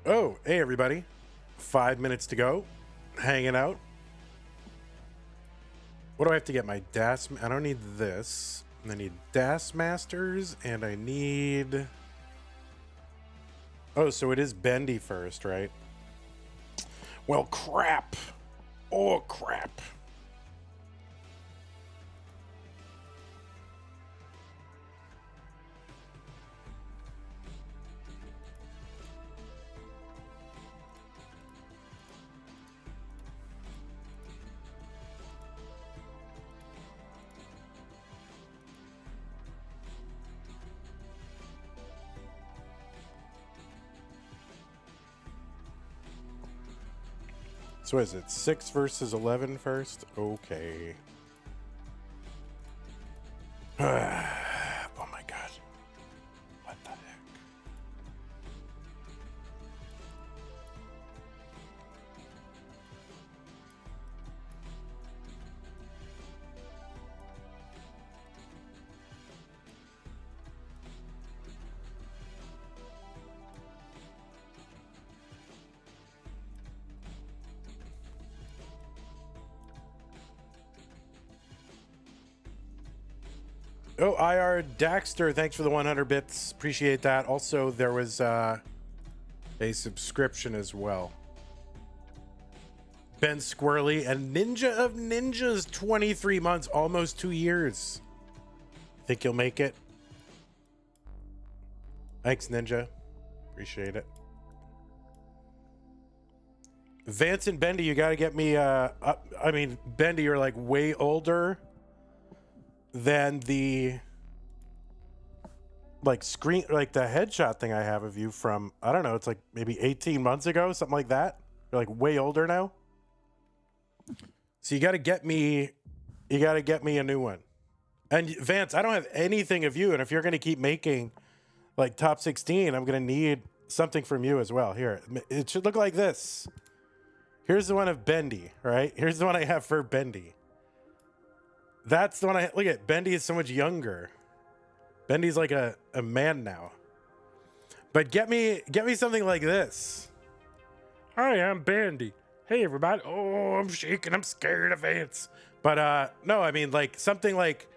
Oh, hey everybody. 5 minutes to go. Hanging out. What do I have to get? My DAS... I don't need this. I need DAS Masters, and I need... Oh, so it is Bendy first, right? Well, crap. Oh, crap. So is it 6 versus 11 first? Okay. Oh my god. What the heck? Oh, IR Daxter, thanks for the 100 bits. Appreciate that. Also, there was a subscription as well. Ben Squirrely and Ninja of Ninjas, 23 months, almost 2 years. Think you'll make it? Thanks, Ninja. Appreciate it. Vance and Bendy, you got to get me... I mean, Bendy, you're like way older than the like screen, like the headshot thing I have of you from, I don't know, it's like maybe 18 months ago, something like that. You're like way older now. So you got to get me a new one. And Vance, I don't have anything of you. And if you're going to keep making like top 16, I'm going to need something from you as well. Here, it should look like this. Here's the one of Bendy, right? Here's the one I have for Bendy. That's the one I look at. Bendy is so much younger. Bendy's like a man now. But get me something like this. Hi, I'm Bendy. Hey everybody. Oh, I'm shaking. I'm scared of ants. But no, I mean like something like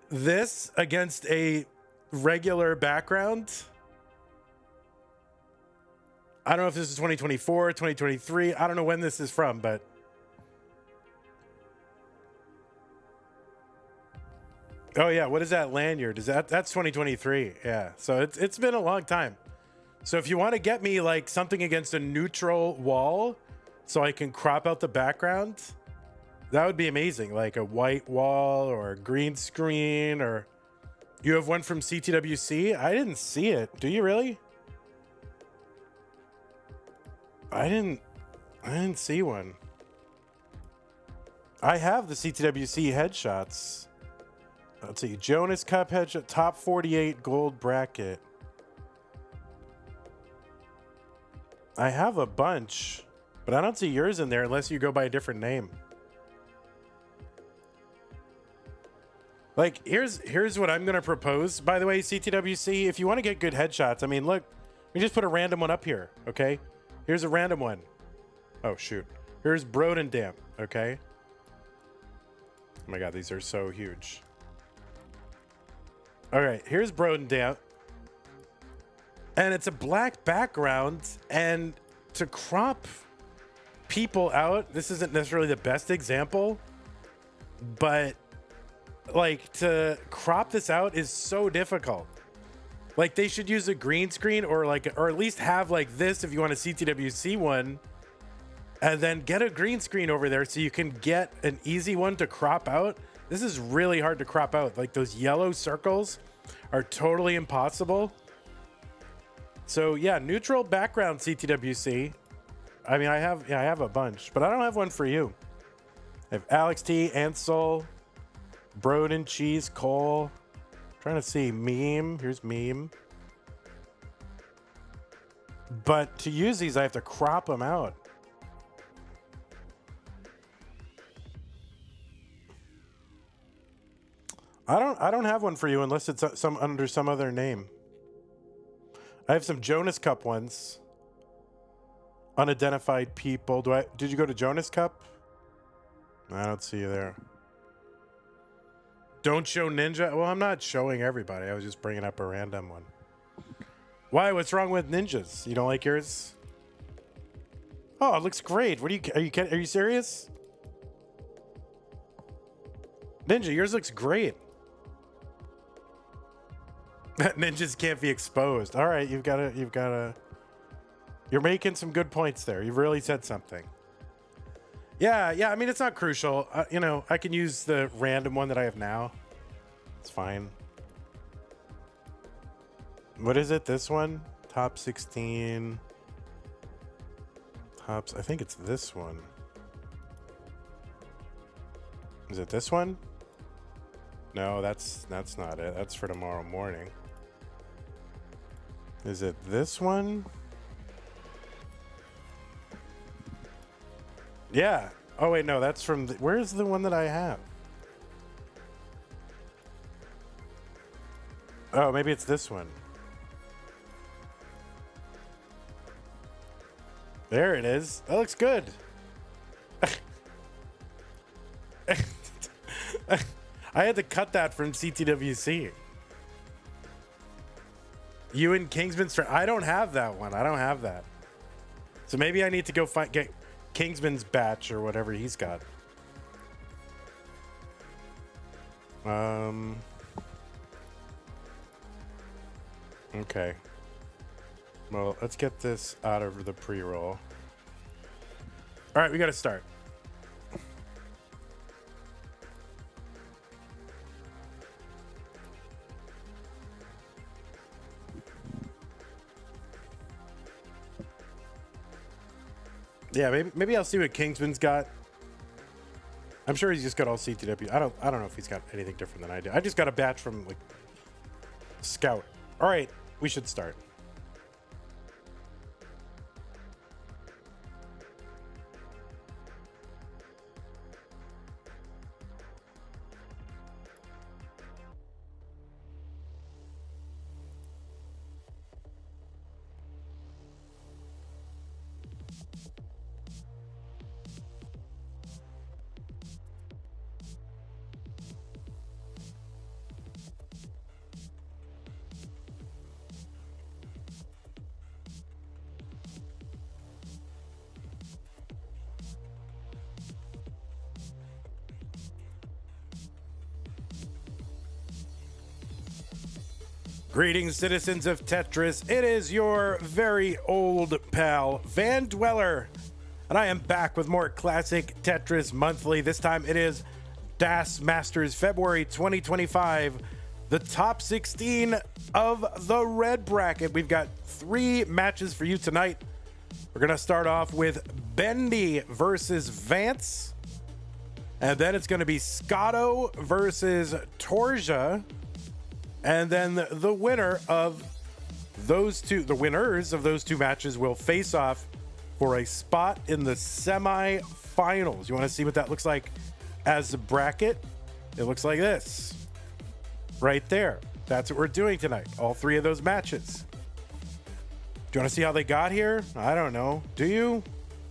this against a regular background. I don't know if this is 2024, 2023. I don't know when this is from, but oh yeah, what is that lanyard? That's 2023? Yeah, so it's been a long time. So if you want to get me like something against a neutral wall, so I can crop out the background, that would be amazing. Like a white wall or a green screen, or you have one from CTWC. I didn't see it. Do you really? I didn't see one. I have the CTWC headshots. Let's see, Jonas Cup headshot, top 48 gold bracket. I have a bunch, but I don't see yours in there unless you go by a different name. Like, here's what I'm gonna propose. By the way, CTWC, if you want to get good headshots, I mean, look, we just put a random one up here, okay? Here's a random one. Oh shoot. Here's Brodendamp, okay? Oh my god, these are so huge. All right, here's Brodendamp. And it's a black background, and to crop people out, this isn't necessarily the best example, but like to crop this out is so difficult. Like they should use a green screen or at least have like this if you want a CTWC one, and then get a green screen over there so you can get an easy one to crop out. This is really hard to crop out. Like those yellow circles are totally impossible. So yeah, neutral background CTWC. I mean, I have a bunch, but I don't have one for you. I have Alex T, Ansel, Broden, Cheese, Cole. Trying to see Meme. Here's Meme. But to use these, I have to crop them out. I don't have one for you unless it's under some other name. I have some Jonas Cup ones. Unidentified people. Did you go to Jonas Cup? I don't see you there. Don't show Ninja. Well, I'm not showing everybody. I was just bringing up a random one. Why? What's wrong with Ninjas? You don't like yours? Oh, it looks great. What are you serious? Ninja, yours looks great. Ninjas can't be exposed. All right, you've got to. You're making some good points there. You've really said something. Yeah. I mean, it's not crucial. I can use the random one that I have now. It's fine. What is it? This one? Top 16. Tops. I think it's this one. Is it this one? No, that's not it. That's for tomorrow morning. Is it this one? Yeah. Oh wait, no, that's from where's the one that I have? Oh, maybe it's this one. There it is. That looks good. I had to cut that from CTWC. You and Kingsman I don't have that one. I don't have that. So maybe I need to go get Kingsman's batch or whatever he's got. Okay. Well, let's get this out of the pre-roll. All right, we got to start. Yeah, maybe I'll see what Kingsman's got. I'm sure he's just got all CTW. I don't know if he's got anything different than I do. I just got a batch from like Scout. All right, we should start. Greetings, citizens of Tetris. It is your very old pal, Van Dweller, and I am back with more classic Tetris Monthly. This time it is DAS Masters February 2025, the top 16 of the red bracket. We've got 3 matches for you tonight. We're going to start off with Bendy versus Vance, and then it's going to be Scotto versus Torsa. And then the winner of those two, the winners of those 2 matches will face off for a spot in the semi-finals. You want to see what that looks like as a bracket? It looks like this. Right there. That's what we're doing tonight. All 3 of those matches. Do you want to see how they got here? I don't know. Do you?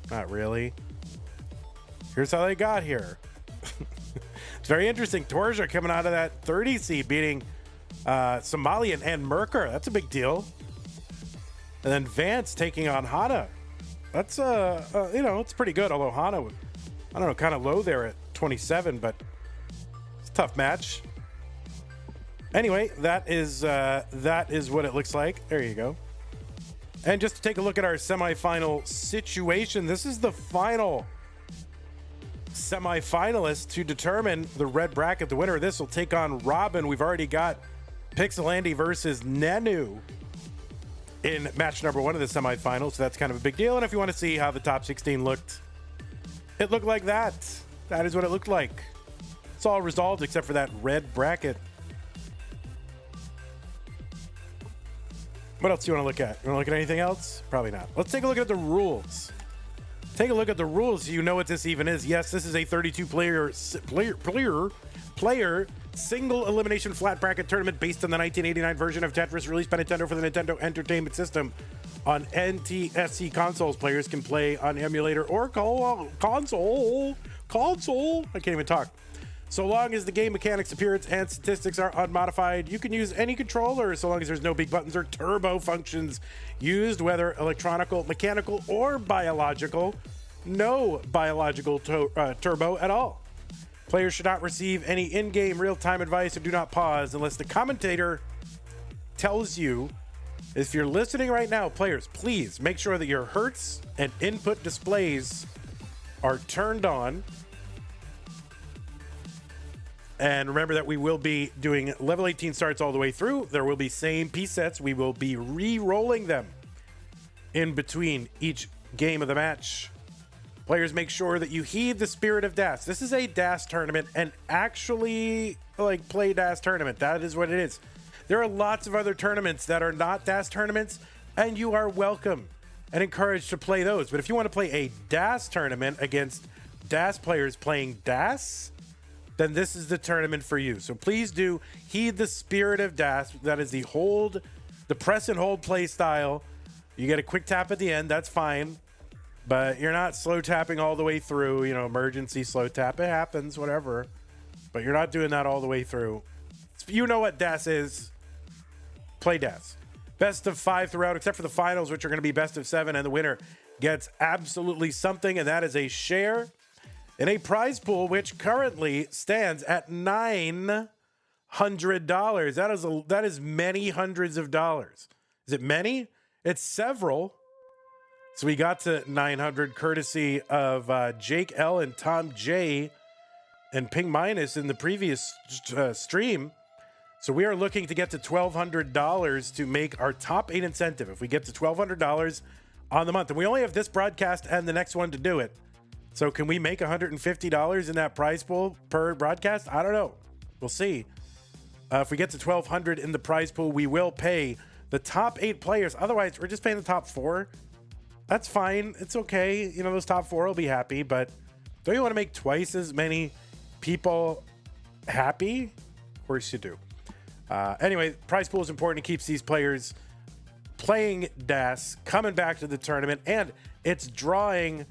Not really. Here's how they got here. It's very interesting. Torsa coming out of that 30 seed beating Somalian and Merker. That's a big deal. And then Vance taking on Hana. That's it's pretty good. Although Hana, I don't know, kind of low there at 27, but it's a tough match. Anyway, that is what it looks like. There you go. And just to take a look at our semifinal situation, this is the final semifinalist to determine the red bracket. The winner of this will take on Robin. We've already got Pixelandy versus Nenu in match number 1 of the semifinals, so that's kind of a big deal. And if you want to see how the top 16 looked, it looked like that. That is what it looked like. It's all resolved except for that red bracket. What else do you want to look at? You want to look at anything else? Probably not. Let's take a look at the rules. Take a look at the rules so you know what this even is. Yes, this is a 32-player single elimination flat bracket tournament based on the 1989 version of Tetris released by Nintendo for the Nintendo Entertainment System. on NTSC consoles. Players can play on emulator or console. I can't even talk. So long as the game mechanics, appearance, and statistics are unmodified, you can use any controller so long as there's no big buttons or turbo functions used, whether electronical, mechanical, or biological. No biological turbo at all. Players should not receive any in-game real-time advice and do not pause unless the commentator tells you. If you're listening right now, players, please make sure that your hertz and input displays are turned on. And remember that we will be doing level 18 starts all the way through. There will be same piece sets. We will be re-rolling them in between each game of the match. Players, make sure that you heed the spirit of DAS. This is a DAS tournament, and actually play DAS tournament. That is what it is. There are lots of other tournaments that are not DAS tournaments, and you are welcome and encouraged to play those. But if you want to play a DAS tournament against DAS players playing DAS, then this is the tournament for you. So please do heed the spirit of DAS. That is the press and hold play style. You get a quick tap at the end, that's fine. But you're not slow tapping all the way through, emergency slow tap. It happens, whatever. But you're not doing that all the way through. You know what DAS is. Play DAS. Best of 5 throughout, except for the finals, which are going to be best of 7, and the winner gets absolutely something, and that is a share in a prize pool, which currently stands at $900. That is many hundreds of dollars. Is it many? It's several. So we got to 900 courtesy of Jake L and Tom J and Ping Minus in the previous stream. So we are looking to get to $1,200 to make our top 8 incentive. If we get to $1,200 on the month, and we only have this broadcast and the next one to do it. So can we make $150 in that prize pool per broadcast? I don't know. We'll see. If we get to $1,200 in the prize pool, we will pay the top 8 players. Otherwise, we're just paying the top 4. That's fine. It's okay. Those top 4 will be happy, but don't you want to make twice as many people happy? Of course you do. Anyway, prize pool is important. It keeps these players playing DAS, coming back to the tournament, and it's drawing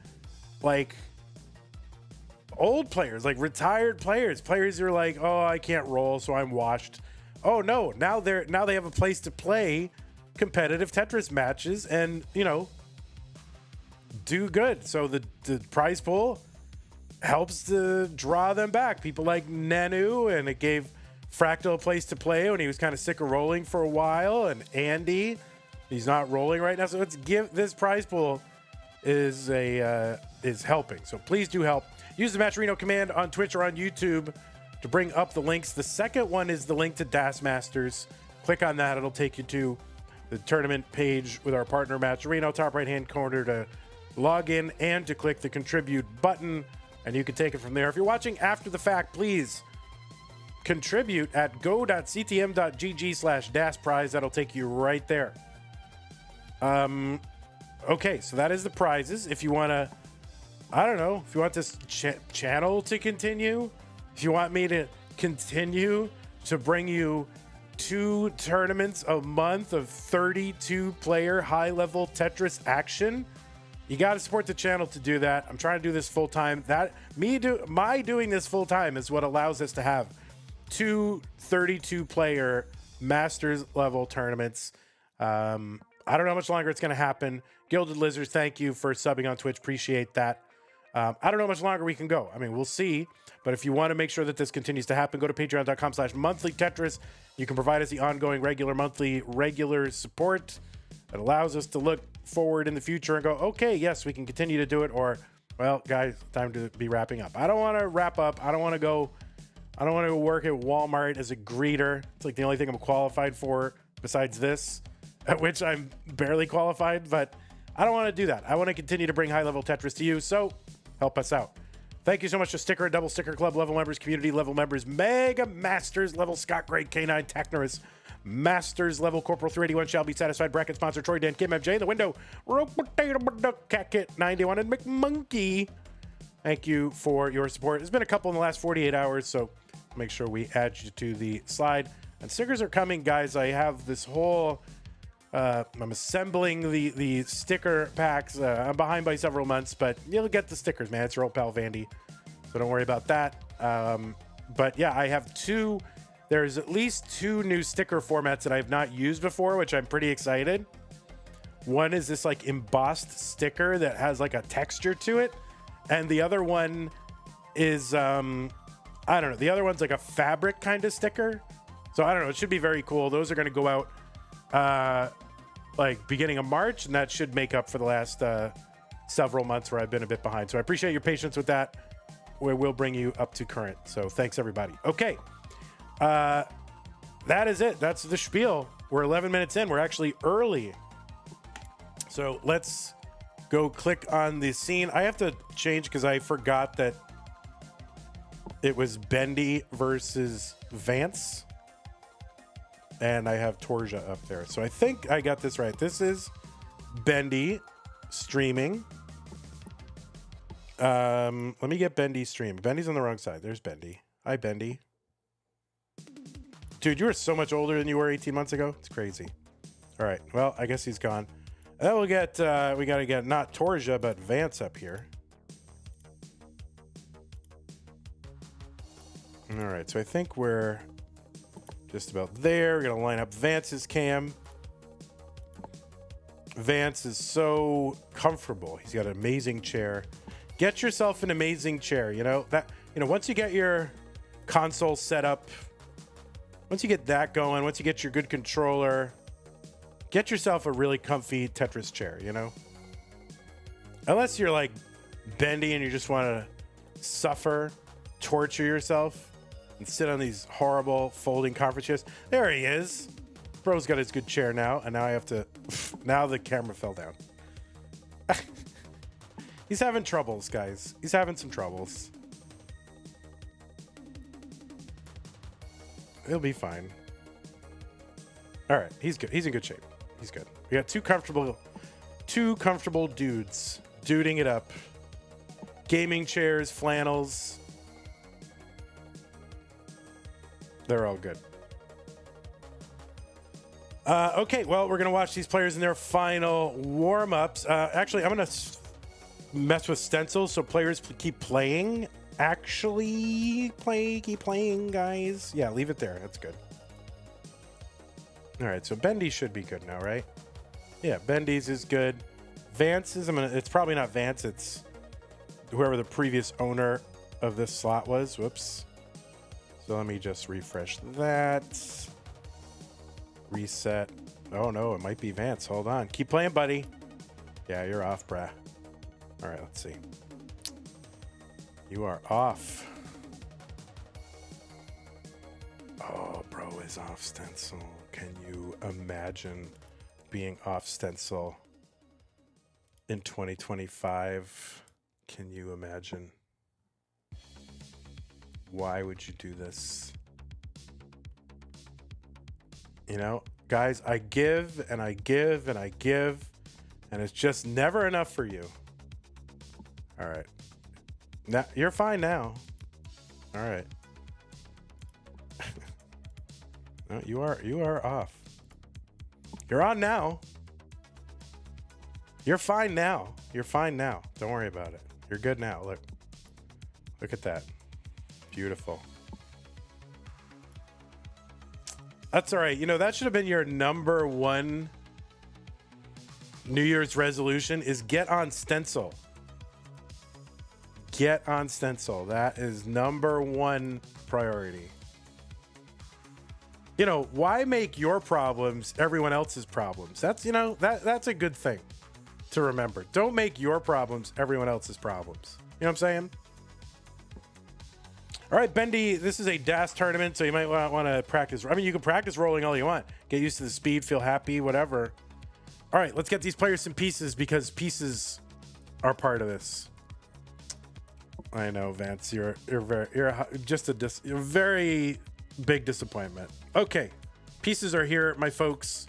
old players, retired players who are oh, I can't roll, so I'm washed. Oh no, now they have a place to play competitive Tetris matches and do good. So the prize pool helps to draw them back. People like Nenu, and it gave Fractal a place to play when he was kind of sick of rolling for a while, and Andy, he's not rolling right now. So let's give this prize pool is helping. So please do help. Use the Matcherino command on Twitch or on YouTube to bring up the links. The second one is the link to DAS Masters. Click on that. It'll take you to the tournament page with our partner Matcherino, top right-hand corner to log in and to click the contribute button, and you can take it from there. If you're watching after the fact, please contribute at go.ctm.gg/DAS prize. That'll take you right there. Okay, so that is the prizes. If you want to, I don't know, if you want this channel to continue, if you want me to continue to bring you 2 tournaments a month of 32-player high-level Tetris action, you got to support the channel to do that. I'm trying to do this full-time. My doing this full-time is what allows us to have 2 32-player Masters-level tournaments. I don't know how much longer it's going to happen. Gilded Lizards, thank you for subbing on Twitch. Appreciate that. I don't know how much longer we can go. I mean, we'll see. But if you want to make sure that this continues to happen, go to patreon.com/monthly Tetris. You can provide us the ongoing regular support. It allows us to look forward in the future and go, okay, yes, we can continue to do it. Or, well, guys, time to be wrapping up. I don't want to wrap up. I don't want to go work at Walmart as a greeter. It's the only thing I'm qualified for besides this, at which I'm barely qualified. But I don't want to do that. I want to continue to bring high-level Tetris to you, so help us out. Thank you so much to Sticker and Double Sticker Club level members, community level members, Mega Masters level Scott Grade K9 Technorus, Masters level Corporal 381 shall be satisfied. Bracket sponsor Troy Dan Kim MJ in the window. Rope Potato Duck Cat Kit 91 and McMonkey. Thank you for your support. There's been a couple in the last 48 hours, so make sure we add you to the slide. And stickers are coming, guys. I have this whole I'm assembling the sticker packs. I'm behind by several months, but you'll get the stickers, man. It's your old pal Vandy, so don't worry about that. But yeah, I have two. There's at least two new sticker formats that I've not used before, which I'm pretty excited. One is this like embossed sticker that has like a texture to it, and the other one is I don't know. The other one's like a fabric kind of sticker. So I don't know. It should be very cool. Those are going to go out like beginning of March, and that should make up for the last several months where I've been a bit behind. So I appreciate your patience with that. We will bring you up to current. So thanks, everybody. Okay. That is it. That's the spiel. We're 11 minutes in. We're actually early. So let's go click on the scene. I have to change because I forgot that it was Bendy versus Vance. And I have Torsa up there. So I think I got this right. This is Bendy streaming. Let me get Bendy stream. Bendy's on the wrong side. There's Bendy. Hi, Bendy. Dude, you were so much older than you were 18 months ago. It's crazy. All right. Well, I guess he's gone. Then we'll get, we got to get not Torsa, but Vance up here. All right. So I think we're just about there. We're going to line up Vance's cam. Vance is so comfortable. He's got an amazing chair. Get yourself an amazing chair. You know, that, you know, once you get your console set up, once you get that going, once you get your good controller, get yourself a really comfy Tetris chair, you know? Unless you're like Bendy and you just want to suffer, torture yourself, and sit on these horrible folding conference chairs. There he is. Bro's got his good chair now, and now I have to... Now the camera fell down. He's having troubles, guys. He's having some troubles. He'll be fine. All right, he's good. He's in good shape. He's good. We got two comfortable dudes duding it up. Gaming chairs, flannels. They're all good. Okay, well, we're going to watch these players in their final warm-ups. Actually, I'm going to mess with stencils so players keep playing. Keep playing, guys. Yeah, leave it there. That's good. All right, so Bendy should be good now, right? Yeah, Bendy's is good. Vance's, it's probably not Vance. It's whoever the previous owner of this slot was. Whoops. So let me just refresh that. Reset. Oh, no, it might be Vance. Hold on. Keep playing, buddy. Yeah, you're off, brah. All right, let's see. You are off. Oh, bro is off stencil. Can you imagine being off stencil in 2025? Can you imagine? Why would you do this? You know, guys, I give and I give and I give, and it's just never enough for you. All right. Now, you're fine now. All right. No, you are off. You're on now. You're fine now. You're fine now. Don't worry about it. You're good now. Look at that. Beautiful. That's all right. You know, that should have been your number one New Year's resolution is get on stencil. Get on stencil. That is number one priority. You know, why make your problems everyone else's problems? That's, you know, that's a good thing to remember. Don't make your problems everyone else's problems. You know what I'm saying? All right, Bendy, this is a DAS tournament, so you might want to practice. I mean, you can practice rolling all you want. Get used to the speed, feel happy, whatever. All right, let's get these players some pieces because pieces are part of this. I know, Vance, you're a very big disappointment. Okay, pieces are here, my folks.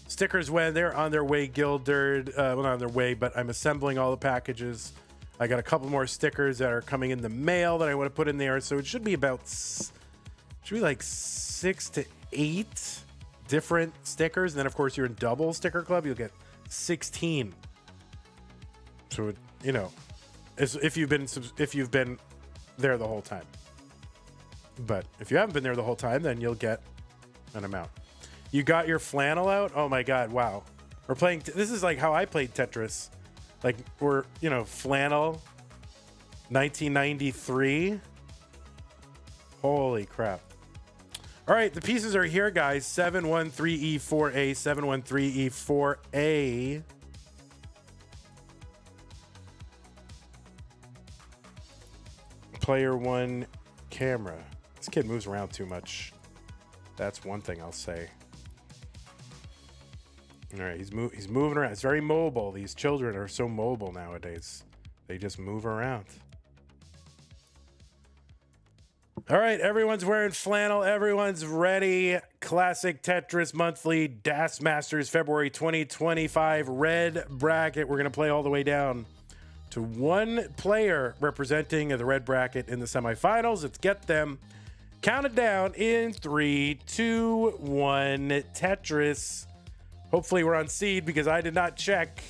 Stickers when they're on their way, Gildered. Well, not on their way, but I'm assembling all the packages. I got a couple more stickers that are coming in the mail that I want to put in there. So it should be like 6 to 8 different stickers. And then, of course, you're in double sticker club, you'll get 16. So, you know, if you've been there the whole time. But if you haven't been there the whole time, then you'll get an amount. You got your flannel out? Oh my God, wow. We're playing, this is like how I played Tetris. Like, we're, you know, flannel, 1993. Holy crap. All right, the pieces are here, guys. 713E4A, 713E4A. Player one camera. This kid moves around too much. That's one thing I'll say. All right, he's moving around. It's very mobile. These children are so mobile nowadays. They just move around. All right, everyone's wearing flannel. Everyone's ready. Classic Tetris Monthly DAS Masters February 2025 red bracket. We're going to play all the way down to one player representing the red bracket in the semifinals. Let's get them counted down in 3, 2, 1. Tetris. Hopefully we're on seed because I did not check.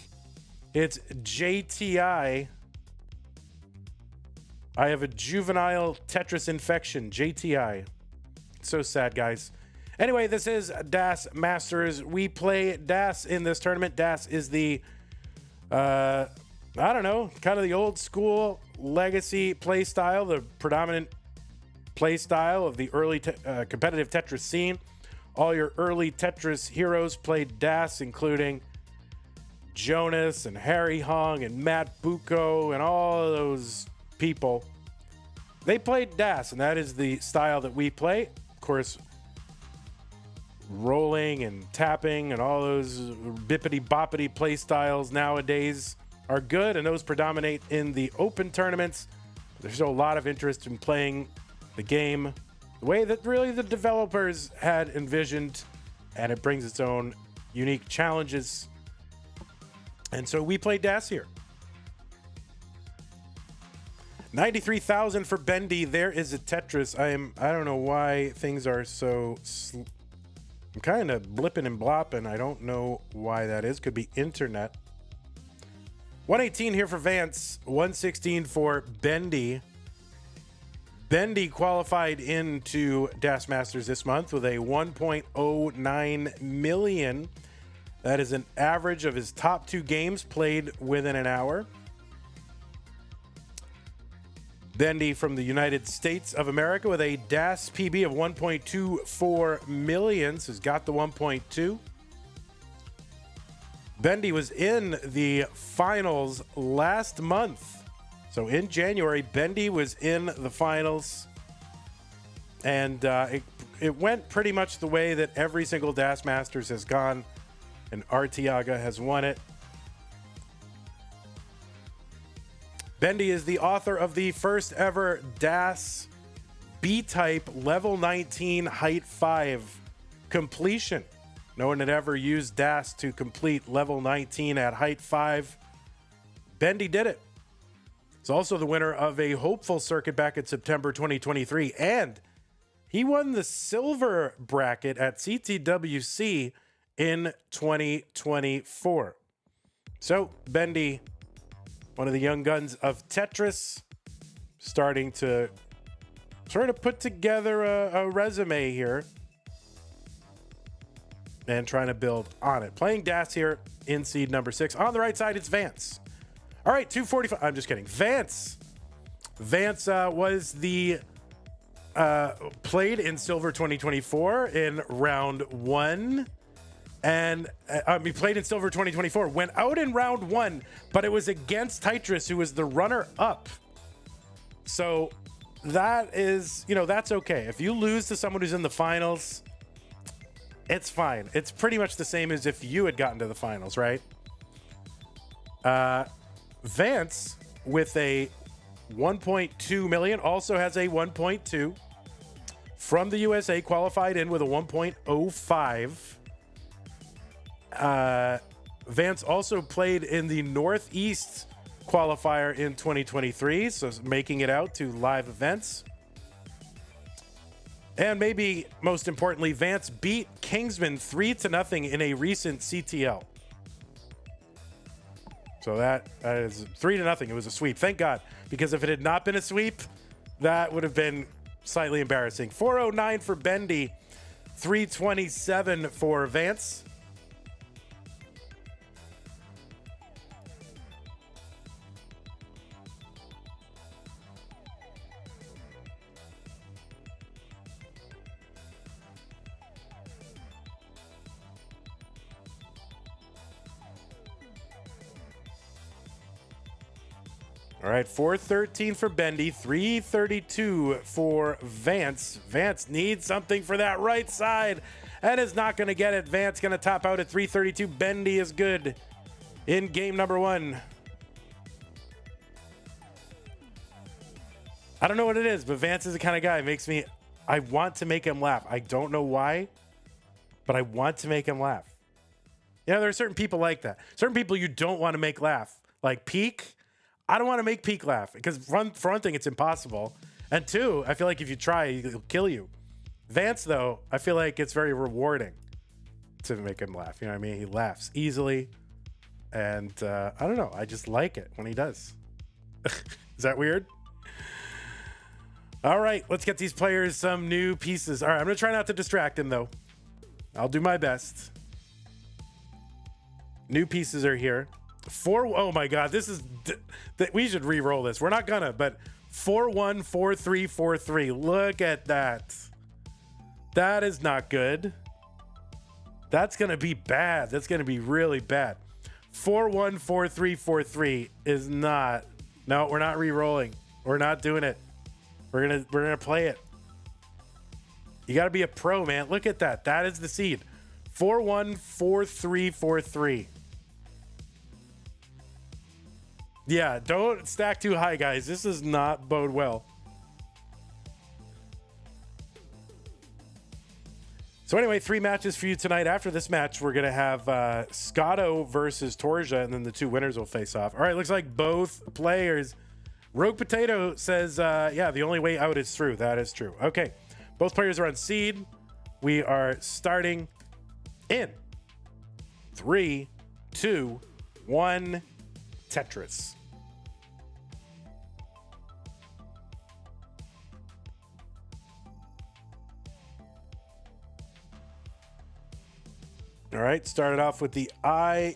It's JTI. I have a juvenile Tetris infection, JTI. It's so sad, guys. Anyway, this is DAS Masters. We play DAS in this tournament. DAS is the, I don't know, kind of the old school legacy play style, the predominant play style of the early competitive Tetris scene. All your early Tetris heroes played DAS, including Jonas and Harry Hong and Matt Bucco and all of those people. They played DAS, and that is the style that we play. Of course, rolling and tapping and all those bippity-boppity play styles nowadays are good, and those predominate in the open tournaments. There's still a lot of interest in playing the game the way that really the developers had envisioned, and it brings its own unique challenges. And so we play DAS here. 93,000 for Bendy. There is a Tetris. I don't know why things are so I'm kind of blipping and blopping. I don't know why that is. Could be internet. 118 here for Vance. 116 for Bendy. Bendy qualified into DAS Masters this month with a 1.09 million. That is an average of his top 2 games played within an hour. Bendy from the United States of America with a DAS PB of 1.24 million. So he's got the 1.2. Bendy was in the finals last month. So in January, Bendy was in the finals, and it went pretty much the way that every single DAS Masters has gone, and Artiaga has won it. Bendy is the author of the first ever DAS B-type level 19 height 5 completion. No one had ever used DAS to complete level 19 at height 5. Bendy did it. He's also the winner of a hopeful circuit back in September 2023, and he won the silver bracket at CTWC in 2024. So, Bendy, one of the young guns of Tetris, starting to sort of put together a resume here and trying to build on it. Playing DAS here in seed number 6. On the right side, it's Vance. All right, 245. I'm just kidding. Vance was the played in Silver 2024 in round 1. And he played in Silver 2024, went out in round 1, but it was against Tetris, who was the runner-up. So that is, that's okay. If you lose to someone who's in the finals, it's fine. It's pretty much the same as if you had gotten to the finals, right? Vance, with a 1.2 million, also has a 1.2 from the USA, qualified in with a 1.05. Vance also played in the Northeast qualifier in 2023, so making it out to live events. And maybe most importantly, Vance beat Kingsman 3-0 in a recent CTL. So that is 3-0. It was a sweep. Thank God, because if it had not been a sweep, that would have been slightly embarrassing. 409 for Bendy, 327 for Vance. All right, 413 for Bendy, 332 for Vance. Vance needs something for that right side and is not going to get it. Vance going to top out at 332. Bendy is good in game number 1. I don't know what it is, but Vance is the kind of guy makes me, I want to make him laugh. I don't know why, but I want to make him laugh. You know, there are certain people like that. Certain people you don't want to make laugh. Like Peak. I don't want to make Peak laugh because for one thing, it's impossible. And two, I feel like if you try, he'll kill you. Vance, though, I feel like it's very rewarding to make him laugh. You know what I mean? He laughs easily. And I don't know. I just like it when he does. Is that weird? All right, let's get these players some new pieces. All right, I'm going to try not to distract him, though. I'll do my best. New pieces are here. Oh my God, this is we should re-roll this. We're not gonna, but 4-1, 4-3, 4-3. Look at that. That is not good. That's gonna be bad. That's gonna be really bad. 4-1, 4-3, 4-3 is not. No, we're not re-rolling. We're not doing it. We're gonna play it. You gotta be a pro, man. Look at that. That is the seed. 4-1, 4-3, 4-3. Yeah, don't stack too high, guys. This does not bode well. So anyway, 3 matches for you tonight. After this match, we're going to have Scotto versus Torsa, and then the 2 winners will face off. All right, looks like both players. Rogue Potato says, yeah, the only way out is through. That is true. Okay, both players are on seed. We are starting in 3, 2, 1, Tetris. All right, started off with the ILOS.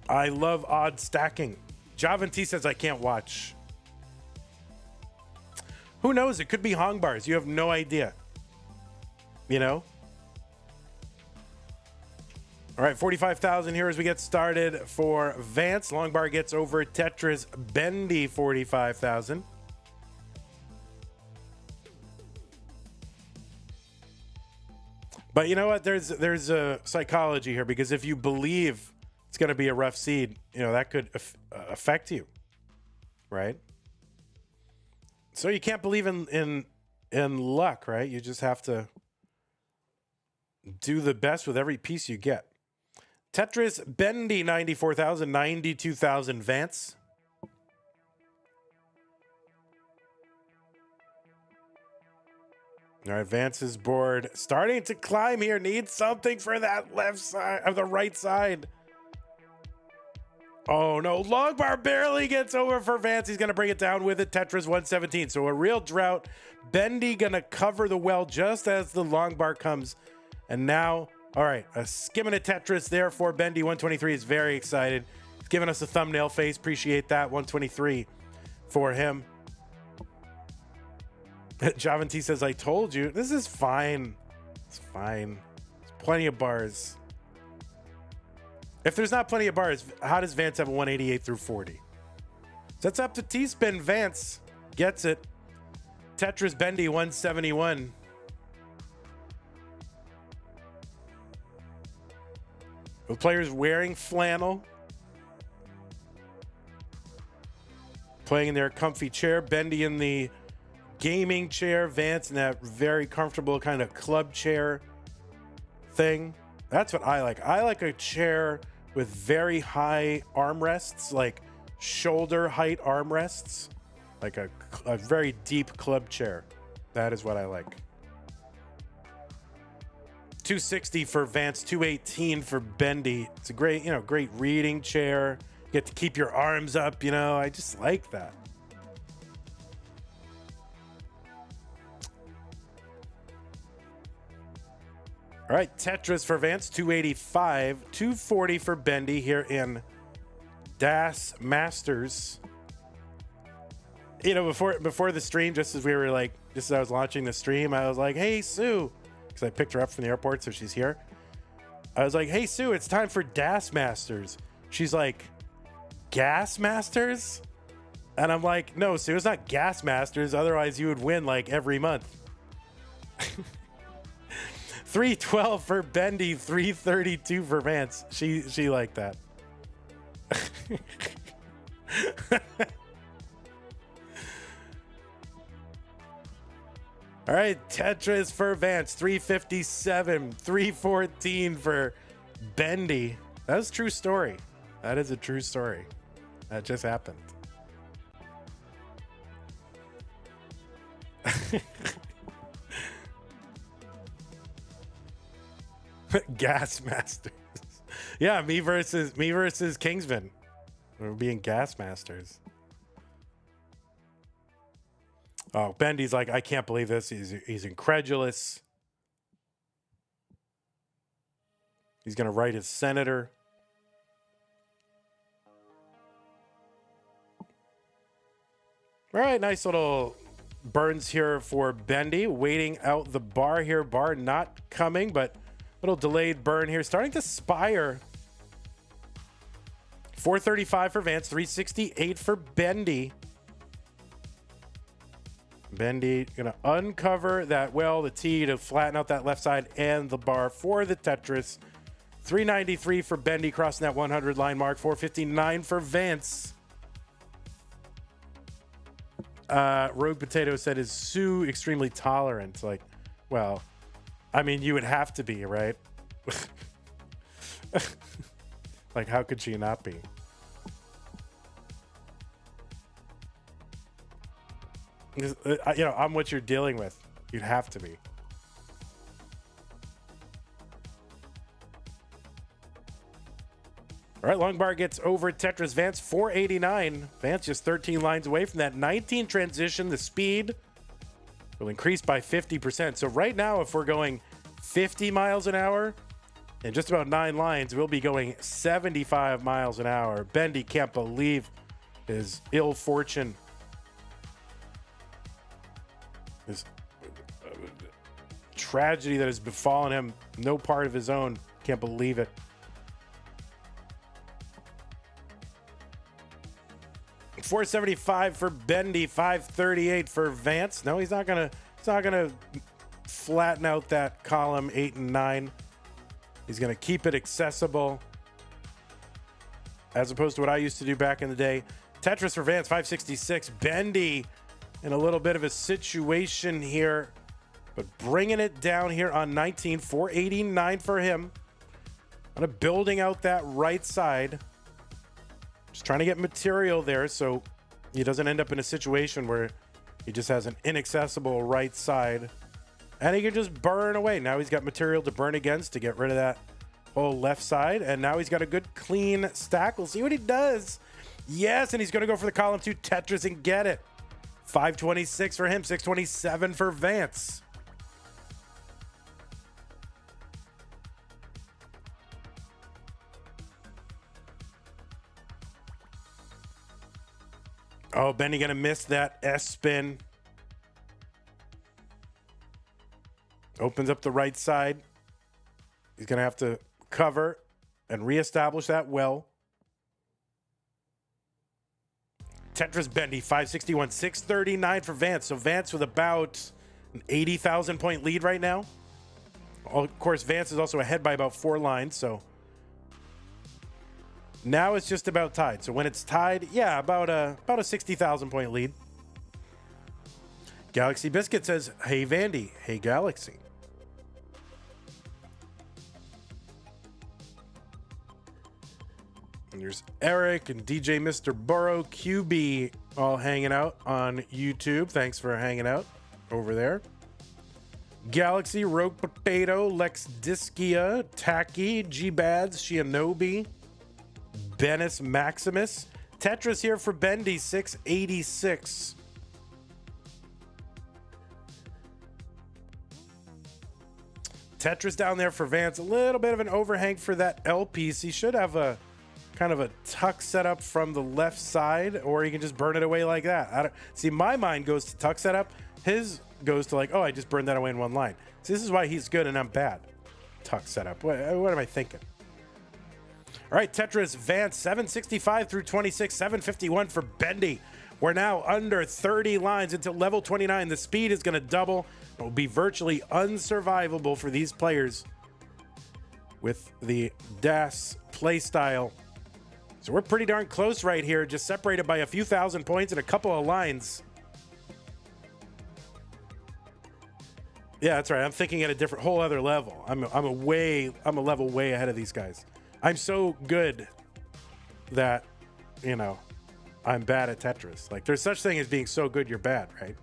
I love odd stacking. Javanti says I can't watch. Who knows? It could be Hong bars. You have no idea. You know? All right, 45,000 here as we get started for Vance. Long bar gets over Tetris. Bendy, 45,000. But you know what? There's a psychology here, because if you believe it's going to be a rough seed, you know, that could affect you, right? So you can't believe in luck, right? You just have to do the best with every piece you get. Tetris, Bendy, 94,000, 92,000 Vance. All right, Vance's board starting to climb here. Needs something for that left side of the right side. Oh no, long bar barely gets over for Vance. He's going to bring it down with it. Tetris 117. So a real drought. Bendy going to cover the well just as the long bar comes. And now, all right, a skimming a Tetris there for Bendy. 123 is very excited. He's giving us a thumbnail face. Appreciate that. 123 for him. Javanti says, I told you. This is fine. It's fine. There's plenty of bars. If there's not plenty of bars, how does Vance have a 188 through 40? So that's up to T-Spin. Vance gets it. Tetris Bendy, 171. With players wearing flannel. Playing in their comfy chair. Bendy in the gaming chair, Vance in that very comfortable kind of club chair thing. That's what I like. I like a chair with very high armrests, like shoulder height armrests, like a very deep club chair. That is what I like. 260 for Vance, 218 for Bendy. It's a great, great reading chair. You get to keep your arms up, I just like that. All right, Tetris for Vance, 285, 240 for Bendy here in Das Masters. Before the stream, just as I was launching the stream, I was like, hey, Sue, because I picked her up from the airport, so she's here. I was like, hey, Sue, it's time for Das Masters. She's like, Gas Masters? And I'm like, no, Sue, it's not Gas Masters. Otherwise, you would win like every month. 312 for Bendy, 332 for Vance. She liked that. All right, Tetris for Vance, 357, 314 for Bendy. That's a true story. That is a true story. That just happened. Gas Masters. Yeah, me versus Kingsman. We're being Gas Masters. Oh, Bendy's like, I can't believe this. He's incredulous. He's going to write his senator. All right, nice little burns here for Bendy. Waiting out the bar here. Bar not coming, but little delayed burn here. Starting to spire. 435 for Vance, 368 for Bendy. Bendy gonna uncover that the tee to flatten out that left side and the bar for the Tetris. 393 for Bendy, crossing that 100 line mark. 459 for Vance. Rogue Potato said, is Sue extremely tolerant? Like, well, I mean, you would have to be, right? Like, how could she not be? I'm what you're dealing with. You'd have to be. All right, long bar gets over Tetris. Vance, 489. Vance just 13 lines away from that 19 transition. The speed will increase by 50%. So right now, if we're going 50 miles an hour in just about 9 lines, we'll be going 75 miles an hour. Bendy can't believe his ill fortune. This tragedy that has befallen him, no part of his own. Can't believe it. $475 for Bendy, $538 for Vance. No, he's not gonna flatten out that column 8 and 9. He's gonna keep it accessible, as opposed to what I used to do back in the day. Tetris for Vance, $566. Bendy in a little bit of a situation here, but bringing it down here on 19, $489 for him. Kind of building out that right side. Just trying to get material there so he doesn't end up in a situation where he just has an inaccessible right side. And he can just burn away. Now he's got material to burn against to get rid of that whole left side. And now he's got a good clean stack. We'll see what he does. Yes, and he's going to go for the column 2 Tetris and get it. 526 for him, 627 for Vance. Oh, Bendy gonna miss that S-spin. Opens up the right side. He's gonna have to cover and reestablish that well. Tetris Bendy, 561, 639 for Vance. So Vance with about an 80,000 point lead right now. Of course, Vance is also ahead by about 4 lines, so now it's just about tied. So when it's tied, yeah, about a 60,000 point lead. Galaxy Biscuit says, hey, Vandy. Hey, Galaxy. And there's Eric and DJ Mr. Burrow, QB, all hanging out on YouTube. Thanks for hanging out over there. Galaxy, Rogue Potato, Lex Diskia, Tacky, G-Bads, Shianobi, Bennis Maximus. Tetris here for Bendy, 686. Tetris down there for Vance. A little bit of an overhang for that L piece. He should have a kind of a tuck setup from the left side, or he can just burn it away like that. I don't see, my mind goes to tuck setup. His goes to like, oh, I just burned that away in one line. So this is why he's good and I'm bad. Tuck setup. What am I thinking? All right, Tetris, Vance, 765 through 26, 751 for Bendy. We're now under 30 lines until level 29. The speed is going to double. It will be virtually unsurvivable for these players with the DAS playstyle. So we're pretty darn close right here, just separated by a few thousand points and a couple of lines. Yeah, that's right. I'm thinking at a different, whole other level. I'm a level way ahead of these guys. I'm so good that, you know, I'm bad at Tetris. Like, there's such thing as being so good you're bad, right?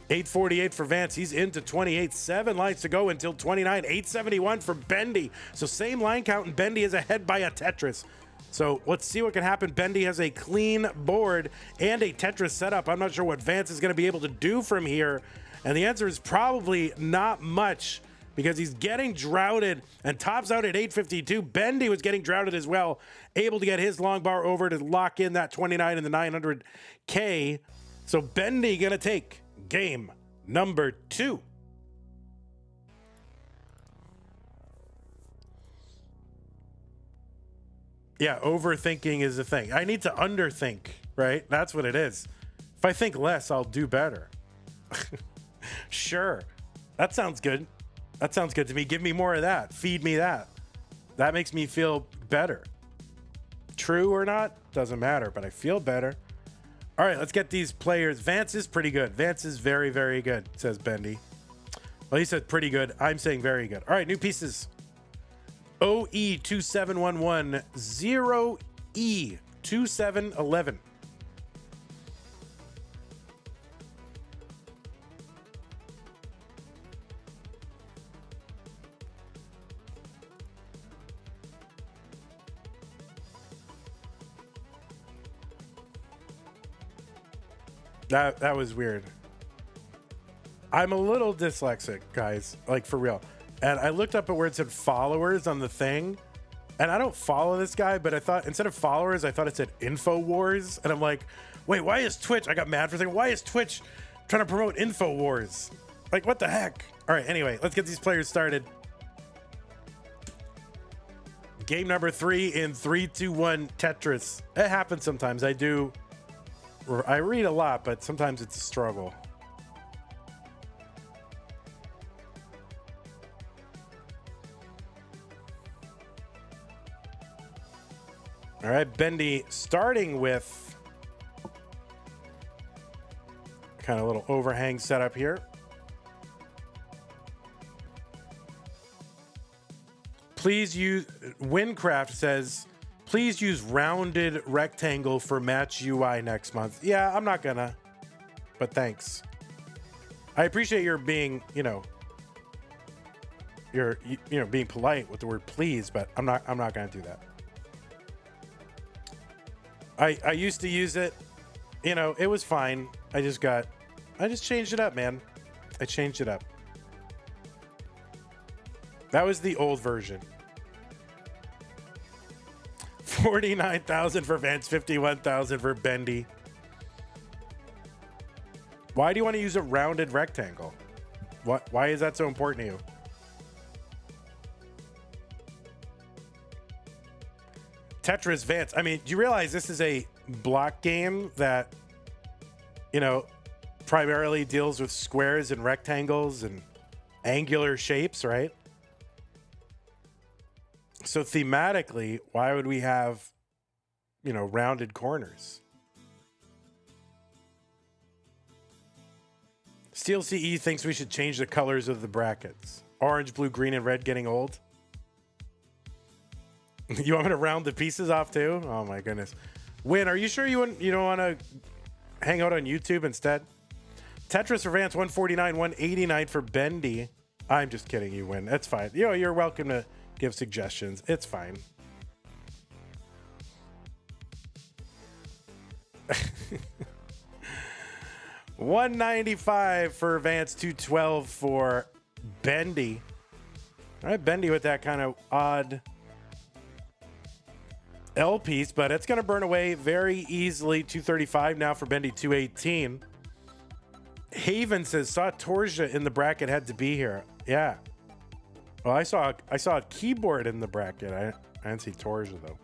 848 for Vance. He's into 28. 7 lines to go until 29. 871 for Bendy. So same line count, and Bendy is ahead by a Tetris. So let's see what can happen. Bendy has a clean board and a Tetris setup. I'm not sure what Vance is going to be able to do from here. And the answer is probably not much, because he's getting droughted and tops out at 852. Bendy was getting droughted as well, able to get his long bar over to lock in that 29 and the 900K. So Bendy going to take game number 2. Yeah, overthinking is the thing. I need to underthink, right? That's what it is. If I think less, I'll do better. Sure. That sounds good. That sounds good to me. Give me more of that. Feed me that. That makes me feel better. True or not, doesn't matter, but I feel better. All right, let's get these players. Vance is pretty good. Vance is very, very good, says Bendy. Well, he said pretty good. I'm saying very good. All right, new pieces. OE2711, 0E2711. That was weird. I'm a little dyslexic, guys, like for real. And I looked up at where it said followers on the thing, and I don't follow this guy, but I thought instead of followers, I thought it said InfoWars. And I'm like, wait, why is Twitch? I got mad for a second. Why is Twitch trying to promote InfoWars? Like, what the heck? All right, anyway, let's get these players started. Game number 3 in 3, 2, 1 Tetris. It happens sometimes. I read a lot, but sometimes it's a struggle. All right, Bendy starting with kind of a little overhang setup here. Please use, Windcraft says, please use rounded rectangle for match UI next month. Yeah, I'm not gonna, but thanks. I appreciate your being, being polite with the word please, but I'm not gonna do that. I used to use it, it was fine. I just changed it up, man. I changed it up. That was the old version. 49,000 for Vance, 51,000 for Bendy. Why do you want to use a rounded rectangle? Why is that so important to you? Tetris, Vance. I mean, do you realize this is a block game that, primarily deals with squares and rectangles and angular shapes, right? So thematically, why would we have, rounded corners? Steel CE thinks we should change the colors of the brackets. Orange, blue, green, and red getting old. You want me to round the pieces off too? Oh my goodness. Win, are you sure you don't want to hang out on YouTube instead? Tetris for Vance, 149, 189 for Bendy. I'm just kidding, you win. That's fine. You're welcome to give suggestions. It's fine. $195 for Vance, 212 for Bendy. All right, Bendy with that kind of odd L piece, but it's going to burn away very easily. 235 now for Bendy, 218. Haven says, saw Torsa in the bracket, had to be here. Yeah. Well, I saw a keyboard in the bracket. I didn't see Torsa, though.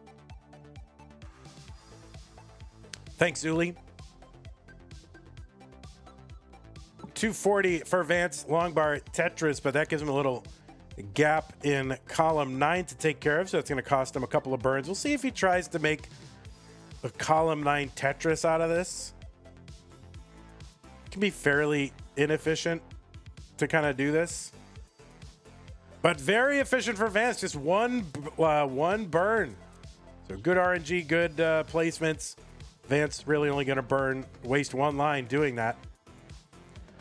Thanks, Zuli. 240 for Vance, long bar Tetris, but that gives him a little gap in column 9 to take care of, so it's going to cost him a couple of burns. We'll see if he tries to make a column 9 Tetris out of this. It can be fairly inefficient to kind of do this, but very efficient for Vance. Just one burn. So good RNG, good placements. Vance really only going to waste one line doing that.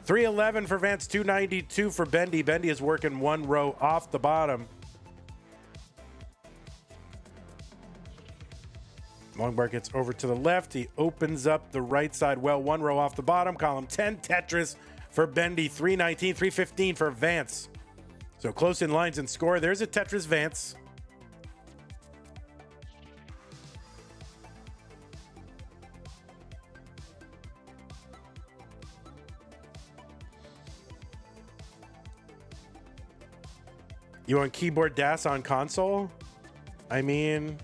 311 for Vance, 292 for Bendy. Bendy is working one row off the bottom. Longbar gets over to the left. He opens up the right side well, one row off the bottom. Column 10, Tetris for Bendy, 319, 315 for Vance. So close in lines and score. There's a Tetris Vance. You want keyboard DAS on console? I mean,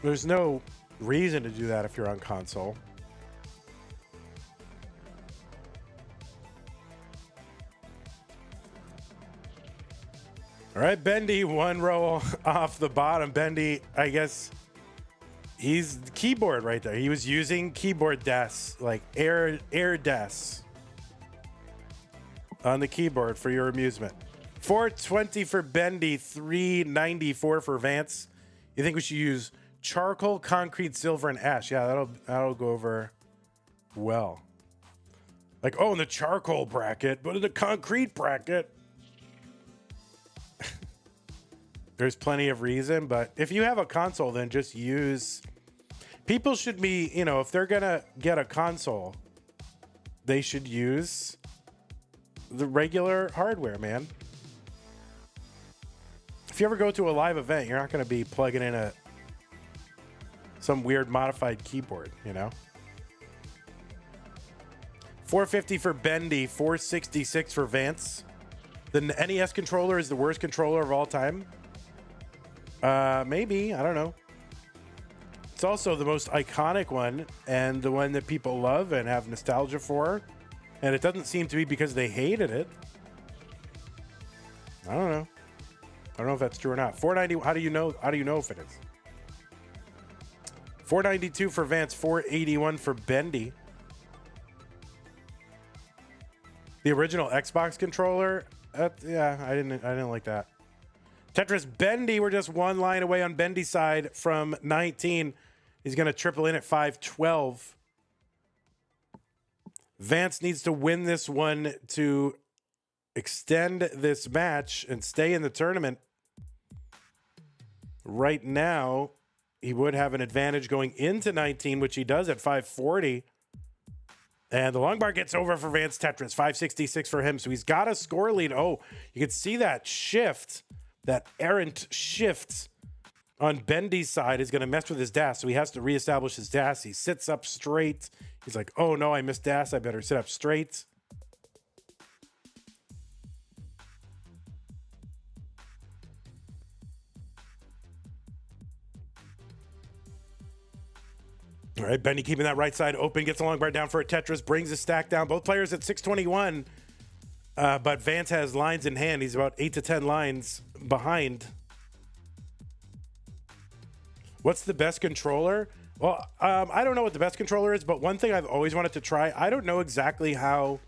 there's no reason to do that if you're on console. All right, Bendy, one row off the bottom. Bendy, I guess he's the keyboard right there. He was using keyboard DAS, like air DAS. On the keyboard for your amusement. 420 for Bendy, 394 for Vance. You think we should use charcoal, concrete, silver, and ash? Yeah, that'll go over well. Like, oh, in the charcoal bracket, but in the concrete bracket, there's plenty of reason. But if you have a console, then just use. People should be, if they're gonna get a console, they should use the regular hardware, man. If you ever go to a live event, you're not going to be plugging in some weird modified keyboard, 450 for Bendy, 466 for Vance. The NES controller is the worst controller of all time. Maybe, I don't know. It's also the most iconic one and the one that people love and have nostalgia for. And it doesn't seem to be because they hated it. I don't know. I don't know if that's true or not. 490. How do you know if it is? 492 for Vance. 481 for Bendy. The original Xbox controller. Yeah, I didn't like that. Tetris Bendy. We're just one line away on Bendy's side from 19. He's going to triple in at 512. Vance needs to win this one to extend this match and stay in the tournament. Right now, he would have an advantage going into 19, which he does at 540. And the long bar gets over for Vance. Tetris, 566 for him. So he's got a score lead. Oh, you can see that shift, that errant shift on Bendy's side is going to mess with his DAS. So he has to reestablish his DAS. He sits up straight. He's like, oh no, I missed DAS. I better sit up straight. All right, Bendy keeping that right side open, gets a long bar down for a Tetris, brings the stack down. Both players at 621, but Vance has lines in hand. He's about 8 to 10 lines behind. What's the best controller? Well, I don't know what the best controller is, but one thing I've always wanted to try, I don't know exactly how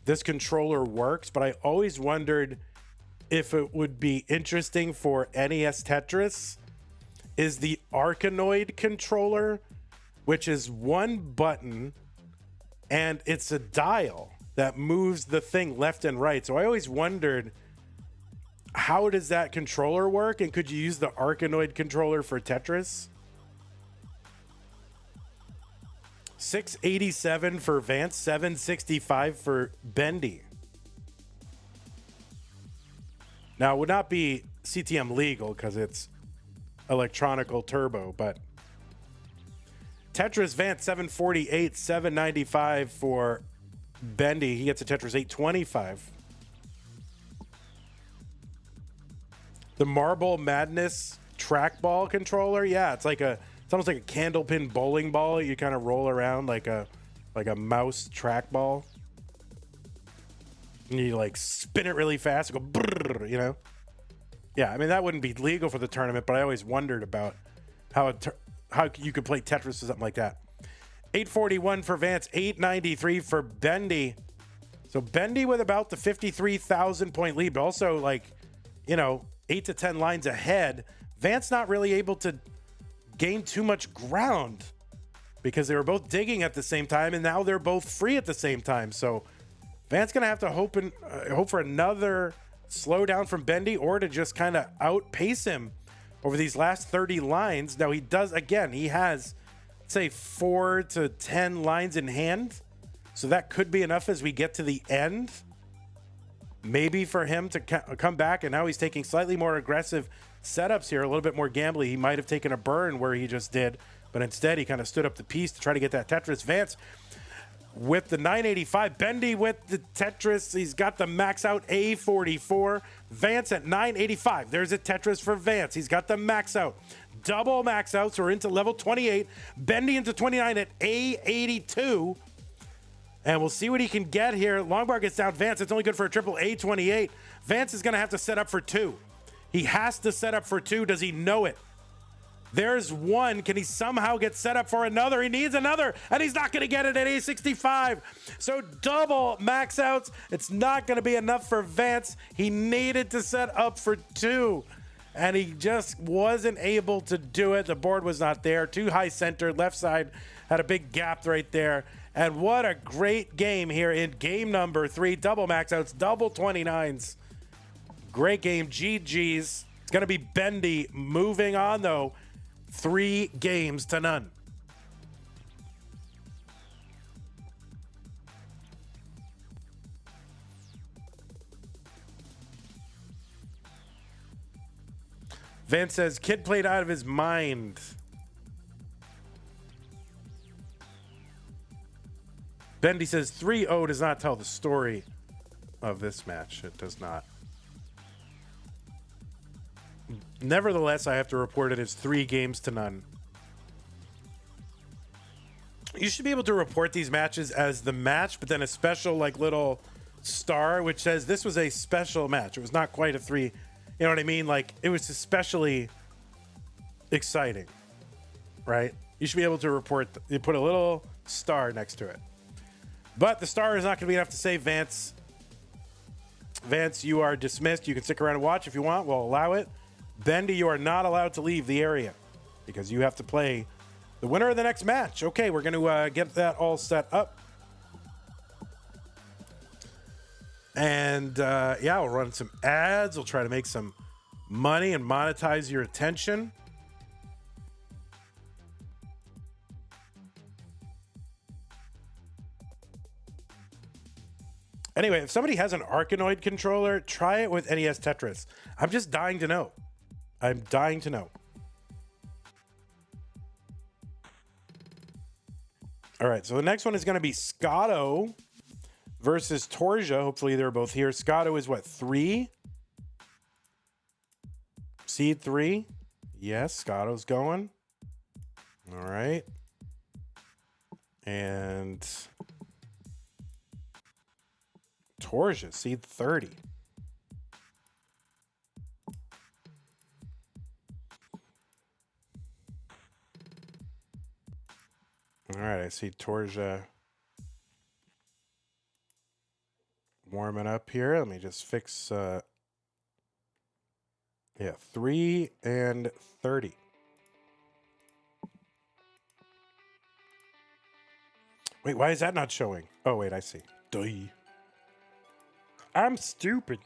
this controller works, but I always wondered if it would be interesting for NES Tetris is the Arkanoid controller, which is one button and it's a dial that moves the thing left and right. So I always wondered, how does that controller work? And could you use the Arkanoid controller for Tetris? 687 for Vance, 765 for Bendy. Now, it would not be CTM legal because it's electronical turbo, but Tetris Vance 748, 795 for Bendy. He gets a Tetris 825. The Marble Madness trackball controller, yeah, it's almost like a candlepin bowling ball. You kind of roll around like a mouse trackball. And you like spin it really fast, and go brrr, you know? Yeah, I mean, that wouldn't be legal for the tournament, but I always wondered about how you could play Tetris or something like that. 841 for Vance, 893 for Bendy. So Bendy with about the 53,000 point lead, but also 8 to 10 lines ahead. Vance not really able to gain too much ground because they were both digging at the same time, and now they're both free at the same time. So Vance gonna have to hope for another slowdown from Bendy, or to just kind of outpace him over these last 30 lines. Now he has, say, 4 to 10 lines in hand, so that could be enough as we get to the end, maybe for him to come back. And now he's taking slightly more aggressive setups here, a little bit more gambly. He might have taken a burn where he just did, but instead he kind of stood up the piece to try to get that Tetris. Vance with the 985, Bendy with the Tetris. He's got the max out A44. Vance at 985. There's a Tetris for Vance. He's got the max out. Double max out, so we're into level 28. Bendy into 29 at A82. And we'll see what he can get here. Longbar gets down Vance. It's only good for a triple A28. Vance is going to have to set up for 2. He has to set up for 2. Does he know it? There's 1. Can he somehow get set up for another? He needs another, and he's not going to get it at A65. So double max outs. It's not going to be enough for Vance. He needed to set up for 2, and he just wasn't able to do it. The board was not there. Too high centered. Left side had a big gap right there. And what a great game here in game number 3. Double max outs, double 29s. Great game. GG's. It's going to be Bendy moving on, though. 3 games to none. Vance says, kid played out of his mind. Bendy says 3-0 does not tell the story of this match. It does not. Nevertheless, I have to report it as 3 games to none. You should be able to report these matches as the match, but then a special little star which says this was a special match. It was not quite a 3. You know what I mean? It was especially exciting, right? You should be able to report. You put a little star next to it. But the star is not going to be enough to say Vance. Vance, you are dismissed. You can stick around and watch if you want. We'll allow it. Bendy, you are not allowed to leave the area because you have to play the winner of the next match. Okay, we're going to get that all set up. And yeah, we'll run some ads. We'll try to make some money and monetize your attention. Anyway, if somebody has an Arkanoid controller, try it with NES Tetris. I'm just dying to know. I'm dying to know. All right, so the next one is going to be Scotto versus Torsa. Hopefully they're both here. Scotto is what, 3? Seed 3? Yes, Scotto's going. All right. And Torsa, seed 30. All right, I see Torsa warming up here. Let me just fix Yeah, 3 and 30. Wait, why is that not showing? Oh, wait, I see. Duh. I'm stupid.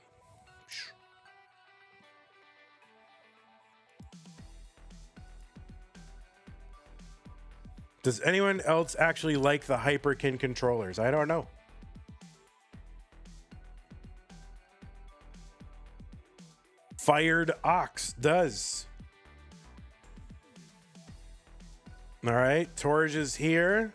Does anyone else actually like the Hyperkin controllers? I don't know. Fired Ox does. All right, Torge is here.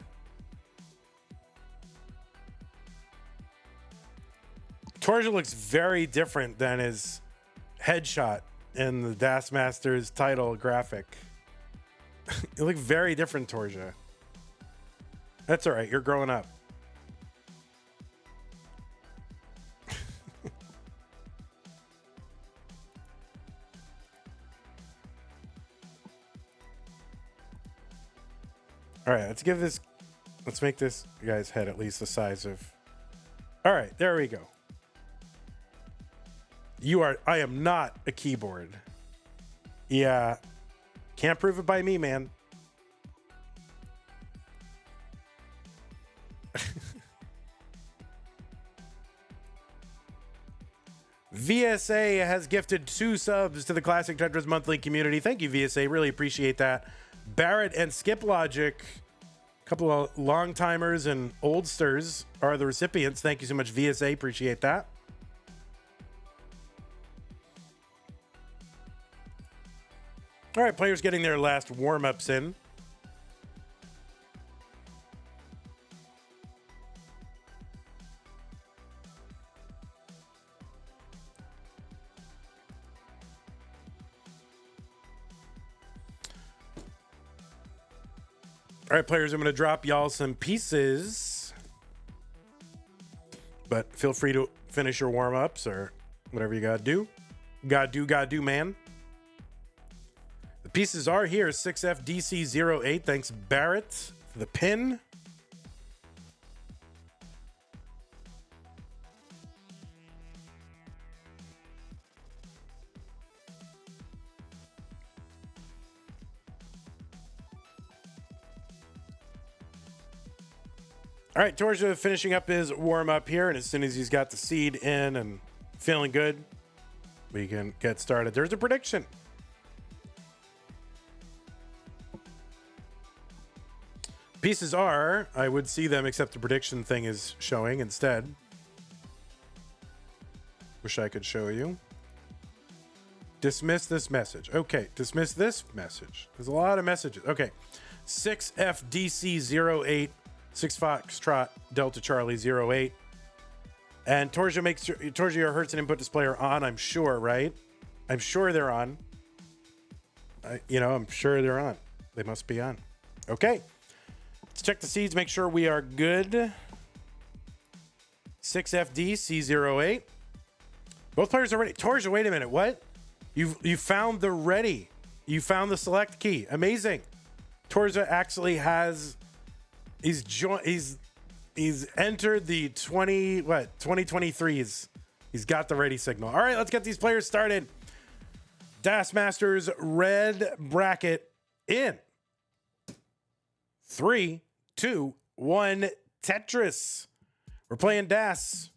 Torja looks very different than his headshot in the Das Masters title graphic. You look very different, Torja. That's all right. You're growing up. All right, let's make this guy's head at least the size of. All right, there we go. I am not a keyboard. Yeah. Can't prove it by me, man. VSA has gifted 2 subs to the Classic Tetris monthly community. Thank you, VSA. Really appreciate that. Barrett and Skip Logic, a couple of long timers and oldsters are the recipients. Thank you so much, VSA. Appreciate that. All right, players getting their last warm-ups in. All right, players, I'm going to drop y'all some pieces. But feel free to finish your warm-ups or whatever you got to do. Gotta do, man. The pieces are here. 6FDC08. Thanks, Barrett, for the pin. All right, Torja finishing up his warm-up here, and as soon as he's got the seed in and feeling good, we can get started. There's a prediction. Pieces are, I would see them, except the prediction thing is showing instead. Wish I could show you. Dismiss this message. Okay, dismiss this message. There's a lot of messages. Okay, 6FDC08. 6 Foxtrot Delta Charlie 08. And Torja makes sure Torja hurts an input display are on, I'm sure, right? I'm sure they're on. I'm sure they're on. They must be on. Okay. Let's check the seeds, make sure we are good. 6FD-C08. Both players are ready. Torja, wait a minute. What? You found the ready. You found the select key. Amazing. Torja actually has... He's entered the 2023s. He's got the ready signal. All right, let's get these players started. Das Masters red bracket in 3, 2, 1. Tetris. We're playing Das.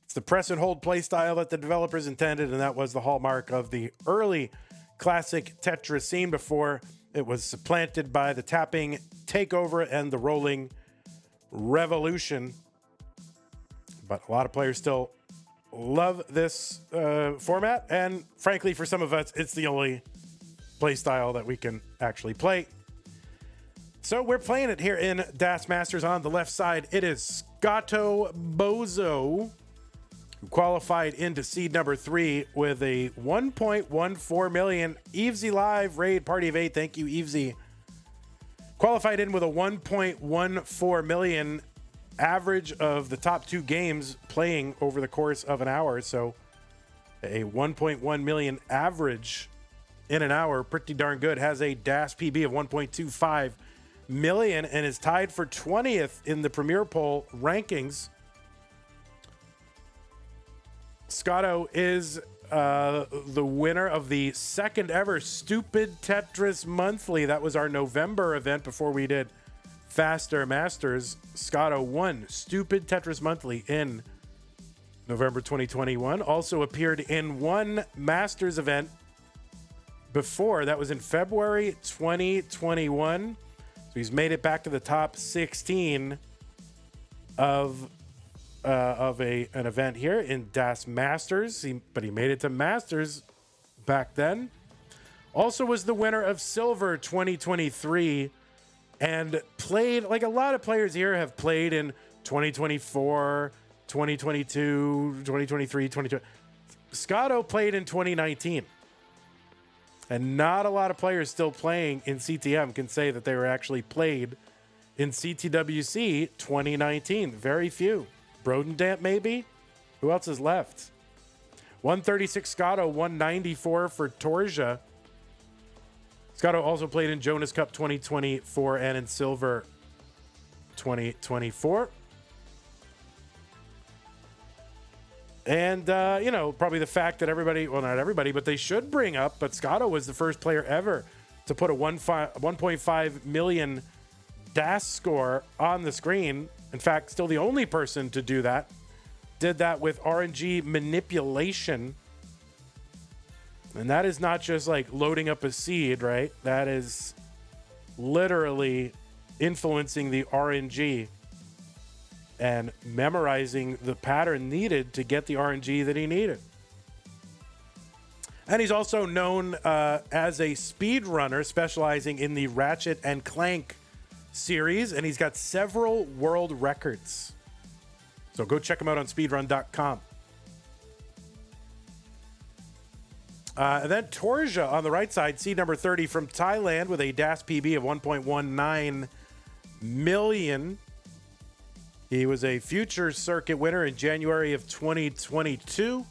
It's the press and hold play style that the developers intended, and that was the hallmark of the early classic Tetris scene before it was supplanted by the tapping takeover and the rolling revolution. But a lot of players still love this format, and frankly, for some of us, it's the only play style that we can actually play. So we're playing it here in Das Masters. On the left side, it is Scotto Bozo, who qualified into seed number 3 with a 1.14 million Evesy Live raid party of 8. Thank you, Evesy. Qualified in with a 1.14 million average of the top 2 games playing over the course of an hour. So a 1.1 million average in an hour, pretty darn good. Has a DAS PB of 1.25 million and is tied for 20th in the Premier Poll rankings. Scotto is the winner of the second ever Stupid Tetris Monthly. That was our November event before we did Faster Masters. Scotto won Stupid Tetris Monthly in November 2021. Also appeared in one Masters event before. That was in February 2021. So he's made it back to the top 16 of an event here in Das Masters. But he made it to Masters back then. Also was the winner of Silver 2023 and played, like a lot of players here have played in 2024, 2022, 2023, 2020. Scotto played in 2019. And not a lot of players still playing in CTM can say that they were actually played in CTWC 2019. Very few. Brodendamp, maybe? Who else is left? 136 Scotto, 194 for Torsia. Scotto also played in Jonas Cup 2024 and in Silver 2024. And, probably the fact that everybody, well, not everybody, but they should bring up, but Scotto was the first player ever to put a 1.5 million DAS score on the screen. In fact, still the only person to do that. Did that with RNG manipulation. And that is not just like loading up a seed, right? That is literally influencing the RNG and memorizing the pattern needed to get the RNG that he needed. And he's also known as a speedrunner specializing in the Ratchet and Clank series, and he's got several world records. So go check him out on speedrun.com. And then Torsia on the right side, seed number 30 from Thailand with a DAS PB of 1.19 million. He was a future circuit winner in January of 2022.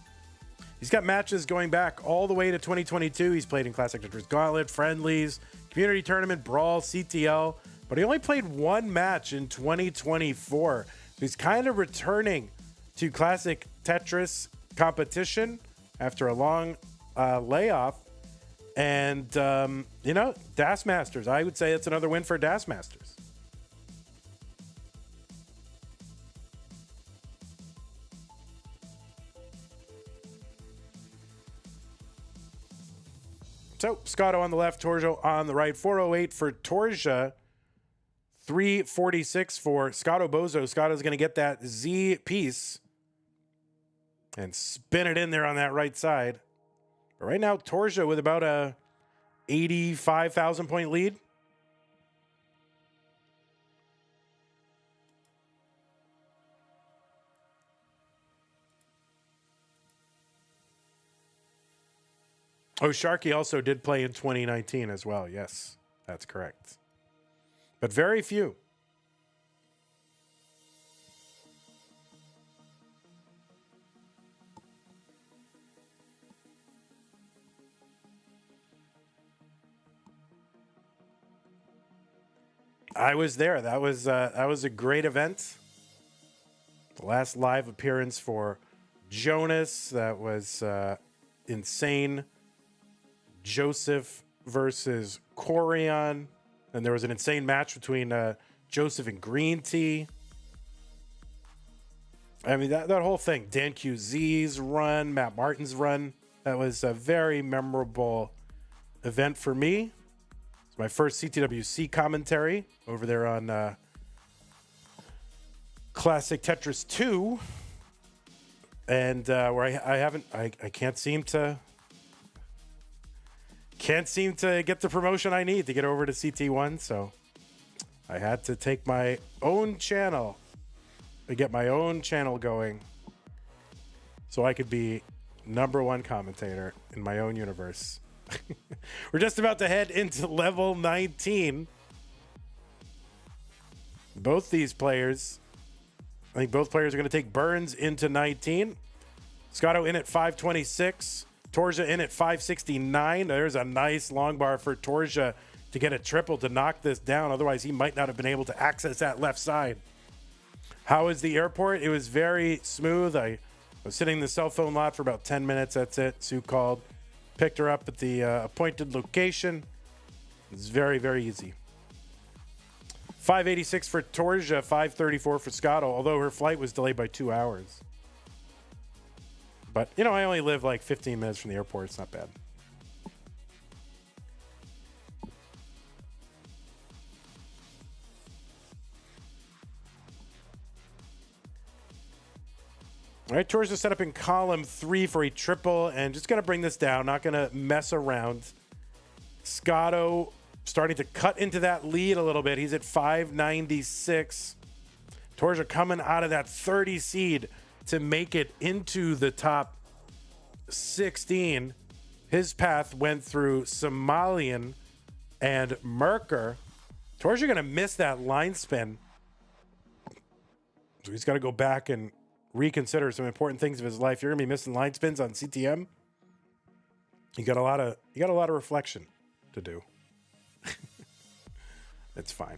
He's got matches going back all the way to 2022. He's played in Classic Tetris Gauntlet, Friendlies, Community Tournament, Brawl, CTL, but he only played one match in 2024. So he's kind of returning to Classic Tetris competition after a long layoff. And, DAS Masters. I would say it's another win for DAS Masters. So, Scotto on the left, Torsia on the right. 408 for Torsia. 346 for Scotto Bozo. Scotto's going to get that Z piece and spin it in there on that right side. But right now, Torsia with about a 85,000 point lead. Oh, Sharky also did play in 2019 as well. Yes, that's correct. But very few. I was there. That was a great event. The last live appearance for Jonas. That was insane. Joseph versus Corion. And there was an insane match between Joseph and Green Tea. I mean, that whole thing. Dan QZ's run, Matt Martin's run. That was a very memorable event for me. It's my first CTWC commentary over there on Classic Tetris 2. And where I can't seem to get the promotion I need to get over to CT1, so I had to take my own channel to get my own channel going so I could be #1 commentator in my own universe. We're just about to head into level 19. Both these players, I think both players are going to take burns into 19. Scotto in at 526. Torsia in at 569. There's a nice long bar for Torsia to get a triple to knock this down. Otherwise, he might not have been able to access that left side. How is the airport? It was very smooth. I I was sitting in the cell phone lot for about 10 minutes. That's it. Sue called, picked her up at the appointed location. It's very, very easy. 586 for Toria, 534 for Scotto, although her flight was delayed by 2 hours. But, you know, I only live like 15 minutes from the airport. It's not bad. All right, Torsa set up in column 3 for a triple, and just going to bring this down, not going to mess around. Scotto starting to cut into that lead a little bit. He's at 596. Torsa coming out of that 30 seed to make it into the top 16. His path went through Somalian and Merker. Torsa going to miss that line spin. So he's got to go back and reconsider some important things of his life. You're gonna be missing line spins on CTM. You got a lot of reflection to do. It's fine.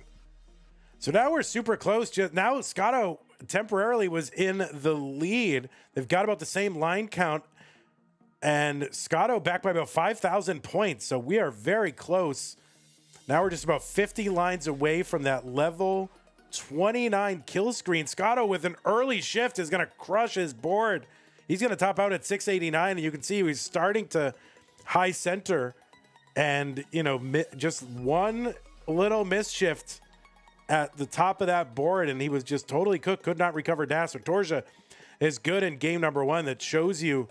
So now we're super close. Now Scotto temporarily was in the lead. They've got about the same line count, and Scotto back by about 5,000 points. So we are very close. Now we're just about 50 lines away from that level 29 kill screen. Scotto with an early shift is going to crush his board. He's going to top out at 689, and you can see he's starting to high center, and you know, just one little misshift at the top of that board, and he was just totally cooked. Could not recover dash. So Torsa is good in game number 1. That shows you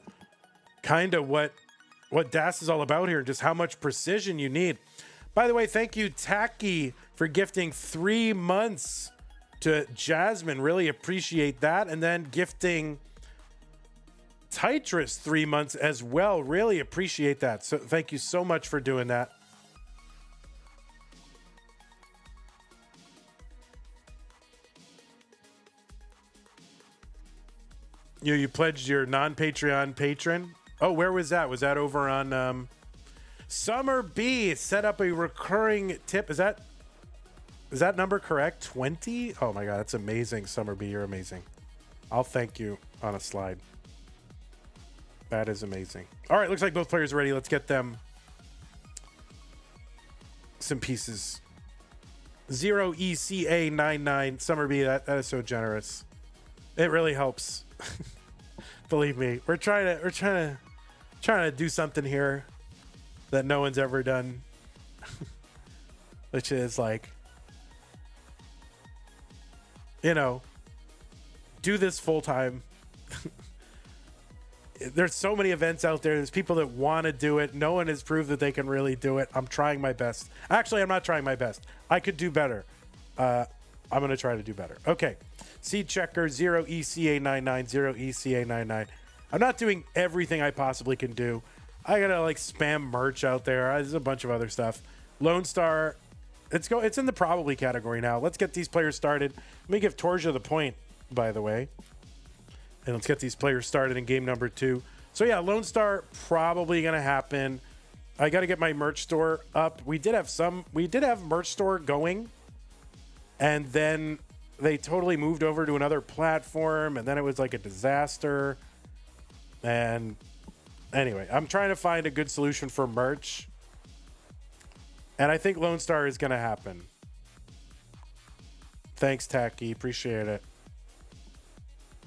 kind of what dash is all about here, and just how much precision you need. By the way, thank you, Tacky, for gifting 3 months to Jasmine. Really appreciate that. And then gifting Tetris 3 months as well. Really appreciate that. So thank you so much for doing that. You pledged your non-Patreon patron. Oh, where was that? Was that over on Summer B? Set up a recurring tip. Is that number correct? 20? Oh my god, that's amazing. Summer B, you're amazing. I'll thank you on a slide. That is amazing. All right, looks like both players are ready. Let's get them some pieces. 0ECA99 Summer B, that is so generous. It really helps. Believe me, we're trying to do something here that no one's ever done, which is like, you know, do this full time. There's so many events out there. There's people that want to do it. No one has proved that they can really do it. I'm trying my best. Actually, I'm not trying my best. I could do better. I'm going to try to do better. Okay. Seed checker 0ECA99, 0ECA99. I'm not doing everything I possibly can do. I gotta like spam merch out there. There's a bunch of other stuff. Lone Star, it's in the probably category now. Let's get these players started. Let me give Torsia the point, by the way. And let's get these players started in game number 2. So yeah, Lone Star probably gonna happen. I gotta get my merch store up. We did have merch store going, and then they totally moved over to another platform, and then it was like a disaster. And anyway, I'm trying to find a good solution for merch, and I think Lone Star is going to happen. Thanks, Tacky. Appreciate it.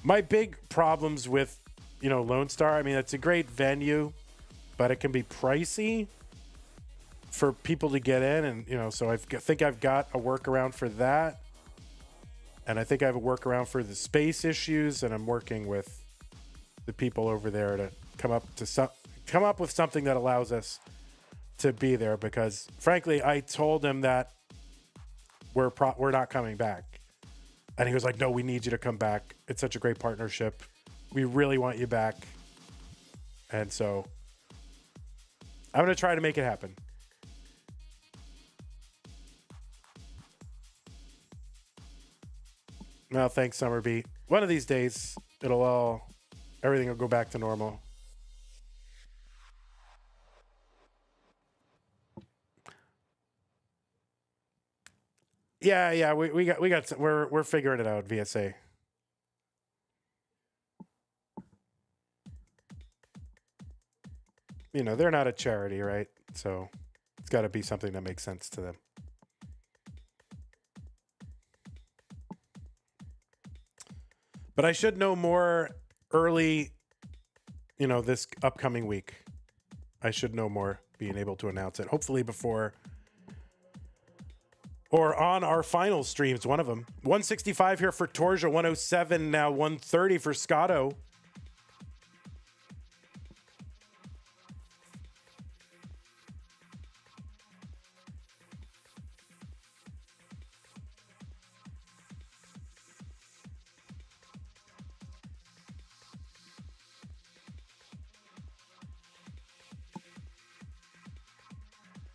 My big problems with, Lone Star, I mean, it's a great venue, but it can be pricey for people to get in. And, so I think I've got a workaround for that. And I think I have a workaround for the space issues, and I'm working with the people over there to come up with something that allows us to be there, because frankly, I told him that we're not coming back. And he was like, no, we need you to come back. It's such a great partnership. We really want you back. And so I'm going to try to make it happen. No, thanks, Summer B. One of these days, everything will go back to normal. Yeah, we're figuring it out, VSA. you know, they're not a charity, right? So it's got to be something that makes sense to them. But I should know more early, you know, this upcoming week. I should know more, being able to announce it. Hopefully before or on our final streams, one of them. 165 here for Torsia, 107 now, 130 for Scotto.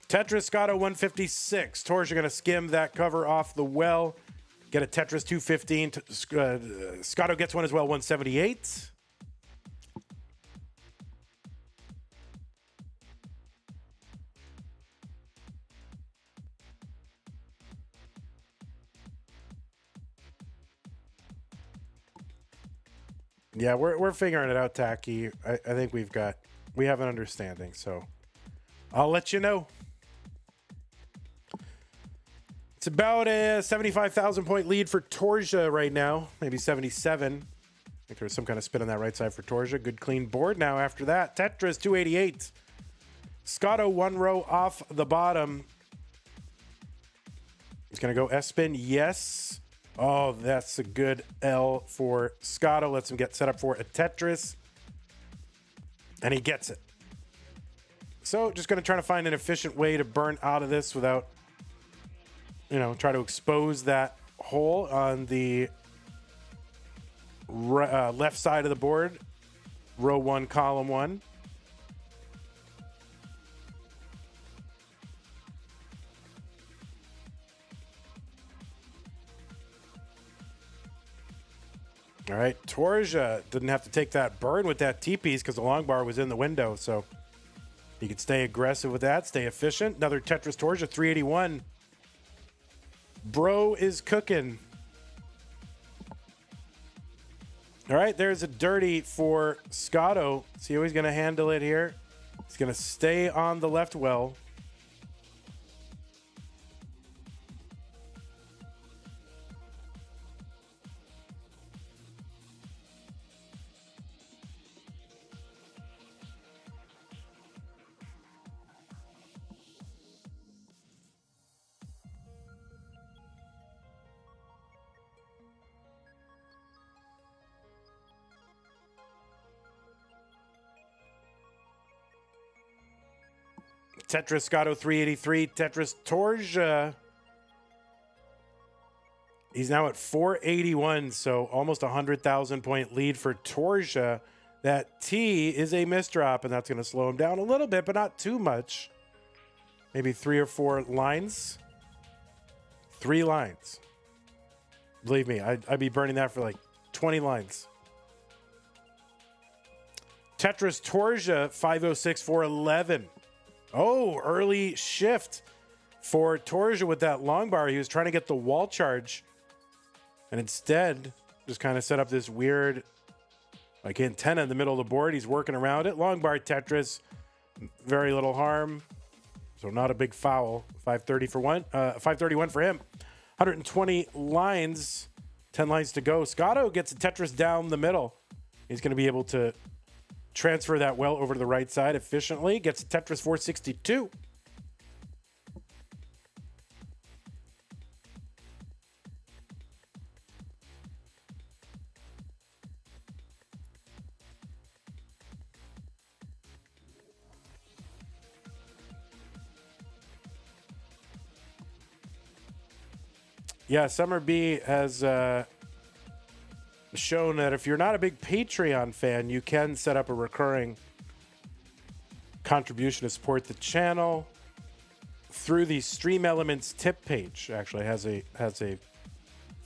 Tetris Scotto 156. Torsia going to skim that cover off the well. Get a Tetris 215. Scotto gets one as well, 178. Yeah, we're figuring it out, Tacky. I think we have an understanding, so I'll let you know. It's about a 75,000 point lead for Torsia right now, maybe 77. I think there's some kind of spin on that right side for Torsia. Good clean board now after that. Tetris 288. Scotto 1 row off the bottom. He's going to go S-spin. Yes. Oh, that's a good L for Scotto. Lets him get set up for a Tetris. And he gets it. So just going to try to find an efficient way to burn out of this without, you know, try to expose that hole on the left side of the board. Row 1, column 1. All right, Torsia didn't have to take that burn with that T-piece because the long bar was in the window, so he could stay aggressive with that, stay efficient. Another Tetris Torsia, 381. Bro is cooking. All right, there's a dirty for Scotto. See how he's going to handle it here. He's going to stay on the left well. Tetris Scotto 383. Tetris Torsia. He's now at 481, so almost 100,000 point lead for Torsia. That T is a misdrop, and that's going to slow him down a little bit, but not too much. Maybe 3 or 4 lines. 3 lines. Believe me, I'd be burning that for like 20 lines. Tetris Torsia 506 411. Oh, early shift for Torsia with that long bar. He was trying to get the wall charge, and instead just kind of set up this weird like antenna in the middle of the board. He's working around it. Long bar Tetris, very little harm, so not a big foul. 531 for him. 120 lines, 10 lines to go. Scotto gets a Tetris down the middle. He's going to be able to transfer that well over to the right side efficiently. Gets a Tetris 462. Yeah, Summer B has shown that if you're not a big Patreon fan, you can set up a recurring contribution to support the channel through the Stream Elements tip page. Actually has a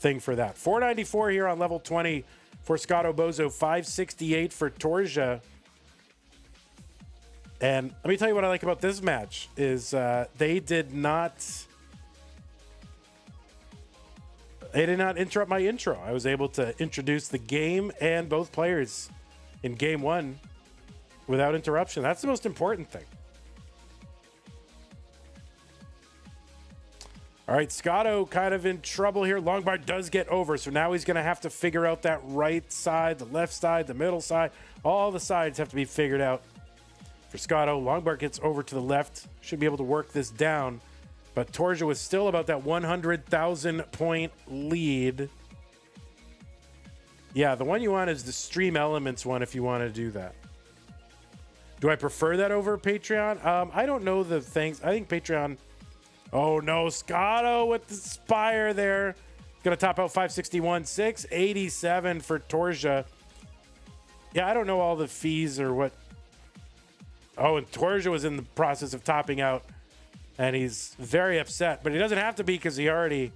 thing for that. 494 here on level 20 for Scotto Bozo, 568 for Torsia. And let me tell you what I like about this match is they did not interrupt my intro. I was able to introduce the game and both players in game 1 without interruption. That's the most important thing. All right, Scotto kind of in trouble here. Longbar does get over, so now he's going to have to figure out that right side, the left side, the middle side. All the sides have to be figured out for Scotto. Longbar gets over to the left. Should be able to work this down. But Toria was still about that 100,000 point lead. Yeah, the one you want is the Stream Elements one if you want to do that. Do I prefer that over Patreon? I don't know the things. I think Patreon... Oh no, Scotto with the Spire there. Gonna top out 561, 687 for Toria. Yeah, I don't know all the fees or what. Oh, and Toria was in the process of topping out, and he's very upset, but he doesn't have to be because he already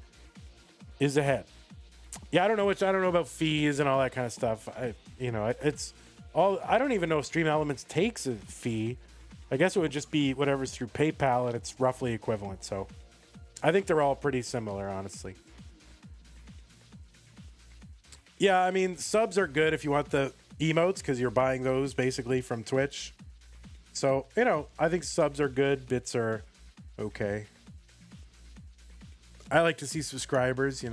is ahead. Yeah, I don't know about fees and all that kind of stuff. It's all. I don't even know if Stream Elements takes a fee. I guess it would just be whatever's through PayPal, and it's roughly equivalent. So I think they're all pretty similar, honestly. Yeah, I mean, subs are good if you want the emotes because you're buying those basically from Twitch. So, I think subs are good. Bits are okay. I like to see subscribers,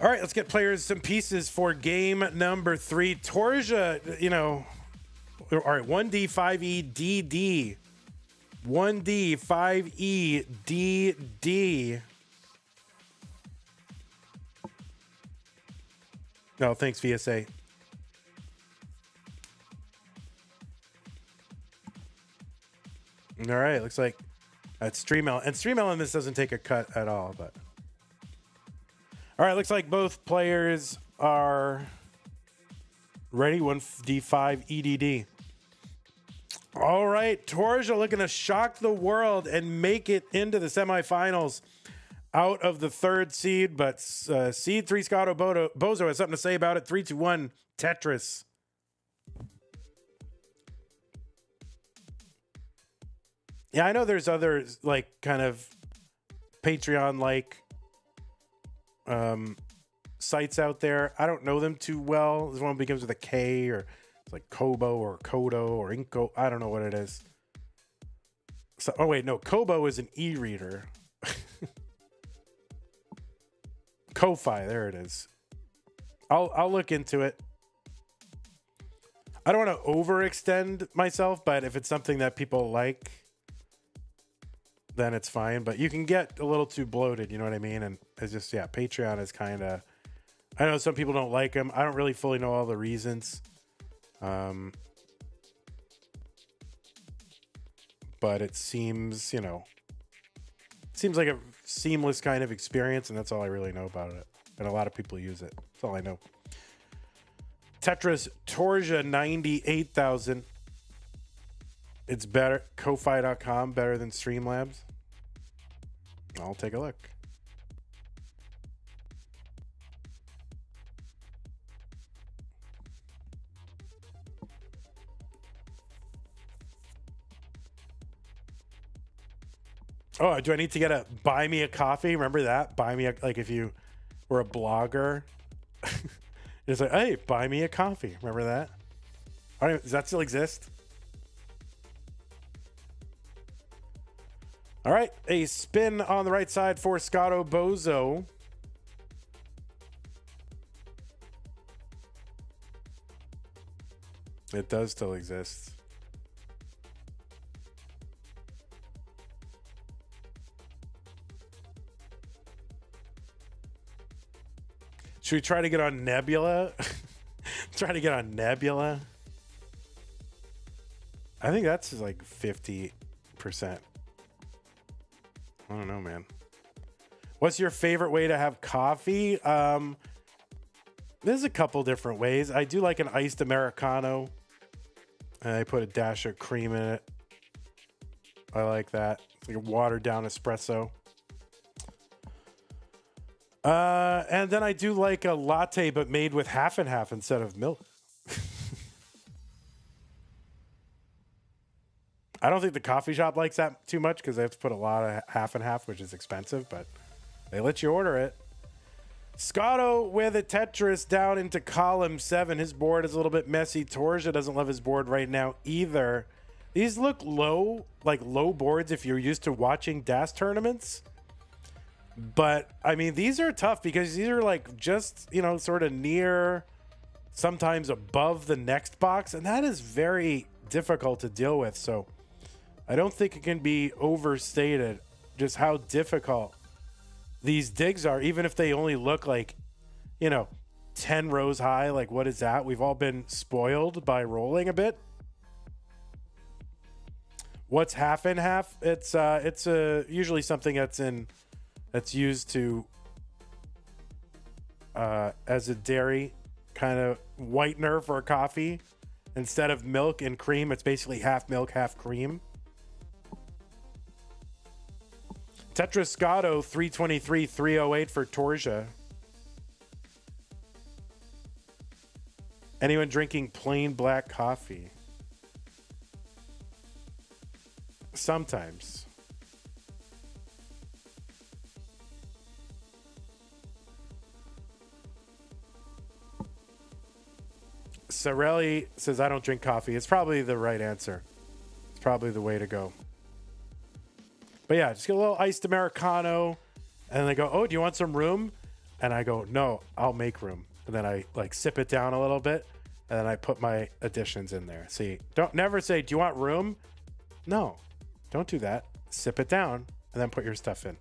All right, let's get players some pieces for game number 3. Toria, all right, 1D, 5E, DD. 1D, 5E, DD. No, thanks, VSA. All right, looks like that's StreamL. And StreamL in this doesn't take a cut at all, but... All right, looks like both players are ready. 1D5 EDD. All right, Toria looking to shock the world and make it into the semifinals out of the 3rd seed. But seed 3 Scotto Bozo has something to say about it. 3, 2, 1, Tetris. Yeah, I know there's other kind of Patreon sites out there. I don't know them too well. This one begins with a K, or it's like Kobo or Kodo or Inko. I don't know what it is. So, oh wait, no, Kobo is an e-reader. Ko-Fi, there it is. I'll look into it. I don't want to overextend myself, but if it's something that people like, then it's fine. But you can get a little too bloated, you know what I mean? And it's just, Patreon is kind of... I know some people don't like them. I don't really fully know all the reasons. But it seems, seems like a seamless kind of experience, and that's all I really know about it. And a lot of people use it. That's all I know. Tetris Toria 98,000. It's better. Ko-Fi.com better than Streamlabs. I'll take a look. Oh, do I need to get a buy me a coffee? Remember that? Buy me if you were a blogger. It's like, hey, buy me a coffee. Remember that? Does that still exist? All right, a spin on the right side for Scotto Bozo. It does still exist. Should we try to get on Nebula? Try to get on Nebula? I think that's 50%. I don't know, man. What's your favorite way to have coffee? There's a couple different ways. I do like an iced Americano. I put a dash of cream in it. I like that. It's like a watered down espresso. And then I do like a latte, but made with half and half instead of milk. I don't think the coffee shop likes that too much because they have to put a lot of half and half, which is expensive, but they let you order it. Scotto with a Tetris down into column 7. His board is a little bit messy. Torsia doesn't love his board right now either. These look low, like low boards if you're used to watching DAS tournaments. But, I mean, these are tough because these are like just, you know, sort of near, sometimes above the next box. And that is very difficult to deal with. So I don't think it can be overstated just how difficult these digs are, even if they only look like, you know, 10 rows high. Like, what is that? We've all been spoiled by rolling a bit. What's half and half? It's usually something that's used to as a dairy kind of whitener for coffee. Instead of milk and cream, it's basically half milk, half cream. Tetris Scotto 323, 308 for Torsia. Anyone drinking plain black coffee? Sometimes. Sorelli says, I don't drink coffee. It's probably the right answer. It's probably the way to go. But yeah, just get a little iced Americano. And they go, oh, do you want some room? And I go, no, I'll make room. And then I like sip it down a little bit. And then I put my additions in there. See, don't never say, do you want room? No, don't do that. Sip it down and then put your stuff in.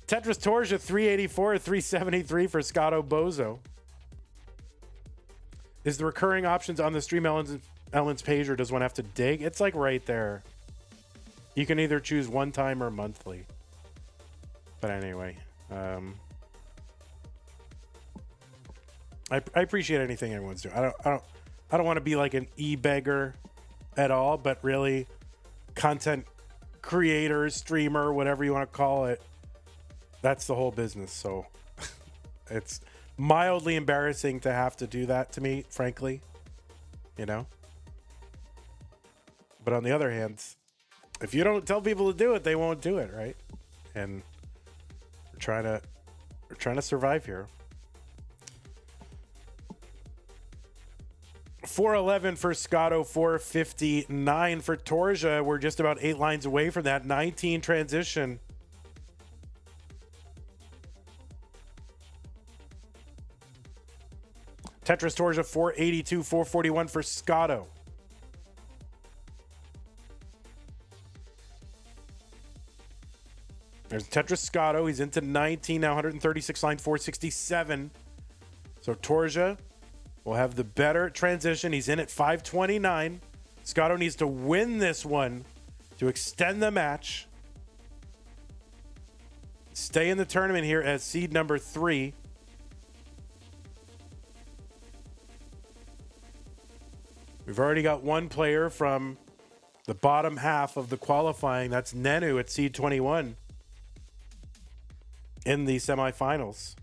Tetris Torsia 384, 373 for Scotto Bozo. Is the recurring options on the Stream Elements page, or does one have to dig? It's like right there. You can either choose one time or monthly. But anyway, I appreciate anything everyone's doing. I don't want to be like an e-beggar at all, but really, content creator, streamer, whatever you want to call it, that's the whole business. So it's mildly embarrassing to have to do that to me, frankly, you know. But on the other hand, if you don't tell people to do it, they won't do it, right? And we're trying to survive here. 411 for Scotto, 459 for Torsia. We're just about 8 lines away from that 19 transition. Tetris Torsia 482, 441 for Scotto. There's Tetris Scotto. He's into 19 now, 136 line, 467. So Torsia will have the better transition. He's in at 529. Scotto needs to win this one to extend the match. Stay in the tournament here as seed number 3. We've already got one player from the bottom half of the qualifying. That's Nenu at seed 21 in the semifinals.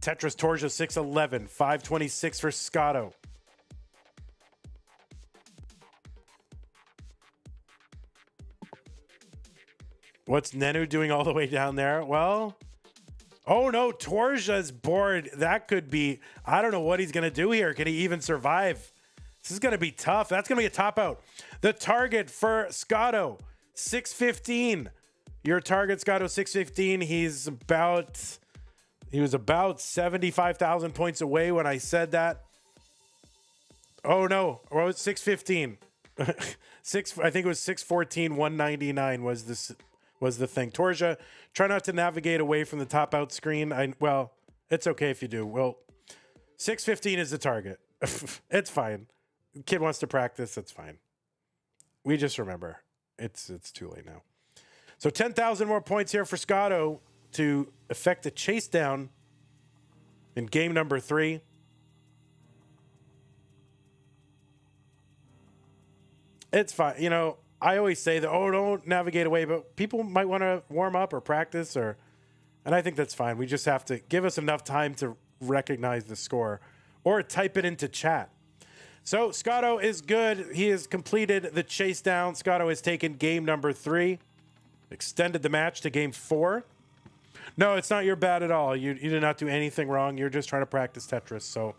Tetris Torsia 611, 526 for Scotto. What's Nenu doing all the way down there? Well, oh no, Torsia's board. That could be, I don't know what he's going to do here. Can he even survive? This is going to be tough. That's going to be a top out. The target for Scotto, 615. Your target, Scotto, 615. He was about 75,000 points away when I said that. Oh no, what was 615? I think it was 614, 199 was the thing. Torsia, try not to navigate away from the top out screen. Well, it's okay if you do. Well, 615 is the target. It's fine. Kid wants to practice. That's fine. We just remember it's too late now. So 10,000 more points here for Scotto to effect a chase down in game number 3. It's fine. You know, I always say that, oh, don't navigate away, but people might want to warm up or practice, and I think that's fine. We just have to give us enough time to recognize the score or type it into chat. So Scotto is good. He has completed the chase down. Scotto has taken game number 3, extended the match to game 4. No, it's not your bad at all. You did not do anything wrong. You're just trying to practice Tetris. So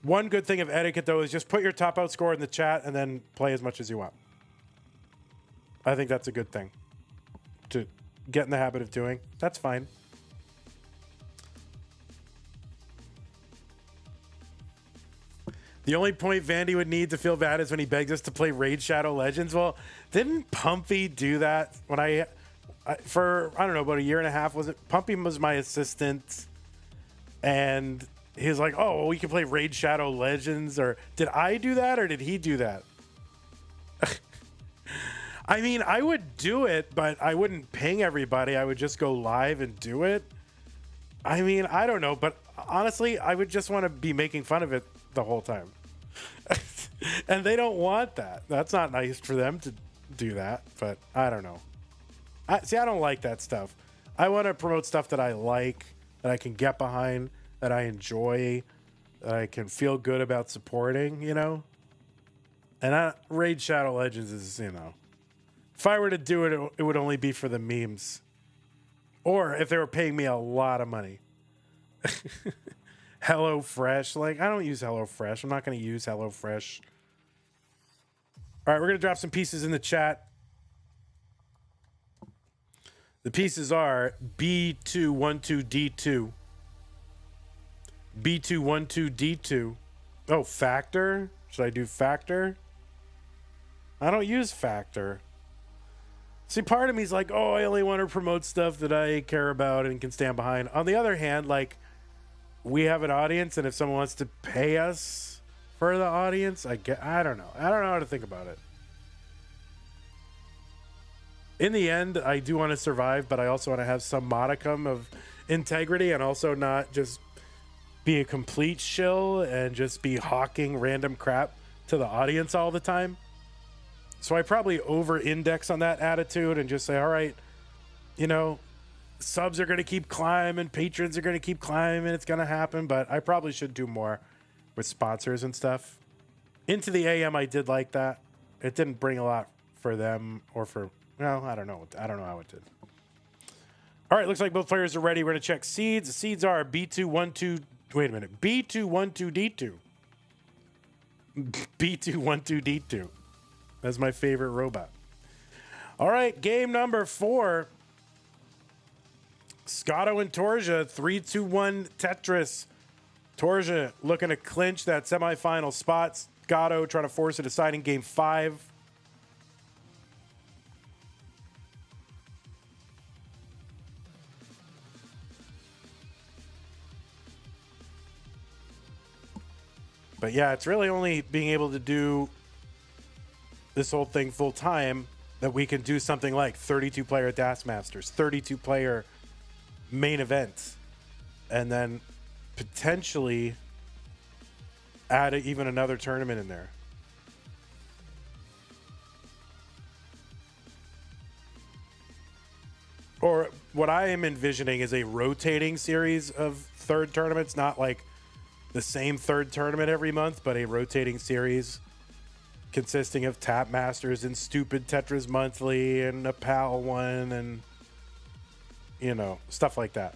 one good thing of etiquette, though, is just put your top out score in the chat and then play as much as you want. I think that's a good thing to get in the habit of doing. That's fine. The only point Vandy would need to feel bad is when he begs us to play Raid Shadow Legends. Well, didn't Pumpy do that when for, I don't know, about a year and a half? Was it? Pumpy was my assistant, and he was like, oh, well, we can play Raid Shadow Legends. Or did I do that, or did he do that? I mean, I would do it, but I wouldn't ping everybody. I would just go live and do it. I mean, I don't know, but honestly, I would just want to be making fun of it the whole time. And they don't want that. That's not nice for them to do that, but I don't know. I don't like that stuff. I want to promote stuff that I like, that I can get behind, that I enjoy, that I can feel good about supporting, you know? And Raid Shadow Legends is, you know, if I were to do it, it would only be for the memes. Or if they were paying me a lot of money. HelloFresh. Like, I don't use HelloFresh. I'm not going to use HelloFresh. All right, we're going to drop some pieces in the chat. The pieces are B212D2. B212D2. Oh, Factor? Should I do Factor? I don't use Factor. See, part of me is like, oh, I only want to promote stuff that I care about and can stand behind. On the other hand, like, we have an audience, and if someone wants to pay us for the audience, I don't know. I don't know how to think about it. In the end, I do want to survive, but I also want to have some modicum of integrity and also not just be a complete shill and just be hawking random crap to the audience all the time. So I probably over-index on that attitude and just say, all right, you know, subs are going to keep climbing, patrons are going to keep climbing, it's going to happen, but I probably should do more with sponsors and stuff. Into the AM, I did like that. It didn't bring a lot for them or for, well, I don't know. I don't know how it did. All right, looks like both players are ready. We're going to check seeds. The seeds are B212, wait a minute, B212D2. B212D2. That's my favorite robot. All right, game number 4. Scotto and Torsia, 3-2-1 Tetris. Torsia looking to clinch that semifinal spot. Scotto trying to force a deciding game 5. But yeah, it's really only being able to do this whole thing full time that we can do something like 32-player Dash Masters, 32-player main event, and then potentially add even another tournament in there. Or what I am envisioning is a rotating series of third tournaments, not like the same third tournament every month, but a rotating series consisting of Tap Masters and Stupid Tetris Monthly and a PAL one and, you know, stuff like that.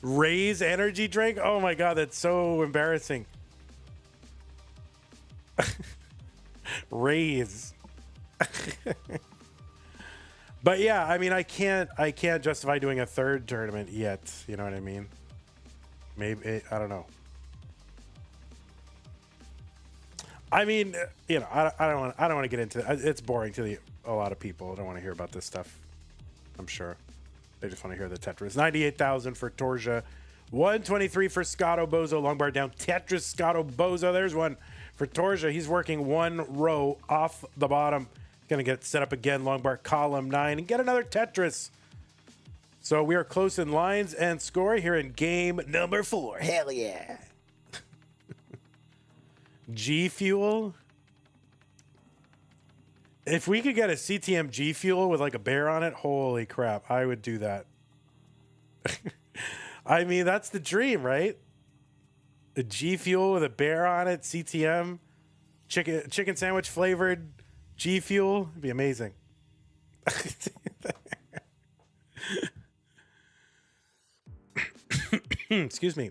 Ray's energy drink? Oh my God, that's so embarrassing. Ray's. But yeah, I mean, I can't justify doing a third tournament yet. You know what I mean? Maybe, I don't know. I mean, you know, I don't want to get into it. It's boring to a lot of people. I don't want to hear about this stuff. I'm sure they just want to hear the Tetris. 98,000 for Torsia, 123 for Scotto Bozo. Long bar down. Tetris Scotto Bozo. There's one for Torsia. He's working one row off the bottom. Going to get set up again. Long bar column 9 and get another Tetris. So we are close in lines and score here in game number 4. Hell yeah. G Fuel. If we could get a CTM G Fuel with like a bear on it, holy crap, I would do that. I mean, that's the dream, right? A G Fuel with a bear on it, CTM, chicken sandwich flavored G Fuel. It'd be amazing. Excuse me.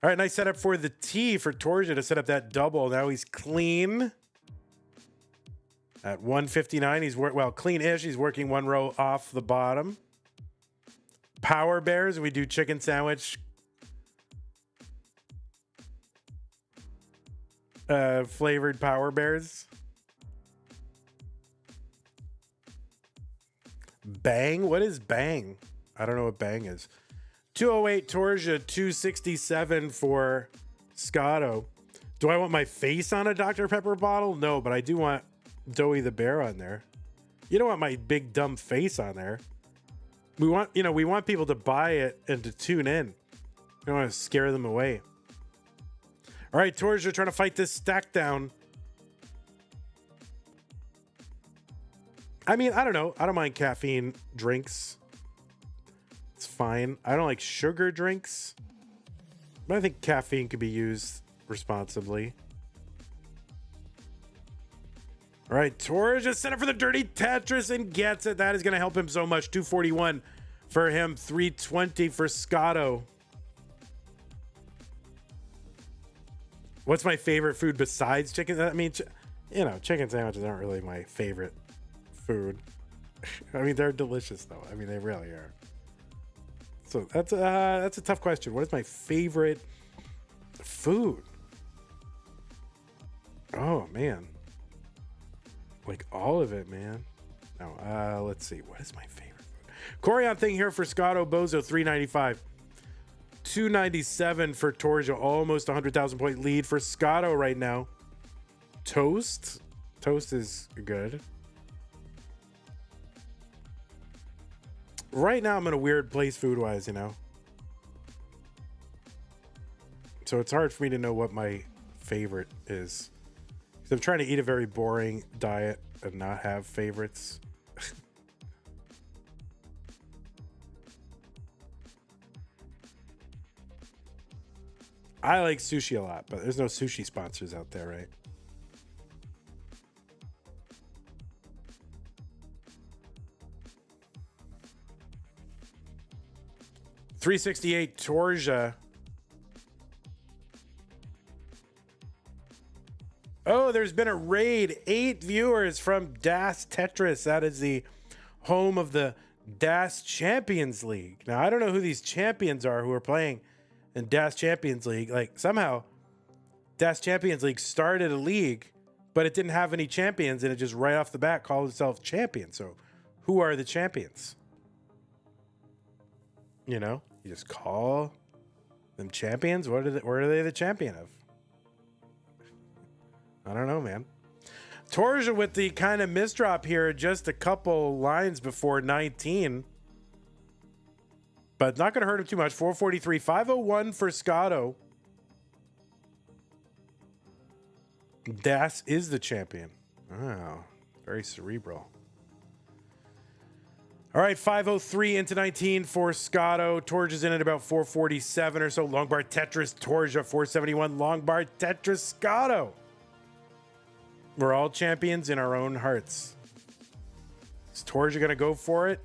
All right, nice setup for the T for Torsia to set up that double. Now he's clean. At 159, he's clean-ish. He's working one row off the bottom. Power bears, we do chicken sandwich. Flavored power bears. Bang? What is bang? I don't know what bang is. 208 Torsia, 267 for Scotto. Do I want my face on a Dr. Pepper bottle? No, but I do want Doughy the Bear on there. You don't want my big dumb face on there. We want people to buy it and to tune in. We don't want to scare them away. All right, Torsia trying to fight this stack down. I mean, I don't know. I don't mind caffeine drinks. It's fine. I don't like sugar drinks. But I think caffeine could be used responsibly. All right, Torres just set up for the dirty Tetris and gets it. That is going to help him so much. 241 for him, 320 for Scotto. What's my favorite food besides chicken? I mean, chicken sandwiches aren't really my favorite food. I mean, they're delicious though. I mean, they really are. So that's a tough question. What is my favorite food? Oh man. Like all of it, man. No, let's see. What is my favorite food? Corian thing here for Scotto Bozo, 395. 297 for Torsia. Almost 100,000 point lead for Scotto right now. Toast. Toast is good. Right now, I'm in a weird place food-wise, So it's hard for me to know what my favorite is. I'm trying to eat a very boring diet and not have favorites. I like sushi a lot, but there's no sushi sponsors out there, right? $368 Torsia. Oh, there's been a raid. 8 viewers from Das Tetris. That is the home of the Das Champions League. Now, I don't know who these champions are who are playing in Das Champions League. Like, somehow, Das Champions League started a league, but it didn't have any champions, and it just right off the bat called itself champion. So, who are the champions? You just call them champions? What are they the champion of? I don't know, man. Torsia with the kind of misdrop here, just a couple lines before 19. But not going to hurt him too much. 443, 501 for Scotto. Das is the champion. Oh, very cerebral. All right, 503 into 19 for Scotto. Torsia's in at about 447 or so. Long bar Tetris, Torsia, 471. Long bar Tetris, Scotto. We're all champions in our own hearts. Is Torsia going to go for it?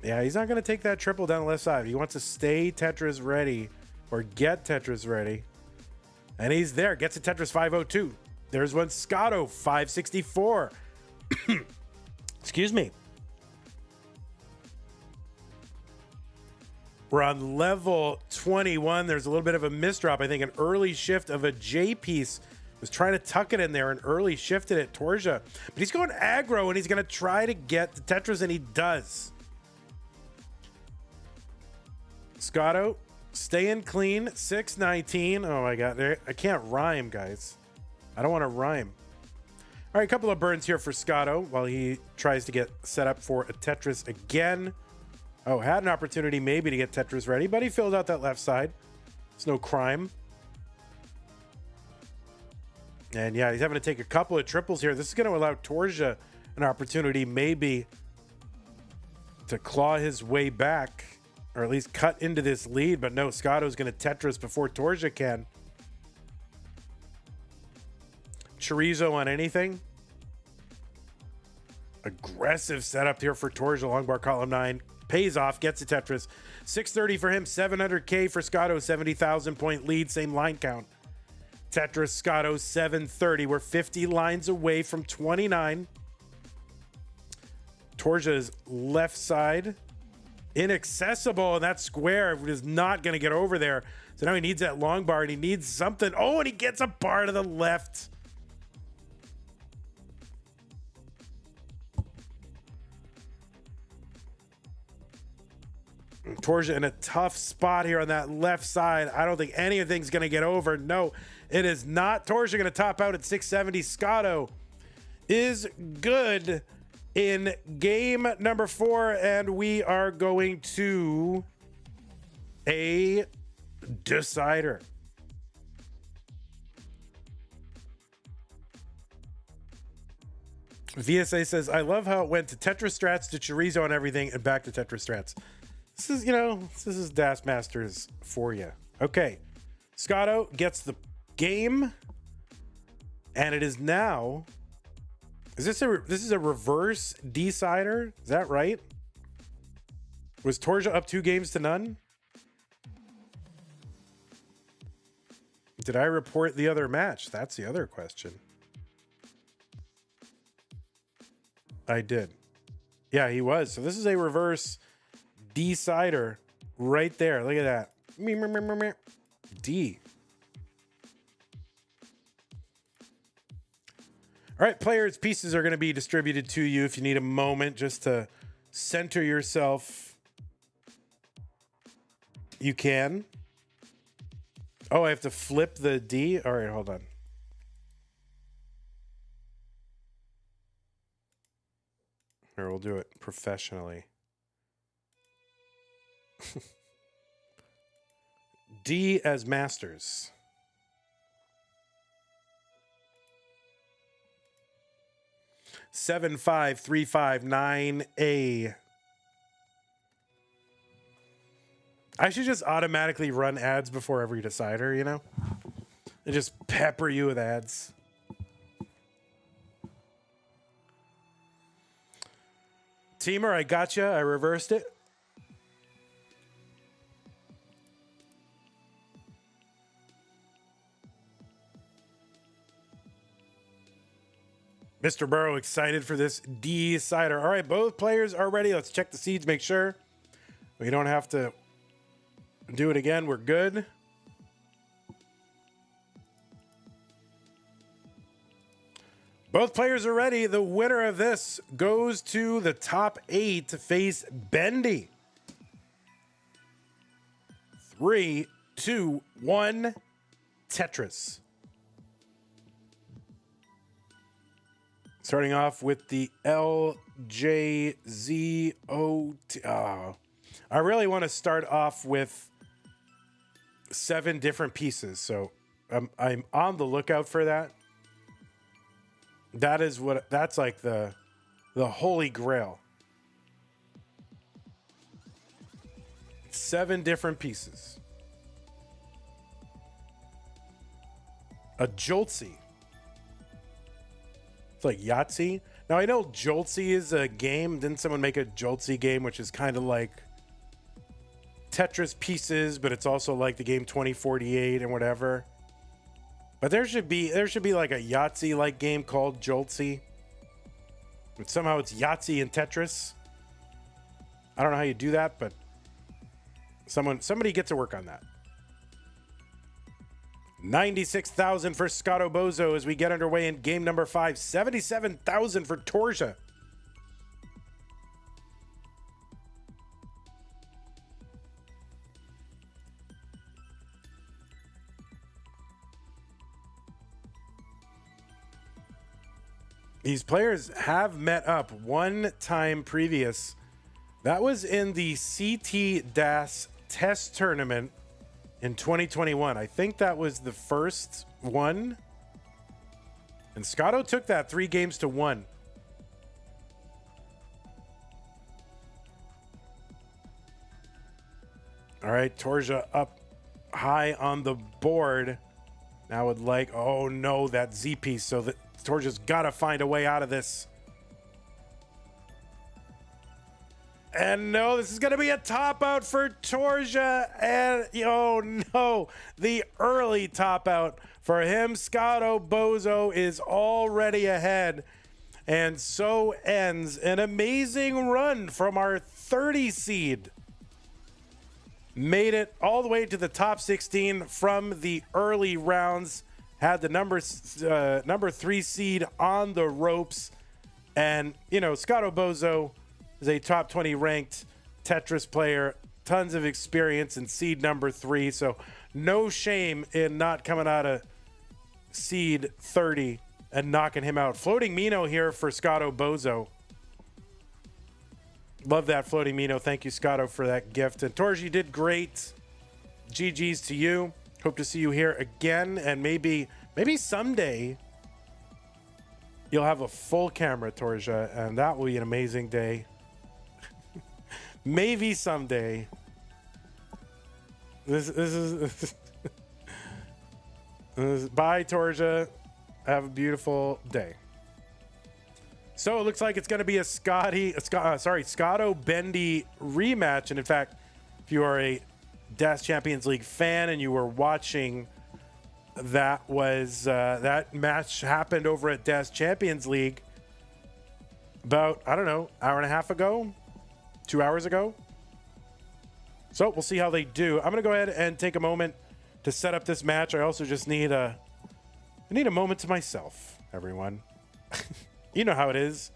Yeah, he's not going to take that triple down the left side. He wants to stay Tetris ready or get Tetris ready. And he's there. Gets a Tetris 502. There's one Scotto 564. Excuse me. We're on level 21. There's a little bit of a misdrop. I think an early shift of a J piece. Was trying to tuck it in there and early shifted it, Torsia. But he's going aggro and he's going to try to get the Tetris, and he does. Scotto, staying clean, 619. Oh my God, I can't rhyme, guys. I don't want to rhyme. All right, a couple of burns here for Scotto while he tries to get set up for a Tetris again. Oh, had an opportunity maybe to get Tetris ready, but he filled out that left side. It's no crime. And yeah, he's having to take a couple of triples here. This is going to allow Torsia an opportunity maybe to claw his way back or at least cut into this lead. But no, Scotto's going to Tetris before Torsa can. Chorizo on anything. Aggressive setup here for Torsa. Long bar column 9. Pays off, gets a Tetris. 630 for him, 700K for Scotto, 70,000 point lead, same line count. Tetris, Scotto, 730. We're 50 lines away from 29. Torsa's left side, inaccessible, and that square is not going to get over there. So now he needs that long bar, and he needs something. Oh, and he gets a bar to the left. Torsa in a tough spot here on that left side. I don't think anything's going to get over. No, it is not. Torsa going to top out at 670. Scotto is good in game number 4, and we are going to a decider. VSA says, I love how it went to Tetris strats to chorizo and everything and back to Tetris strats. This is, this is Das Masters for you. Okay. Scotto gets the game. And it is now. This is a reverse decider? Is that right? Was Torsa up 2 games to none? Did I report the other match? That's the other question. I did. Yeah, he was. So this is a reverse decider right there. Look at that. D. All right, players' pieces are going to be distributed to you if you need a moment just to center yourself. You can. Oh, I have to flip the D? All right, hold on. Here, we'll do it professionally. D as masters. Seven, 5, 3, 5, 9A. I should just automatically run ads before every decider, and just pepper you with ads. Teamer, I gotcha. I reversed it. Mr. Burrow excited for this decider. All right, both players are ready. Let's check the seeds, make sure we don't have to do it again. We're good. Both players are ready. The winner of this goes to the top 8 to face Bendy. 3, 2, 1, Tetris. Starting off with the LJZOT. I really want to start off with 7 different pieces, so I'm on the lookout for that. That's like the holy grail. 7 different pieces. A Joltsy. It's like Yahtzee. Now I know Joltsy is a game. Didn't someone make a Joltsy game, which is kind of like Tetris pieces, but it's also like the game 2048 and whatever. But there should be like a Yahtzee like game called Joltsy. But somehow it's Yahtzee and Tetris. I don't know how you do that, but somebody get to work on that. 96,000 for Scotto Bozo as we get underway in game number 5. 77,000 for Torsa. These players have met up one time previous. That was in the CT DAS test tournament in 2021. I think that was the first one. And Scotto took that 3 games to 1. All right, Torsa up high on the board. Now would like, oh no, that Z piece. So that Torsa's got to find a way out of this. And no, this is going to be a top out for Torsa. And oh no, the early top out for him. Scotto Bozo is already ahead. And so ends an amazing run from our 30 seed. Made it all the way to the top 16 from the early rounds. Had the number 3 seed on the ropes. And, you know, Scotto Bozo is a top 20 ranked Tetris player. Tons of experience in seed number 3. So no shame in not coming out of seed 30 and knocking him out. Floating Mino here for Scotto Bozo. Love that floating Mino. Thank you, Scotto, for that gift. And Torja, you did great. GG's to you. Hope to see you here again. And maybe someday you'll have a full camera, Torja, and that will be an amazing day. Maybe someday. This is bye, Torja. Have a beautiful day. So it looks like it's going to be a Scotto Bendy rematch. And in fact, if you are a DAS Champions League fan and you were watching, that match happened over at DAS Champions League about, I don't know, hour and a half ago, 2 hours ago. So we'll see how they do. I'm going to go ahead and take a moment to set up this match. I also just need a moment to myself, everyone. You know how it is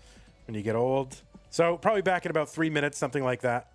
when you get old. So probably back in about 3 minutes, something like that.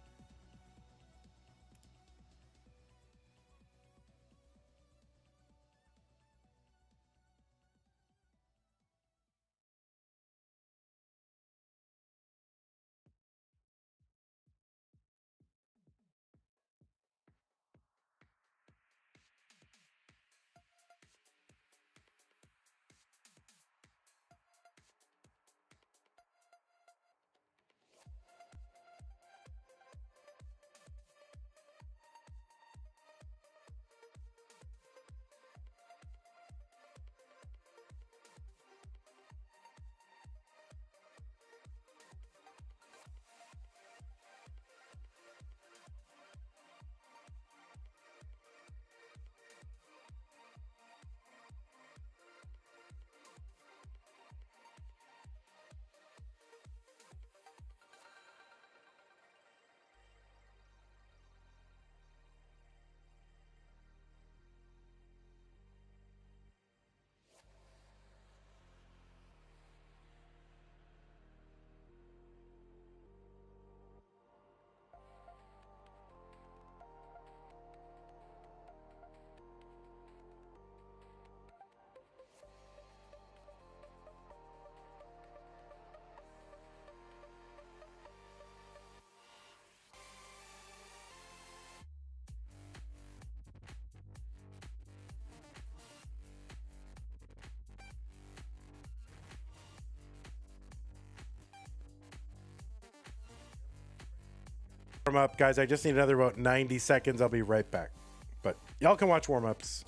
Warm up, guys. I just need another about 90 seconds. I'll be right back. But y'all can watch warm-ups.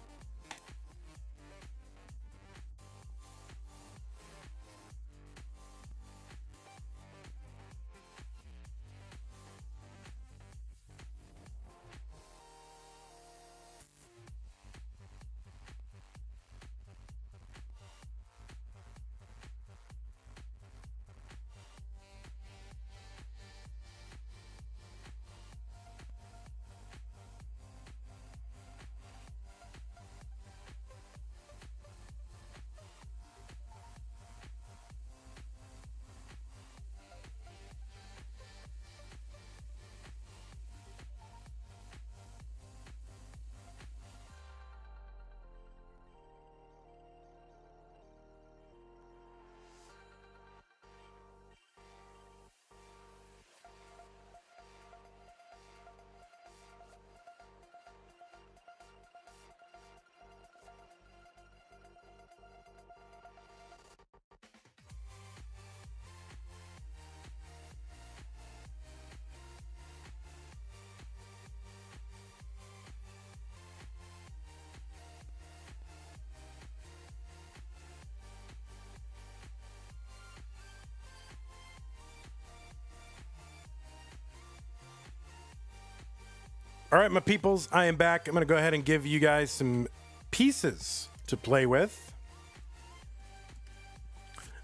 All right, my peoples, I am back. I'm going to go ahead and give you guys some pieces to play with.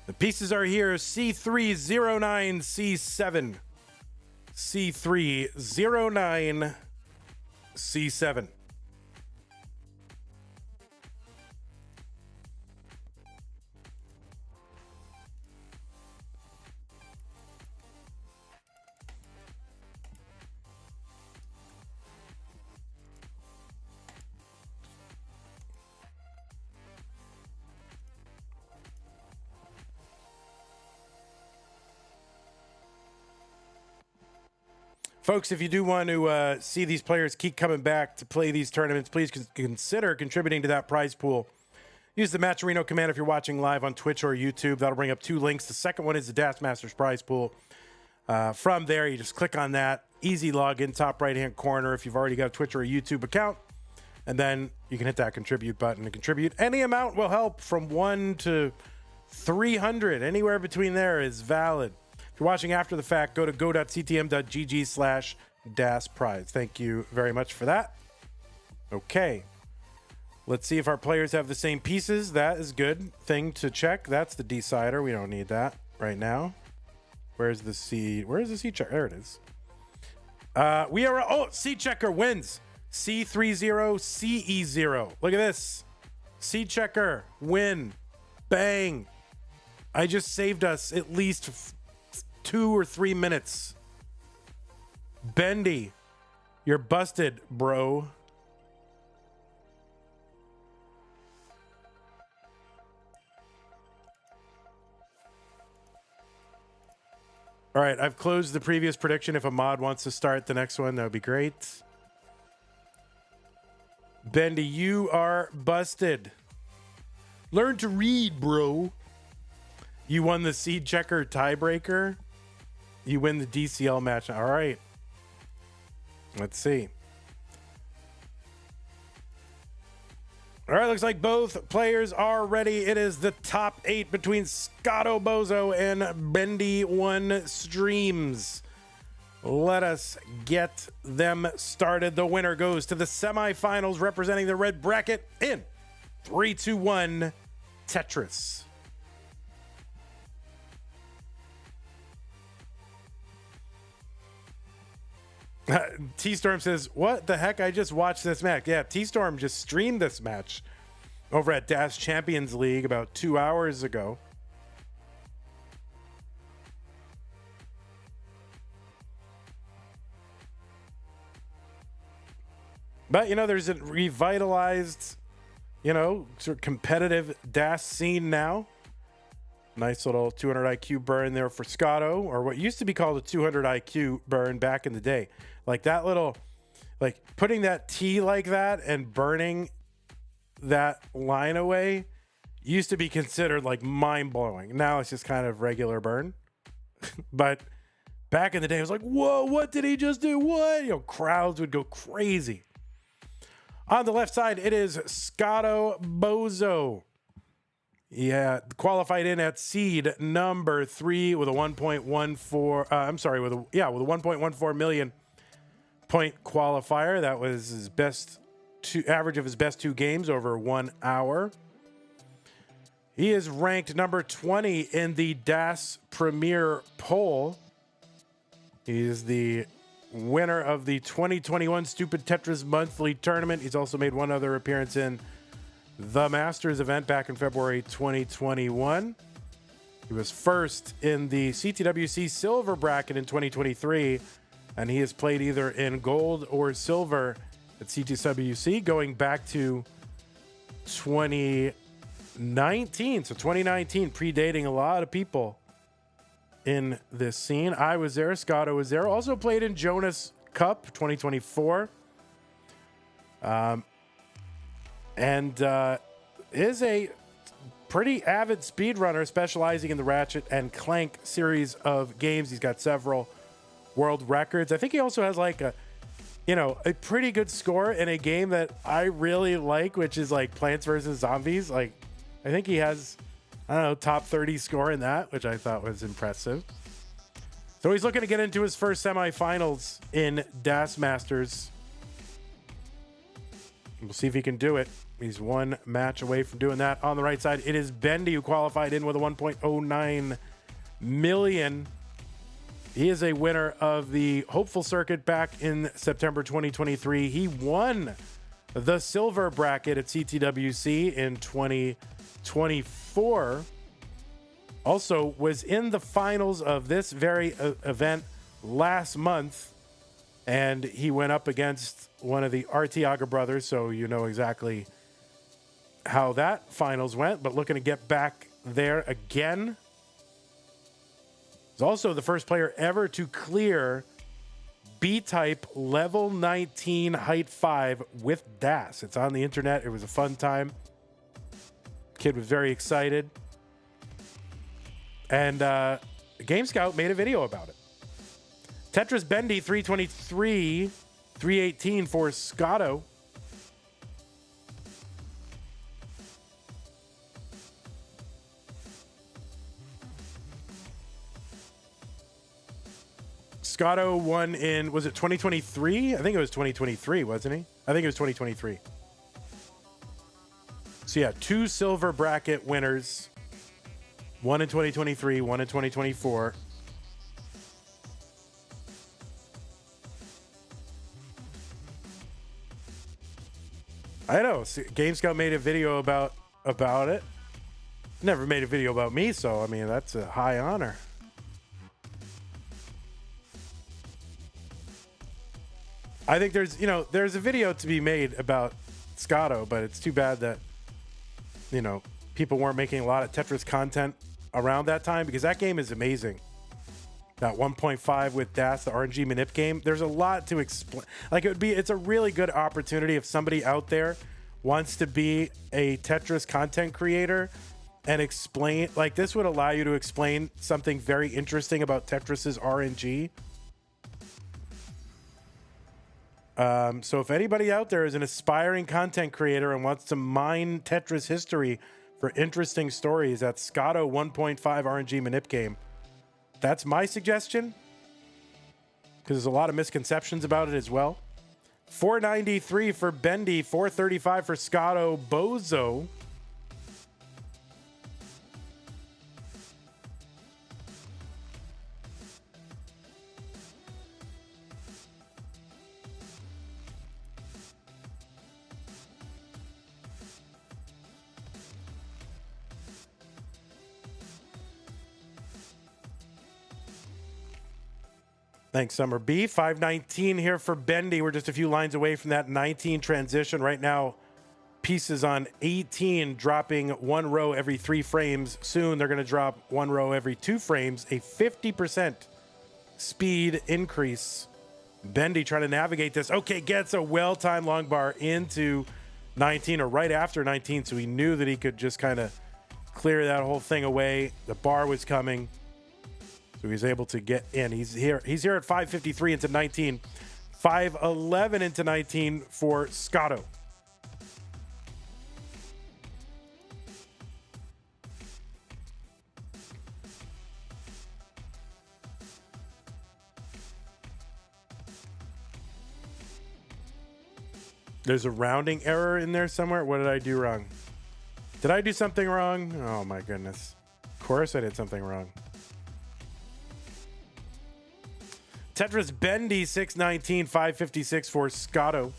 The pieces are here: C309C7. C309C7. Folks, if you do want to see these players keep coming back to play these tournaments, please consider contributing to that prize pool. Use the Matcherino command if you're watching live on Twitch or YouTube. That'll bring up 2 links. The second one is the Das Masters prize pool. From there, you just click on that. Easy login, top right-hand corner if you've already got a Twitch or a YouTube account. And then you can hit that contribute button to contribute. Any amount will help, from 1 to 300. Anywhere between there is valid. If you're watching after the fact, go to go.ctm.gg/DasPrize. Thank you very much for that. Okay. Let's see if our players have the same pieces. That is good thing to check. That's the decider. We don't need that right now. Where's the seed? Where is the seed checker? There it is. Seed checker wins. C30CE0. Look at this. Seed checker win. Bang. I just saved us at least 2 or 3 minutes. Bendy, you're busted, bro. All right, I've closed the previous prediction. If a mod wants to start the next one, that would be great. Bendy, you are busted. Learn to read, bro. You won the seed checker tiebreaker. You win the DCL match. All right. Let's see. All right, looks like both players are ready. It is the top 8 between Scotto Bozo and Bendy One Streams. Let us get them started. The winner goes to the semifinals, representing the red bracket in 3, 2, 1, Tetris. T-Storm says, what the heck? I just watched this match. Yeah, T-Storm just streamed this match over at Dash Champions League about 2 hours ago. But, there's a revitalized, sort of competitive Dash scene now. Nice little 200 IQ burn there for Scotto, or what used to be called a 200 IQ burn back in the day. Like that little, like putting that T like that and burning that line away used to be considered like mind-blowing. Now it's just kind of regular burn. But back in the day, it was like, whoa, what did he just do? What? Crowds would go crazy. On the left side, it is Scotto Bozo. Yeah, qualified in at seed number 3 with a 1.14. With a 1.14 million point qualifier. That was his average of his best 2 games over 1 hour. He is ranked number 20 in the DAS Premier poll. He is the winner of the 2021 Stupid Tetris Monthly Tournament. He's also made one other appearance in the Masters event back in February 2021. He was first in the CTWC Silver bracket in 2023, and he has played either in gold or silver at CTWC going back to 2019. So 2019, predating a lot of people in this scene. I was there. Scotto was there. Also played in Jonas Cup 2024. And is a pretty avid speedrunner specializing in the Ratchet and Clank series of games. He's got several world records. I think he also has like a pretty good score in a game that I really like, which is like Plants vs. Zombies. Like, I think he has, top 30 score in that, which I thought was impressive. So he's looking to get into his first semifinals in Das Masters. We'll see if he can do it. He's one match away from doing that. On the right side, it is Bendy who qualified in with a 1.09 million. He is a winner of the hopeful circuit back in September 2023. He won the silver bracket at CTWC in 2024. Also was in the finals of this very event last month. And he went up against one of the Arteaga brothers, so you know exactly how that finals went. But looking to get back there again. He's also the first player ever to clear B-type level 19 height 5 with DAS. It's on the internet. It was a fun time. Kid was very excited. And Game Scout made a video about it. Tetris Bendy 323, 318 for Scotto. Scotto won in, was it 2023? I think it was 2023, wasn't he? I think it was 2023. So yeah, 2 silver bracket winners. One in 2023, one in 2024. I know. Game Scout made a video about it. Never made a video about me, so I mean that's a high honor. I think there's a video to be made about Scotto, but it's too bad that people weren't making a lot of Tetris content around that time, because that game is amazing. That 1.5 with DAS, the RNG manip game. There's a lot to explain. Like it's a really good opportunity if somebody out there wants to be a Tetris content creator and explain, like this would allow you to explain something very interesting about Tetris's RNG. So if anybody out there is an aspiring content creator and wants to mine Tetris history for interesting stories, that's Scotto 1.5 RNG manip game. That's my suggestion, because there's a lot of misconceptions about it as well. 493 for Bendy, 435 for Scotto Bozo. Thanks, Summer B. 519 here for Bendy. We're just a few lines away from that 19 transition. Right now, pieces on 18 dropping 1 row every 3 frames. Soon, they're going to drop 1 row every 2 frames. A 50% speed increase. Bendy trying to navigate this. Okay, gets a well-timed long bar into 19, or right after 19, so he knew that he could just kind of clear that whole thing away. The bar was coming. So he's able to get in. He's here at 5:53 into 19. 5:11 into 19 for Scotto. There's a rounding error in there somewhere. What did I do wrong? Did I do something wrong? Oh my goodness. Of course I did something wrong. Tetris Bendy 619, 556 for Scotto.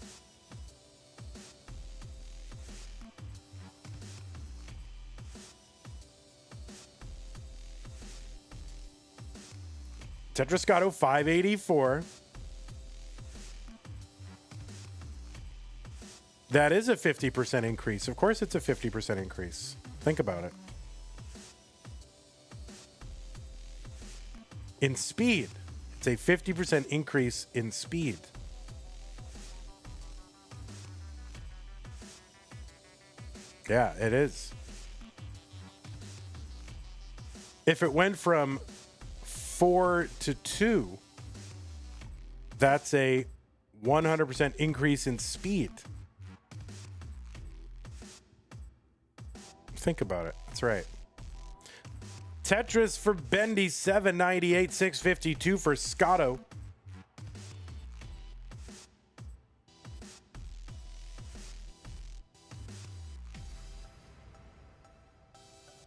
Tetris Scotto 584. That is a 50% increase. Of course it's a 50% increase. Think about it. In speed. It's a 50% increase in speed. Yeah, it is. If it went from 4 to 2, that's a 100% increase in speed. Think about it. That's right. Tetris for Bendy, 798, 652 for Scotto.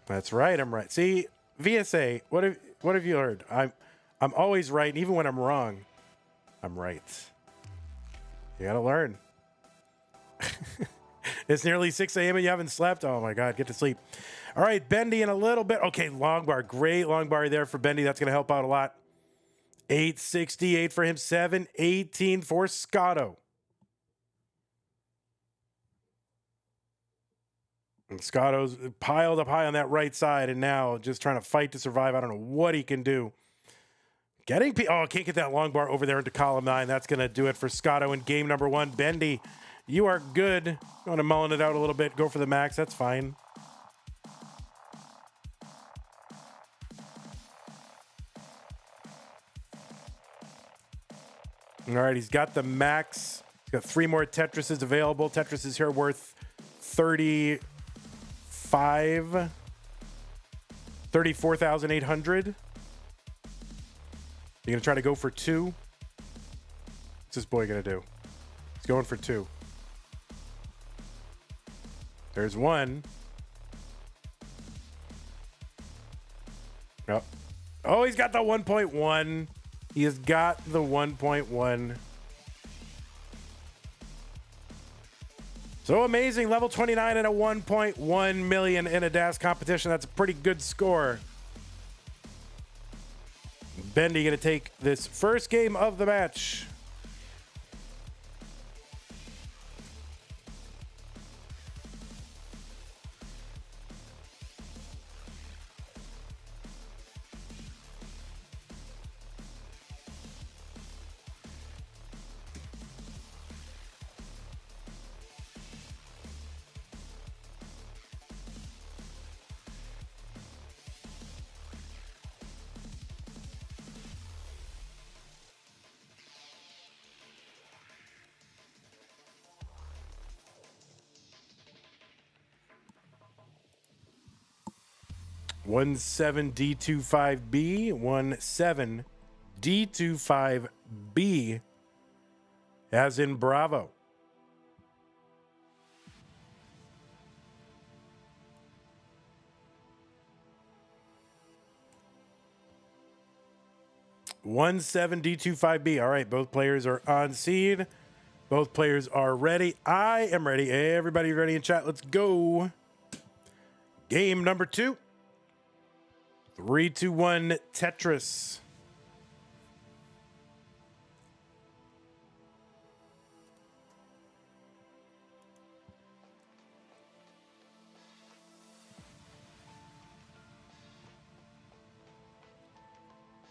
That's right. I'm right. See, VSA, what have you heard? I'm always right, and even when I'm wrong, I'm right. You gotta learn. It's nearly 6 a.m. and you haven't slept. Oh my God, get to sleep. All right, Bendy in a little bit. Okay, long bar. Great long bar there for Bendy. That's gonna help out a lot. 868 for him, 718 for Scotto. And Scotto's piled up high on that right side and now just trying to fight to survive. I don't know what he can do. Can't get that long bar over there into column 9. That's going to do it for Scotto in game number 1. Bendy, you are good. You want to mullen it out a little bit, go for the max. That's fine. All right, he's got the max. He's got 3 more Tetrises available. Tetris is here worth 34,800. You gonna try to go for 2? What's this boy gonna do? He's going for 2. There's 1. Oh, he's got the 1.1. He has got the 1.1. So amazing. Level 29 and a 1.1 million in a DAS competition. That's a pretty good score. Bendy going to take this first game of the match. One 7 D25B, 17 D25B, as in Bravo. One 7 D25B. All right, both players are on seed. Both players are ready. I am ready. Everybody ready in chat? Let's go. Game number 2. 3, 2, 1, Tetris.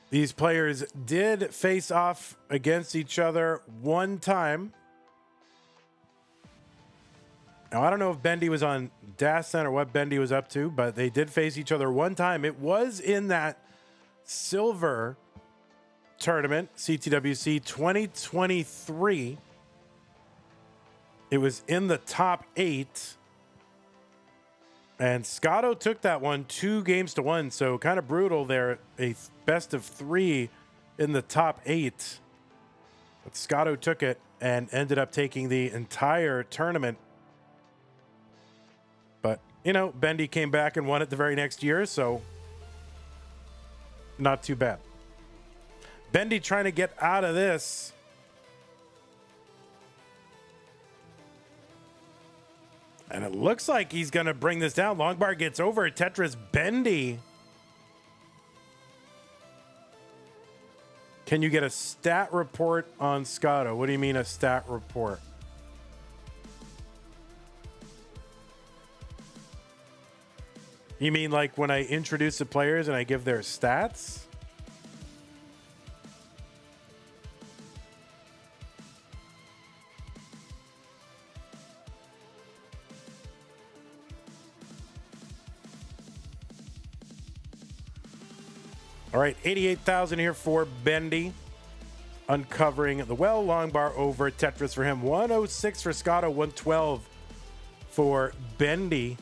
These players did face off against each other one time. Now, I don't know if Bendy was on Dassen or what Bendy was up to, but they did face each other one time. It was in that silver tournament, CTWC 2023. It was in the top 8. And Scotto took that one 2-1, so kind of brutal there. A best of 3 in the top 8. But Scotto took it and ended up taking the entire tournament. But, you know, Bendy came back and won it the very next year, so not too bad. Bendy trying to get out of this. And it looks like he's going to bring this down. Longbar gets over. Tetris Bendy. Can you get a stat report on Scotto? What do you mean a stat report? You mean like when I introduce the players and I give their stats? All right, 88,000 here for Bendy. Uncovering the well long bar over Tetris for him. 106 for Scotto, 112 for Bendy.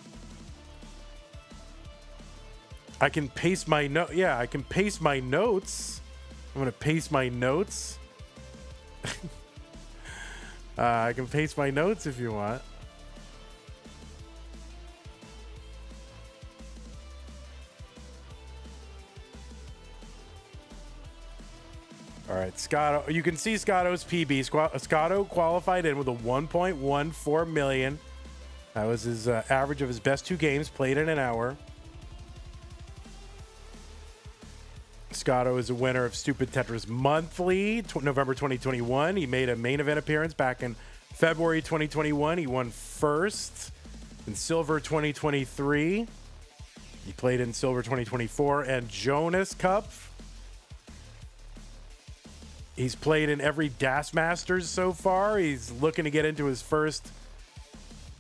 I can paste my note. Yeah, I can paste my notes. I'm going to paste my notes. I can paste my notes if you want. All right, Scotto. You can see Scotto's PB. Scotto qualified in with a 1.14 million. That was his average of his best 2 games played in an hour. Scotto is a winner of Stupid Tetris Monthly, November 2021. He made a main event appearance back in February 2021. He won first in Silver 2023. He played in Silver 2024 and Jonas Cup. He's played in every Das Masters so far. He's looking to get into his first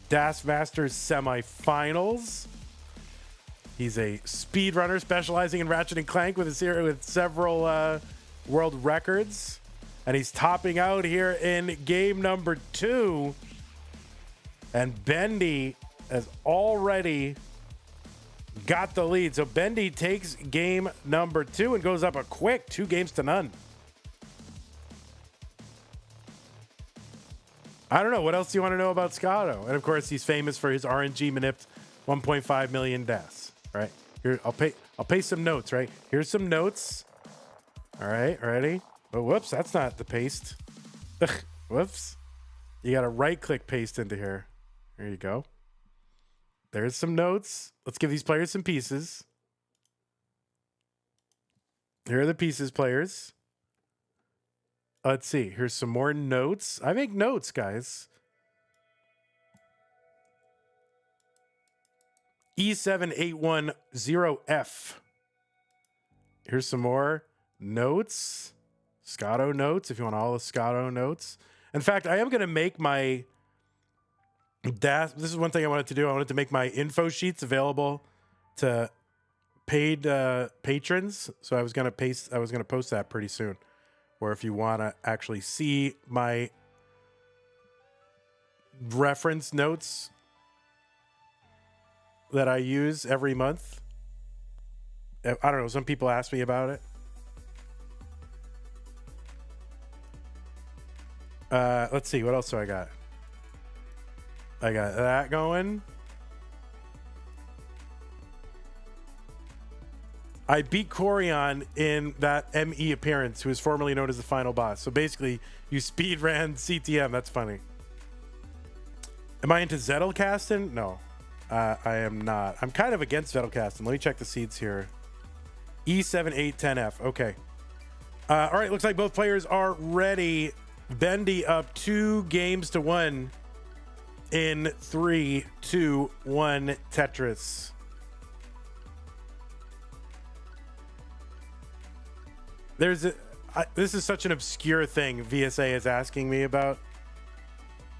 Das Masters semifinals. He's a speedrunner specializing in Ratchet and Clank with several world records. And he's topping out here in game number 2. And Bendy has already got the lead. So Bendy takes game number 2 and goes up a quick 2-0. I don't know. What else do you want to know about Scotto? And of course, he's famous for his RNG manipped 1.5 million DAS. Right here, I'll paste some notes. Right here's some notes. All right, ready? Oh, whoops, that's not the paste. Whoops. You got to right-click paste into here. There you go. There's some notes. Let's give these players some pieces. Here are the pieces, players. Let's see. Here's some more notes. I make notes, guys. E7810F. Here's some more notes. Scotto notes, if you want all the Scotto notes. In fact, I am going to make my DAS. This is one thing I wanted to do. I wanted to make my info sheets available to paid patrons. So I was going to post that pretty soon. Or if you want to actually see my reference notes that I use every month. I don't know. Some people ask me about it. Let's see. What else do I got? I got that going. I beat Corion in that ME appearance, who is formerly known as the final boss. So basically, you speed ran CTM. That's funny. Am I into Zettelkasten? No, I am not. I'm kind of against Zettelkasten. Let me check the seeds here. E7810F. Okay. All right. Looks like both players are ready. Bendy up 2-1 in 3, 2, 1 Tetris. This is such an obscure thing VSA is asking me about.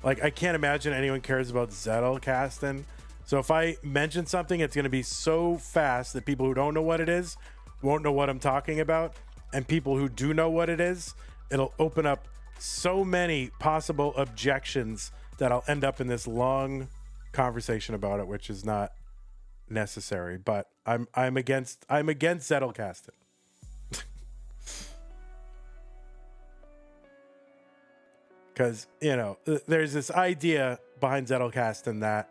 Like, I can't imagine anyone cares about Zettelkasten. So if I mention something, it's going to be so fast that people who don't know what it is won't know what I'm talking about. And people who do know what it is, it'll open up so many possible objections that I'll end up in this long conversation about it, which is not necessary. But I'm against Zettelkasten. Because, you know, there's this idea behind Zettelkasten that,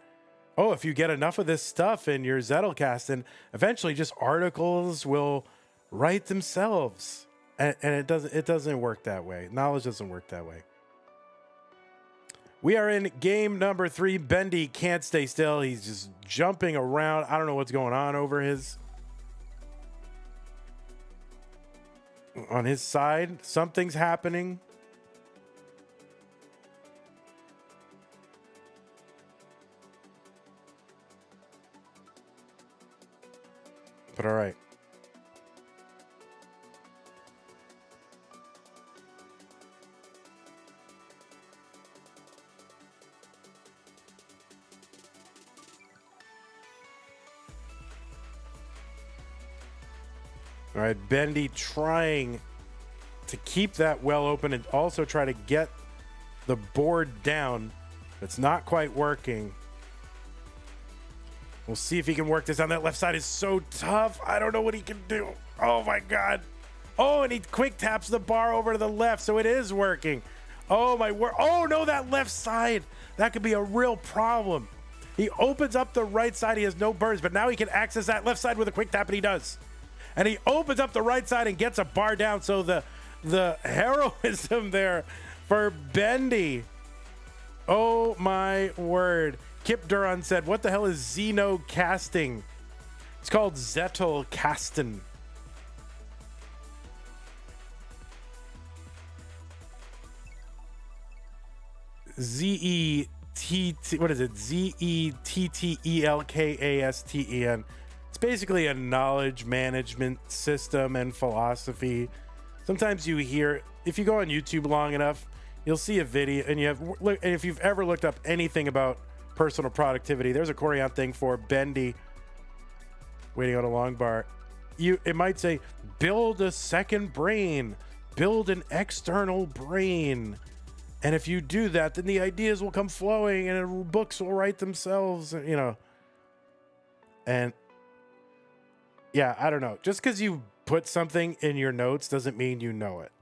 oh, if you get enough of this stuff in your Zettelkasten, eventually just articles will write themselves. And it doesn't work that way. Knowledge doesn't work that way. We are in game number 3. Bendy can't stay still. He's just jumping around. I don't know what's going on on his side. Something's happening. But all right. All right, Bendy trying to keep that well open and also try to get the board down. It's not quite working. We'll see if he can work this down. That left side is so tough. I don't know what he can do. Oh, my God. Oh, and he quick taps the bar over to the left, so it is working. Oh, my word. Oh, no, that left side. That could be a real problem. He opens up the right side. He has no burns, but now he can access that left side with a quick tap, and he does. And he opens up the right side and gets a bar down, so the the heroism there for Bendy. Oh my word. Kip Duran said, what the hell is Xeno casting? It's called Zettel Kasten. Z-E-T-T, what is it? Z-E-T-T-E-L-K-A-S-T-E-N. It's basically a knowledge management system and philosophy. Sometimes you hear, if you go on YouTube long enough, you'll see a video, and if you've ever looked up anything about personal productivity, there's a Korean thing for Bendy waiting on a long bar. It might say, build a second brain, build an external brain. And if you do that, then the ideas will come flowing and books will write themselves, you know. And yeah, I don't know. Just because you put something in your notes doesn't mean you know it.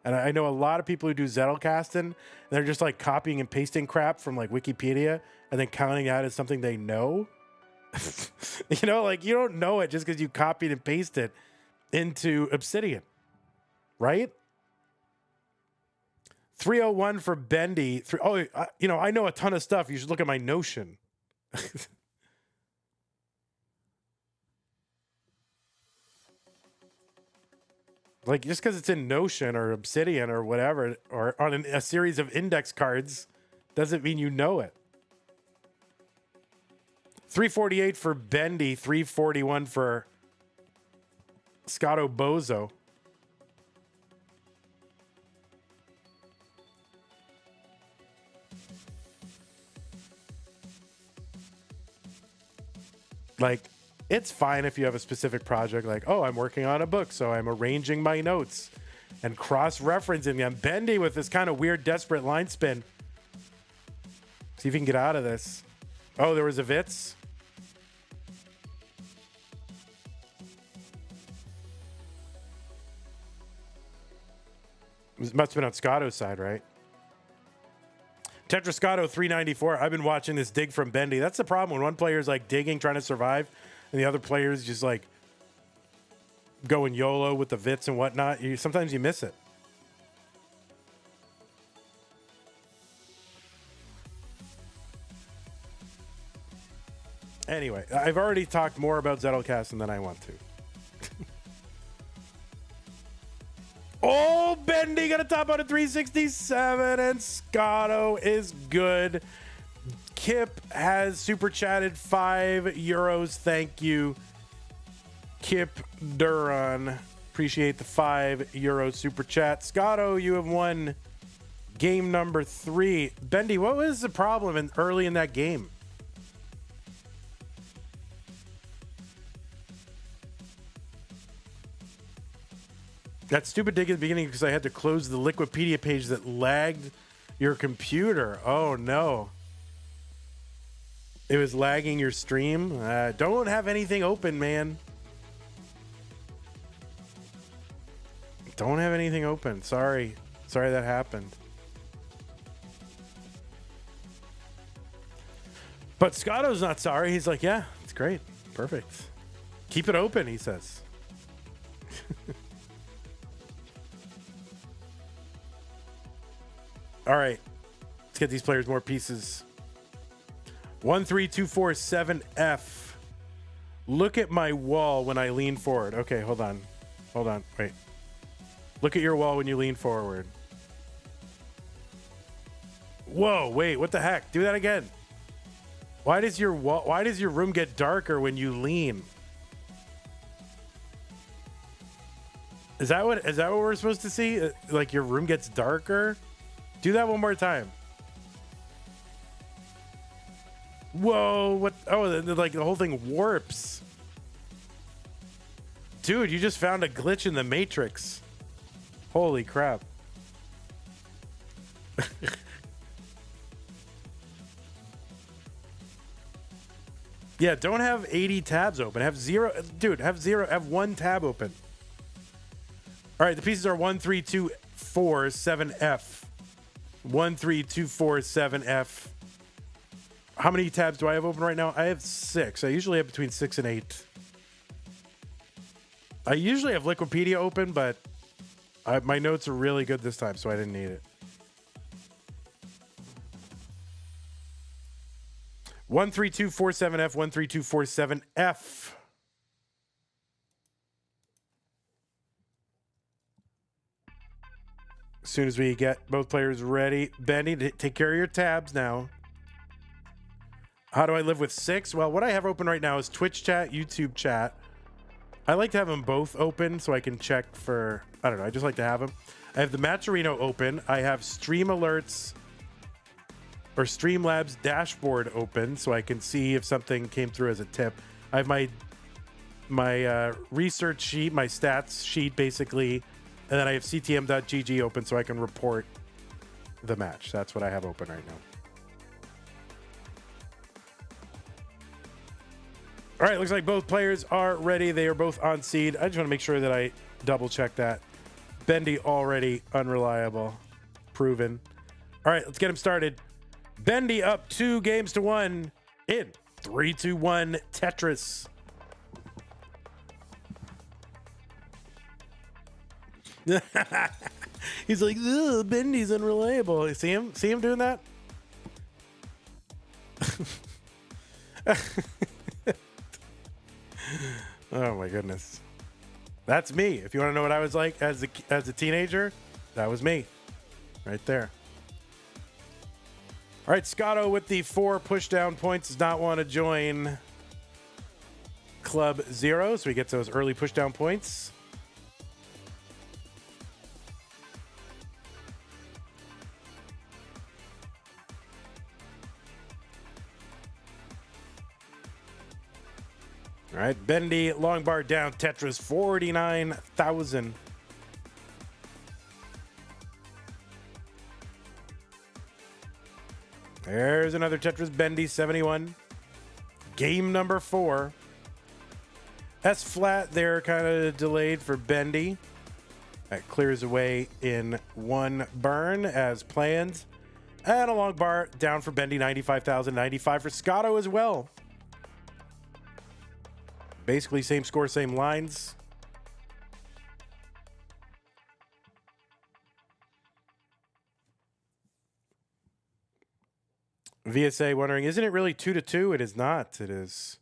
And I know a lot of people who do Zettelkasten, they're just like copying and pasting crap from like Wikipedia and then counting out as something they know. You know, like you don't know it just because you copied and pasted into Obsidian, right? 301 for Bendy. I know a ton of stuff. You should look at my Notion. Like just because it's in Notion or Obsidian or whatever, or on a series of index cards, doesn't mean you know it. 348 for Bendy, 341 for Scotto Bozo. Like, it's fine if you have a specific project, like, oh, I'm working on a book, so I'm arranging my notes and cross-referencing them. Bendy with this kind of weird, desperate line spin. See if you can get out of this. Oh, there was a Vitz. It must have been on Scotto's side, right? Tetris Scotto 394. I've been watching this dig from Bendy. That's the problem when one player's like digging, trying to survive, and the other player's just like going YOLO with the Vitz and whatnot. Sometimes you miss it. Anyway, I've already talked more about Zettelkasten than I want to. Oh, Bendy got a top out of 367, and Scotto is good. Kip has super chatted 5 euros. Thank you, Kip Duran. Appreciate the 5 euro super chat. Scotto, you have won game number 3. Bendy, what was the problem early in that game? That stupid dig at the beginning because I had to close the Liquipedia page that lagged your computer. Oh, no. It was lagging your stream. Don't have anything open, man. Don't have anything open. Sorry. Sorry that happened. But Scotto's not sorry. He's like, yeah, it's great. Perfect. Keep it open, he says. All right, let's get these players more pieces. 13247F. Look at my wall when I lean forward. Okay, hold on. Wait. Look at your wall when you lean forward. Whoa, wait, what the heck? Do that again. Why does your room get darker when you lean? Is that what we're supposed to see? Like your room gets darker? Do that one more time. Whoa, what? Oh, like the whole thing warps. Dude, you just found a glitch in the Matrix. Holy crap. Yeah, don't have 80 tabs open. Have 1 tab open. All right, the pieces are 13247F. 13247F. How many tabs do I have open right now? I have 6. I usually have between 6 and 8. I usually have Liquipedia open, but My notes are really good this time, so I didn't need it. 13247F, 13247F. As soon as we get both players ready, Bendy, take care of your tabs now. How do I live with 6? Well, what I have open right now is Twitch chat, YouTube chat. I like to have them both open so I can check for, I don't know, I just like to have them. I have the Matcherino open. I have Stream Alerts or Streamlabs dashboard open so I can see if something came through as a tip. I have my research sheet, my stats sheet basically, and then I have ctm.gg open so I can report the match. That's what I have open right now. All right, looks like both players are ready. They are both on seed. I just want to make sure that I double check that. Bendy already unreliable, proven. All right, let's get him started. Bendy up 2-1 in 3, 2, 1 Tetris. He's like, ugh, Bendy's unreliable. You see him? See him doing that? Oh my goodness. That's me. If you want to know what I was like as a teenager, that was me. Right there. All right, Scotto with the 4 pushdown points does not want to join Club 0, so he gets those early pushdown points. All right, Bendy, long bar down, Tetris, 49,000. There's another Tetris, Bendy, 71. Game number 4. S flat there, kind of delayed for Bendy. That clears away in 1 burn as planned. And a long bar down for Bendy, 95,000, 95 for Scotto as well. Basically same score, same lines. VSA wondering, isn't it really 2-2? It is not. It is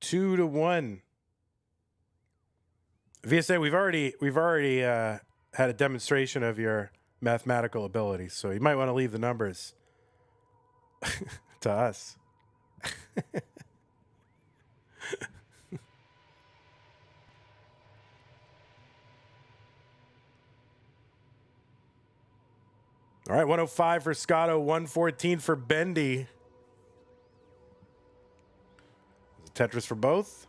2-1. VSA, we've already had a demonstration of your mathematical abilities, so you might want to leave the numbers to us. All right, 105 for Scotto, 114 for Bendy. Tetris for both.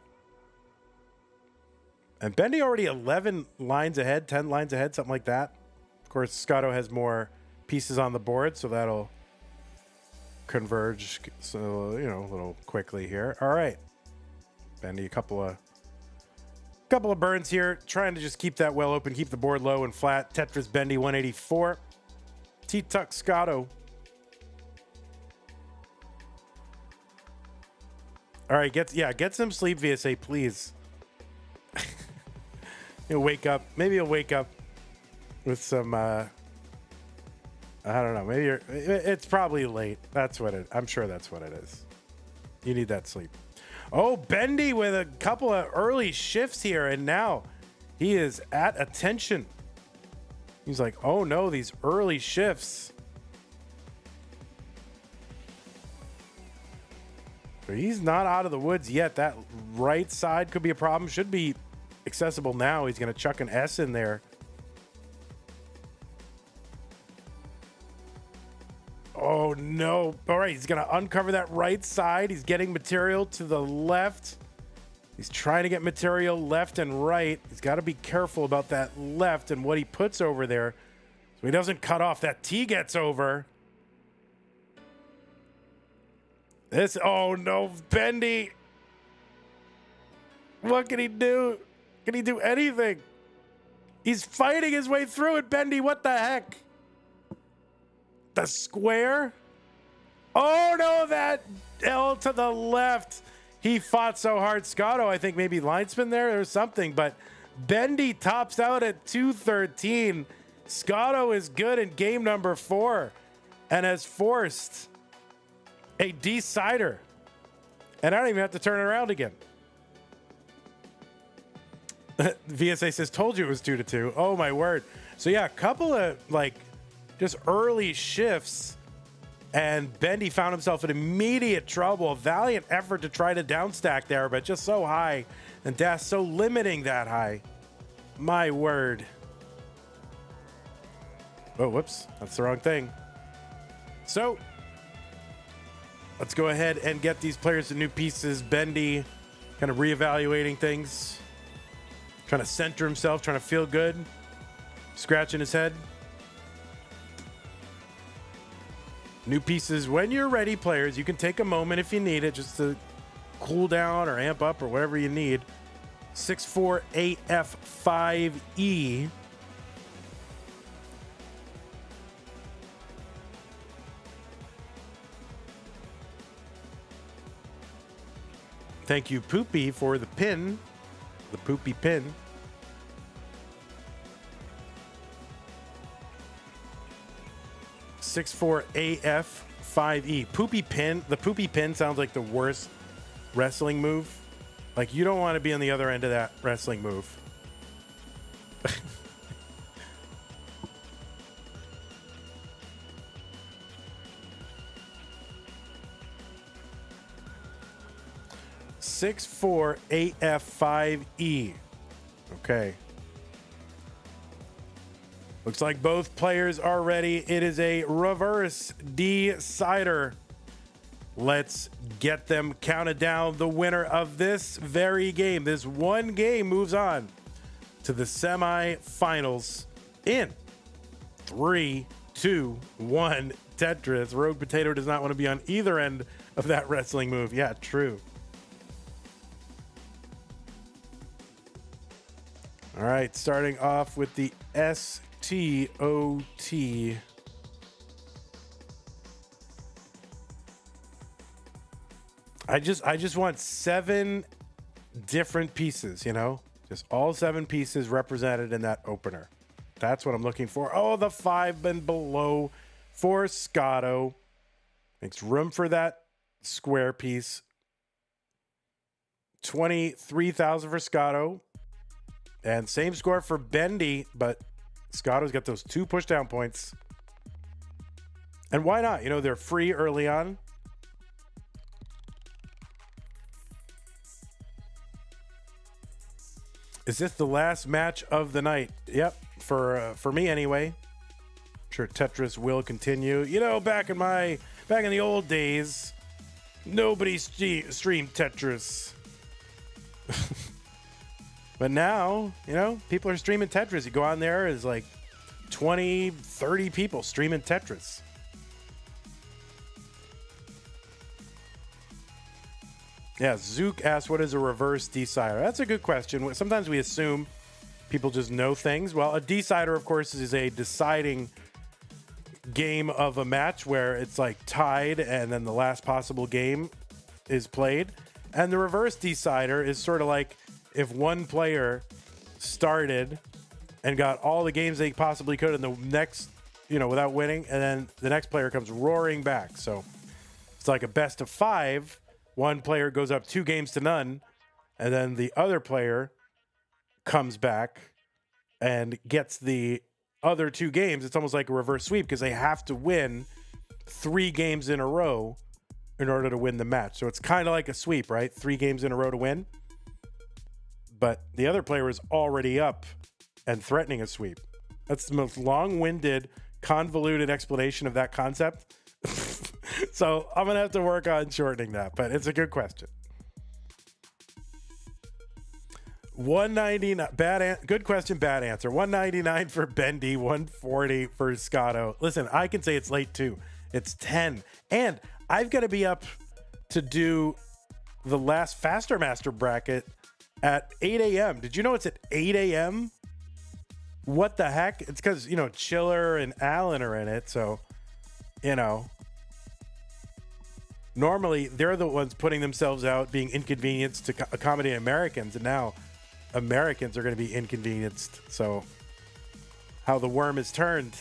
And Bendy already 11 lines ahead, 10 lines ahead, something like that. Of course, Scotto has more pieces on the board, so that'll converge, so, you know, a little quickly here. All right. Bendy, a couple of burns here, trying to just keep that well open, keep the board low and flat. Tetris, Bendy, 184. T-Tuck Scotto. All right, get some sleep, VSA, please. You'll wake up. Maybe you'll wake up with some, I don't know. Maybe it's probably late. I'm sure that's what it is. You need that sleep. Oh, Bendy with a couple of early shifts here, and now he is at attention. He's like, oh no, these early shifts. But he's not out of the woods yet. That right side could be a problem. Should be accessible now. He's going to chuck an S in there. Oh no. All right, he's going to uncover that right side. He's getting material to the left. He's trying to get material left and right. He's got to be careful about that left and what he puts over there so he doesn't cut off. That T gets over. Oh no, Bendy. What can he do? Can he do anything? He's fighting his way through it, Bendy. What the heck? The square? Oh no, that L to the left. He fought so hard. Scotto, I think maybe line spin there or something, but Bendy tops out at 213. Scotto is good in game number 4 and has forced a decider. And I don't even have to turn it around again. VSA says, told you it was 2-2. Oh, my word. So, yeah, a couple of, like, just early shifts. And Bendy found himself in immediate trouble. A valiant effort to try to downstack there, but just so high. And Das so limiting that high. My word. Oh, whoops. That's the wrong thing. So, let's go ahead and get these players some new pieces. Bendy kind of reevaluating things. Trying to center himself, trying to feel good. Scratching his head. New pieces. When you're ready, players, you can take a moment if you need it just to cool down or amp up or whatever you need. 648F5E. Thank you, Poopy, for the pin. The Poopy pin. (648F5E). Poopy pin. The Poopy pin sounds like the worst wrestling move. Like, you don't want to be on the other end of that wrestling move. (648F5E). Okay. Looks like both players are ready. It is a reverse decider. Let's get them counted down. The winner of this very game, this one game, moves on to the semifinals in 3, 2, 1. Tetris. Rogue Potato does not want to be on either end of that wrestling move. Yeah, true. All right, starting off with the STOT. I just want 7 different pieces, you know? Just all 7 pieces represented in that opener. That's what I'm looking for. Oh, the 5 and below for Scotto. Makes room for that square piece. 23,000 for Scotto. And same score for Bendy, but Scotto's got those 2 pushdown points. And why not? You know, they're free early on. Is this the last match of the night? Yep, for me anyway. I'm sure Tetris will continue. You know, back in the old days, nobody streamed Tetris. But now, you know, people are streaming Tetris. You go on there, there's like 20, 30 people streaming Tetris. Yeah, Zook asked, what is a reverse decider? That's a good question. Sometimes we assume people just know things. Well, a decider, of course, is a deciding game of a match where it's like tied and then the last possible game is played. And the reverse decider is sort of like if one player started and got all the games they possibly could in the next, you know, without winning, and then the next player comes roaring back. So it's like a best of 5. One player goes up 2 games to none, and then the other player comes back and gets the other 2 games. It's almost like a reverse sweep because they have to win 3 games in a row in order to win the match. So it's kind of like a sweep, right? 3 games in a row to win. But the other player is already up and threatening a sweep. That's the most long-winded, convoluted explanation of that concept. So I'm going to have to work on shortening that, but it's a good question. 199, good question, bad answer. 199 for Bendy, 140 for Scotto. Listen, I can say it's late too. It's 10. And I've got to be up to do the last Faster Master bracket at 8 a.m. Did you know it's at 8 a.m.? What the heck? It's because, you know, Chiller and Alan are in it. So, you know, normally they're the ones putting themselves out, being inconvenienced to accommodate Americans. And now Americans are going to be inconvenienced. So how the worm is turned.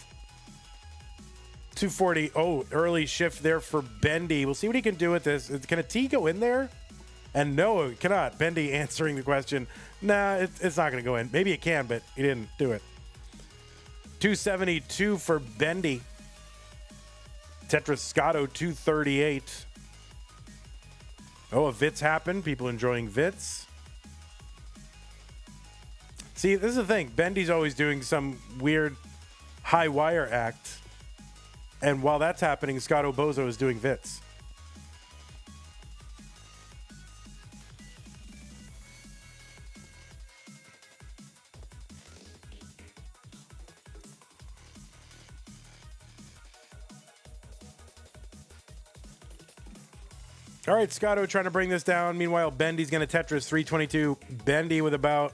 240. Oh, early shift there for Bendy. We'll see what he can do with this. Can a T go in there? And no, it cannot. Bendy answering the question. Nah, it's not going to go in. Maybe it can, but he didn't do it. 272 for Bendy. Tetris Scotto 238. Oh, a Vits happened. People enjoying Vits. See, this is the thing. Bendy's always doing some weird high wire act. And while that's happening, Scotto Bozo is doing Vits. All right, Scotto trying to bring this down. Meanwhile, Bendy's going to Tetris 322. Bendy with about,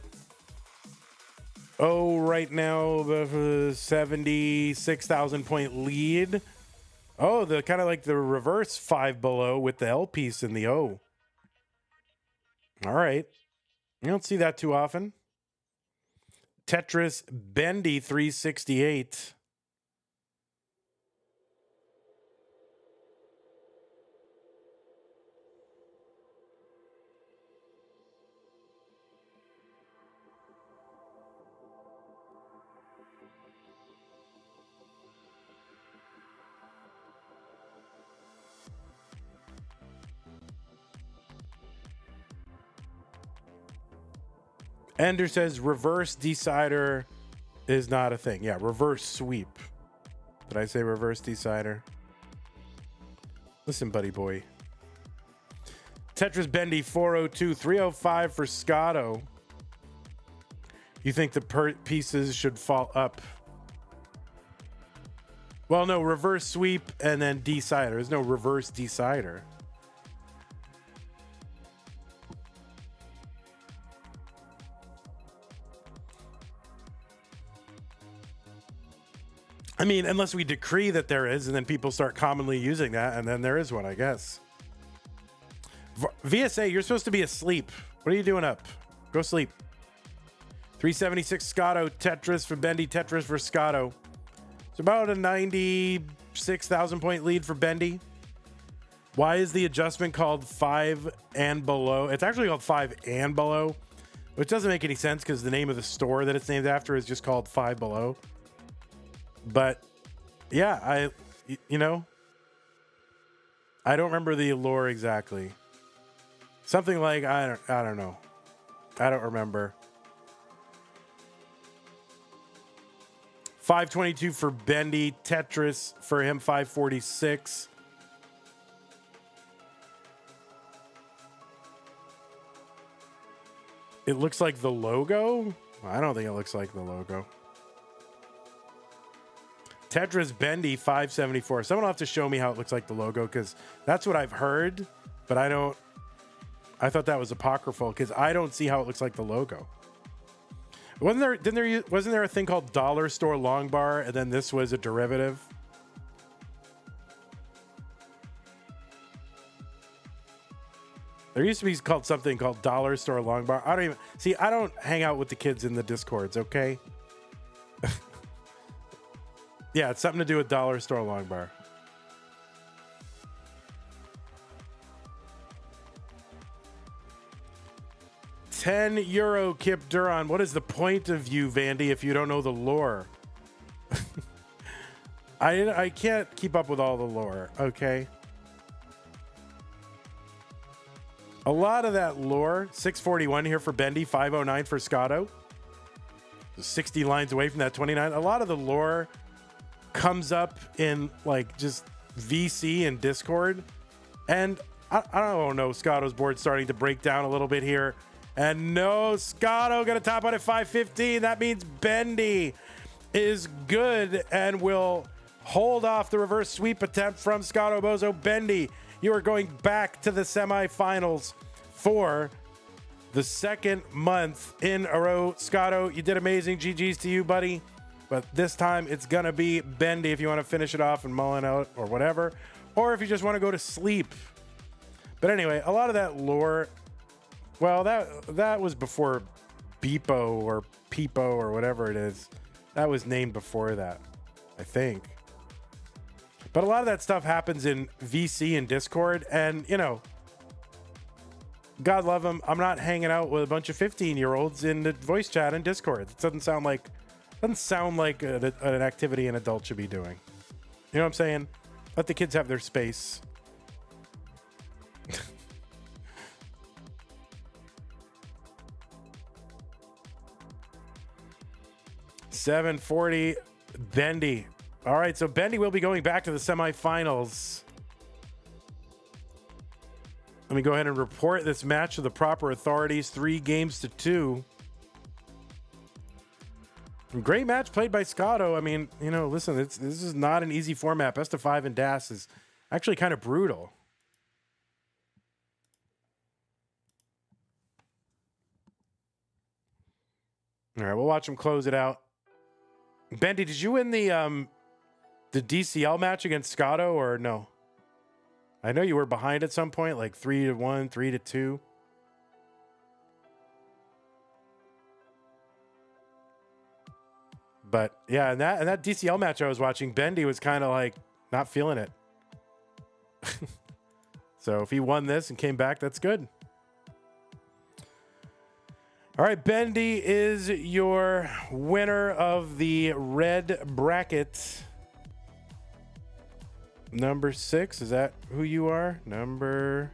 right now, the 76,000 point lead. Oh, the kind of like the reverse 5 below with the L piece in the O. All right. You don't see that too often. Tetris Bendy 368. Ender says reverse decider is not a thing. Yeah, reverse sweep. Did I say reverse decider? Listen, buddy boy. Tetris Bendy 402, 305 for Scotto. You think the pieces should fall up? Well, no, reverse sweep and then decider. There's no reverse decider. I mean, unless we decree that there is, and then people start commonly using that, and then there is one, I guess. VSA, you're supposed to be asleep. What are you doing up? Go sleep. 376 Scotto, Tetris for Bendy, Tetris for Scotto. It's about a 96,000 point lead for Bendy. Why is the adjustment called 5 and below? It's actually called 5 and below, which doesn't make any sense because the name of the store that it's named after is just called 5 Below. But yeah, I don't remember the lore exactly. Something like I don't know. I don't remember. 522 for Bendy, Tetris for him 546. It looks like the logo. I don't think it looks like the logo. Tetris Bendy 574. Someone will have to show me how it looks like the logo because that's what I've heard, but I thought that was apocryphal because I don't see how it looks like the logo. Wasn't there a thing called Dollar Store Long Bar and then this was a derivative? There used to be something called Dollar Store Long Bar. I don't hang out with the kids in the Discords, okay? Yeah, it's something to do with Dollar Store Long Bar. €10 Kip Duran. What is the point of you, Vandy, if you don't know the lore? I can't keep up with all the lore, okay? A lot of that lore, 641 here for Bendy, 509 for Scotto. 60 lines away from that 29. A lot of the lore comes up in like just VC and Discord. And I don't know, Scotto's board starting to break down a little bit here. And no, Scotto got a top out at 515. That means Bendy is good and will hold off the reverse sweep attempt from Scotto Bozo. Bendy, you are going back to the semifinals for the second month in a row. Scotto, you did amazing. GG's to you, buddy. But this time it's going to be Bendy if you want to finish it off and mull it out or whatever. Or if you just want to go to sleep. But anyway, a lot of that lore, well, that was before Beepo or Peepo or whatever it is. That was named before that, I think. But a lot of that stuff happens in VC and Discord, and you know, God love them, I'm not hanging out with a bunch of 15-year-olds in the voice chat and Discord. It doesn't sound like an activity an adult should be doing. You know what I'm saying? Let the kids have their space. $740 Bendy. All right, so Bendy will be going back to the semifinals. Let me go ahead and report this match to the proper authorities. 3-2. Great match played by Scotto. I mean, you know, listen, this is not an easy format. Best of 5 in DAS is actually kind of brutal. All right, we'll watch him close it out. Bendy, did you win the DCL match against Scotto or no? I know you were behind at some point, like 3-1, 3-2. But yeah, and that DCL match I was watching, Bendy was kind of like not feeling it. So if he won this and came back, that's good. All right, Bendy is your winner of the red bracket. Number 6, is that who you are? Number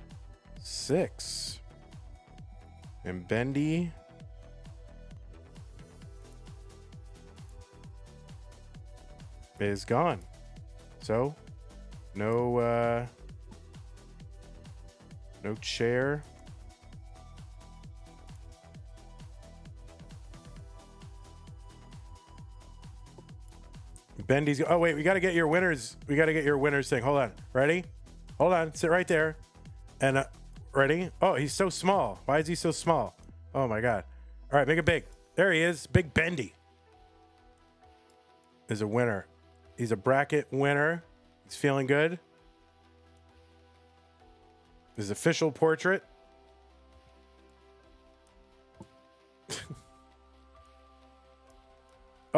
6. And Bendy is gone. So, no chair. Bendy's. Oh wait, we got to get your winners. We got to get your winners thing. Hold on. Ready? Hold on. Sit right there. And ready? Oh, he's so small. Why is he so small? Oh my God. All right, make it big. There he is. Big Bendy is a winner. He's a bracket winner. He's feeling good. His official portrait.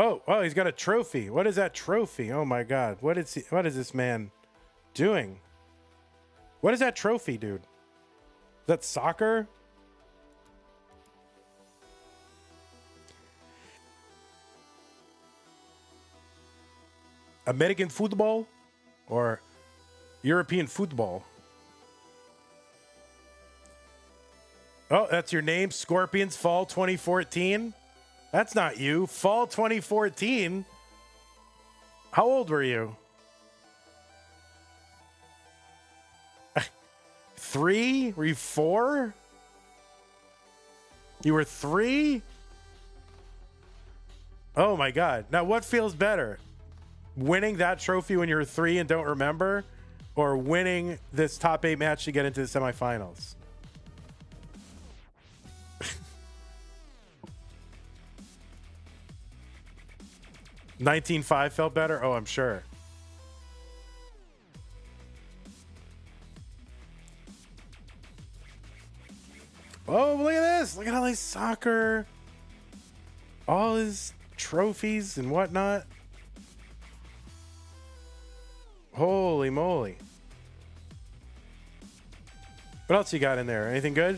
Oh, he's got a trophy. What is that trophy? Oh my God. What is this man doing? What is that trophy, dude? Is that soccer? American football or European football? Oh, that's your name, Scorpions Fall 2014? That's not you. Fall 2014? How old were you? 3? Were you 4? You were 3? Oh my God. Now what feels better? Winning that trophy when you were 3 and don't remember? Or winning this top 8 match to get into the semifinals? 19.5 felt better? Oh, I'm sure. Oh, look at this. Look at all his soccer. All his trophies and whatnot. Holy moly. What else you got in there? Anything good?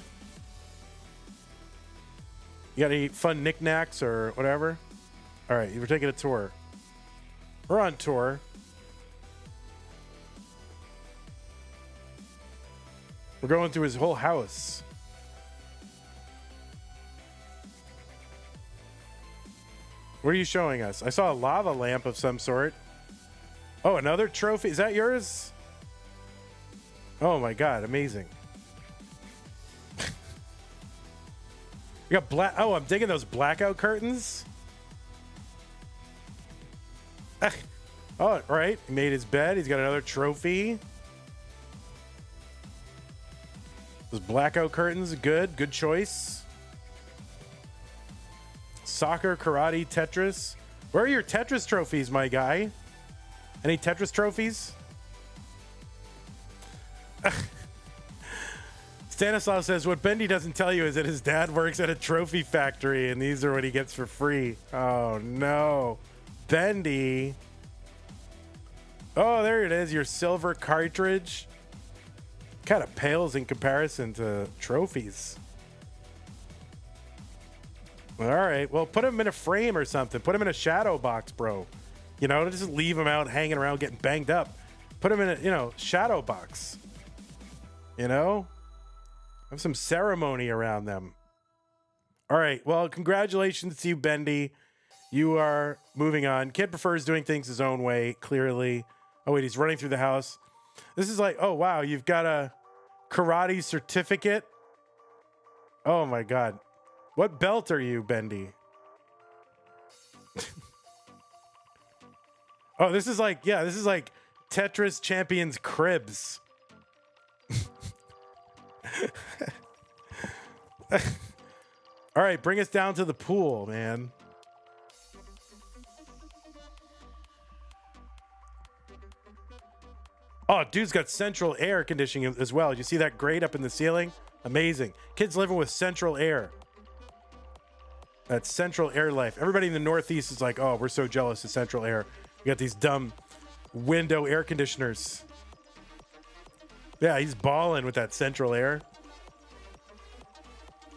You got any fun knickknacks or whatever? All right, we're taking a tour. We're on tour. We're going through his whole house. What are you showing us? I saw a lava lamp of some sort. Oh, another trophy. Is that yours? Oh my God, amazing. You got black. Oh, I'm digging those blackout curtains. Oh, right. He made his bed. He's got another trophy. Those blackout curtains, good choice. Soccer, karate, Tetris. Where are your Tetris trophies, my guy? Any Tetris trophies? Stanislav says, what Bendy doesn't tell you is that his dad works at a trophy factory and these are what he gets for free. Oh, no. Bendy. Oh, there it is. Your silver cartridge. Kind of pales in comparison to trophies. All right. Well, put him in a frame or something. Put him in a shadow box, bro. You know, just leave him out hanging around getting banged up. Put him in a, shadow box. You know? Have some ceremony around them. All right. Well, congratulations to you, Bendy. You are moving on. Kid prefers doing things his own way, clearly. Oh, wait, he's running through the house. This is like, oh, wow, you've got a karate certificate. Oh, my God. What belt are you, Bendy? Oh, this is like Tetris Champions Cribs. All right, bring us down to the pool, man. Oh, dude's got central air conditioning as well. You see that grate up in the ceiling? Amazing. Kids living with central air. That's central air life. Everybody in the Northeast is like, oh, we're so jealous of central air. You got these dumb window air conditioners. Yeah, he's balling with that central air.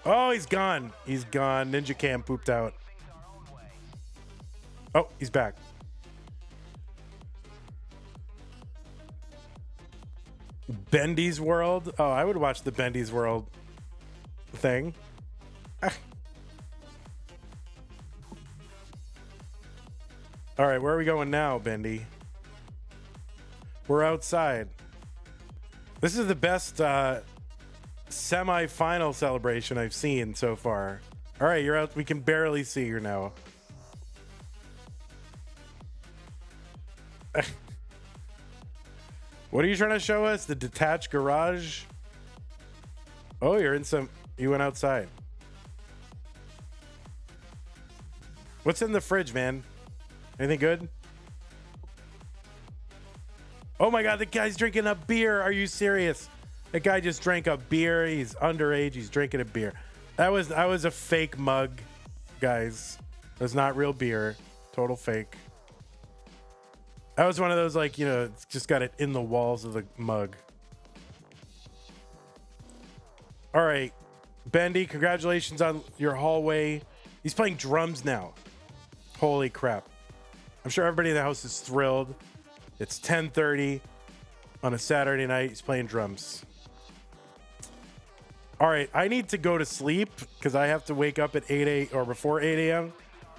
Oh, he's gone. He's gone. Ninja Cam pooped out. Oh, he's back. Bendy's World? Oh, I would watch the Bendy's World thing. All right, where are we going now, Bendy? We're outside. This is the best semi-final celebration I've seen so far. All right, you're out. We can barely see you now. What are you trying to show us? The detached garage? Oh, you went outside. What's in the fridge, man? Anything good? Oh my God, the guy's drinking a beer. Are you serious? That guy just drank a beer. He's underage. He's drinking a beer. That was a fake mug, guys. That's not real beer. Total fake. That was one of those, like, it's just got it in the walls of the mug. All right. Bendy, congratulations on your hallway. He's playing drums now. Holy crap. I'm sure everybody in the house is thrilled. It's 10:30 on a Saturday night. He's playing drums. All right. I need to go to sleep because I have to wake up at 8 a.m. or before 8 a.m.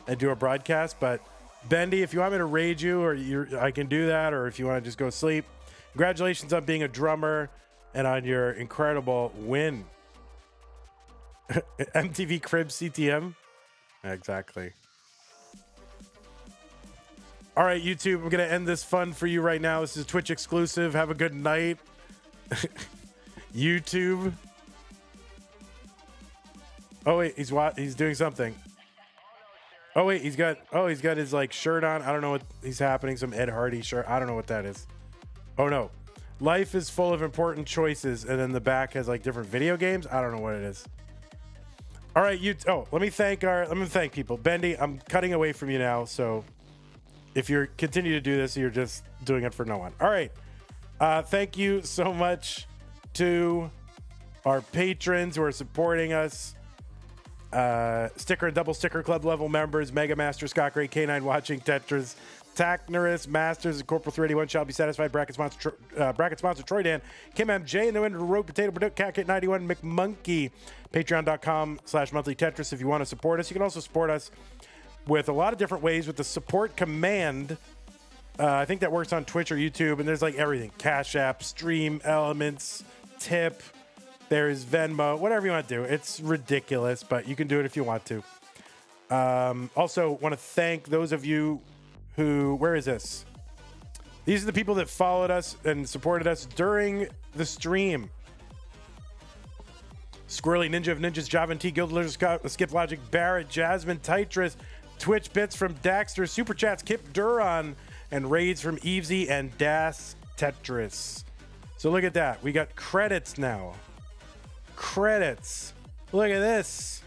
and do a broadcast. But Bendy, if you want me to raid you, I can do that. Or if you want to just go sleep. Congratulations on being a drummer and on your incredible win. MTV Cribs CTM. Exactly. All right, YouTube, I'm going to end this fun for you right now. This is Twitch exclusive. Have a good night. YouTube. Oh, wait, he's doing something. Oh, wait, he's got his like shirt on. I don't know what he's happening. Some Ed Hardy shirt. I don't know what that is. Oh, no. Life is full of important choices. And then the back has like different video games. I don't know what it is. All right, let me thank people. Bendy, I'm cutting away from you now. So if you continue to do this, you're just doing it for no one. All right. Thank you so much to our patrons who are supporting us. Sticker and double sticker club level members, Mega Master, Scott Gray, K9 watching Tetris, Tacnerus, Masters, and Corporal 381 shall be satisfied. Bracket sponsor Troy Dan, Kim MJ, and the winner Rogue Potato Product, Cat 91, McMonkey. Patreon.com/monthly Tetris if you want to support us. You can also support us with a lot of different ways with the support command. I think that works on Twitch or YouTube, and there's like everything. Cash App, Stream, Elements, Tip. There's Venmo, whatever you want to do. It's ridiculous, but you can do it if you want to. Also, want to thank those of you who, where is this? These are the people that followed us and supported us during the stream. Squirrely Ninja of Ninjas, Javan T, Guild Lizard Scott, Skip Logic, Barrett, Jasmine, Tetris, Twitch Bits from Daxter, Super Chats, Kip Duron, and raids from Evesy and Das Tetris. So look at that. We got credits now. Credits. Look at this.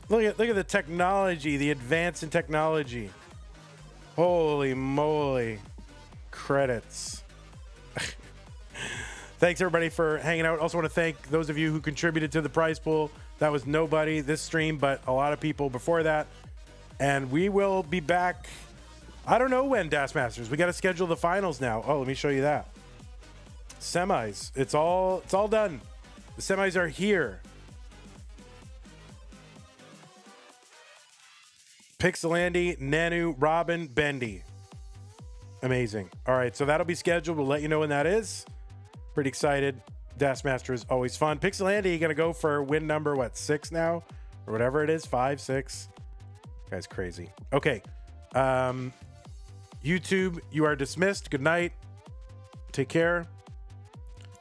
Look at the technology, the advance in technology. Holy moly. Credits. Thanks everybody for hanging out. Also want to thank those of you who contributed to the prize pool. That was nobody this stream, but a lot of people before that. And we will be back. I don't know when, Das Masters. We got to schedule the finals now. Oh, let me show you that. Semis. It's all done. The semis are here. Pixelandy, Nanu, Robin, Bendy. Amazing. All right, so that'll be scheduled. We'll let you know when that is. Pretty excited. Das Master is always fun. Pixelandy gonna go for win number, what, 6 now? Or whatever it is, 5, 6. Guy's crazy. Okay. YouTube, you are dismissed. Good night. Take care.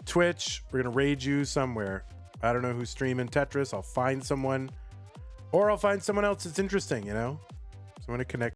Twitch, we're gonna raid you somewhere. I don't know who's streaming Tetris. I'll find someone. Or I'll find someone else that's interesting, you know? Someone to connect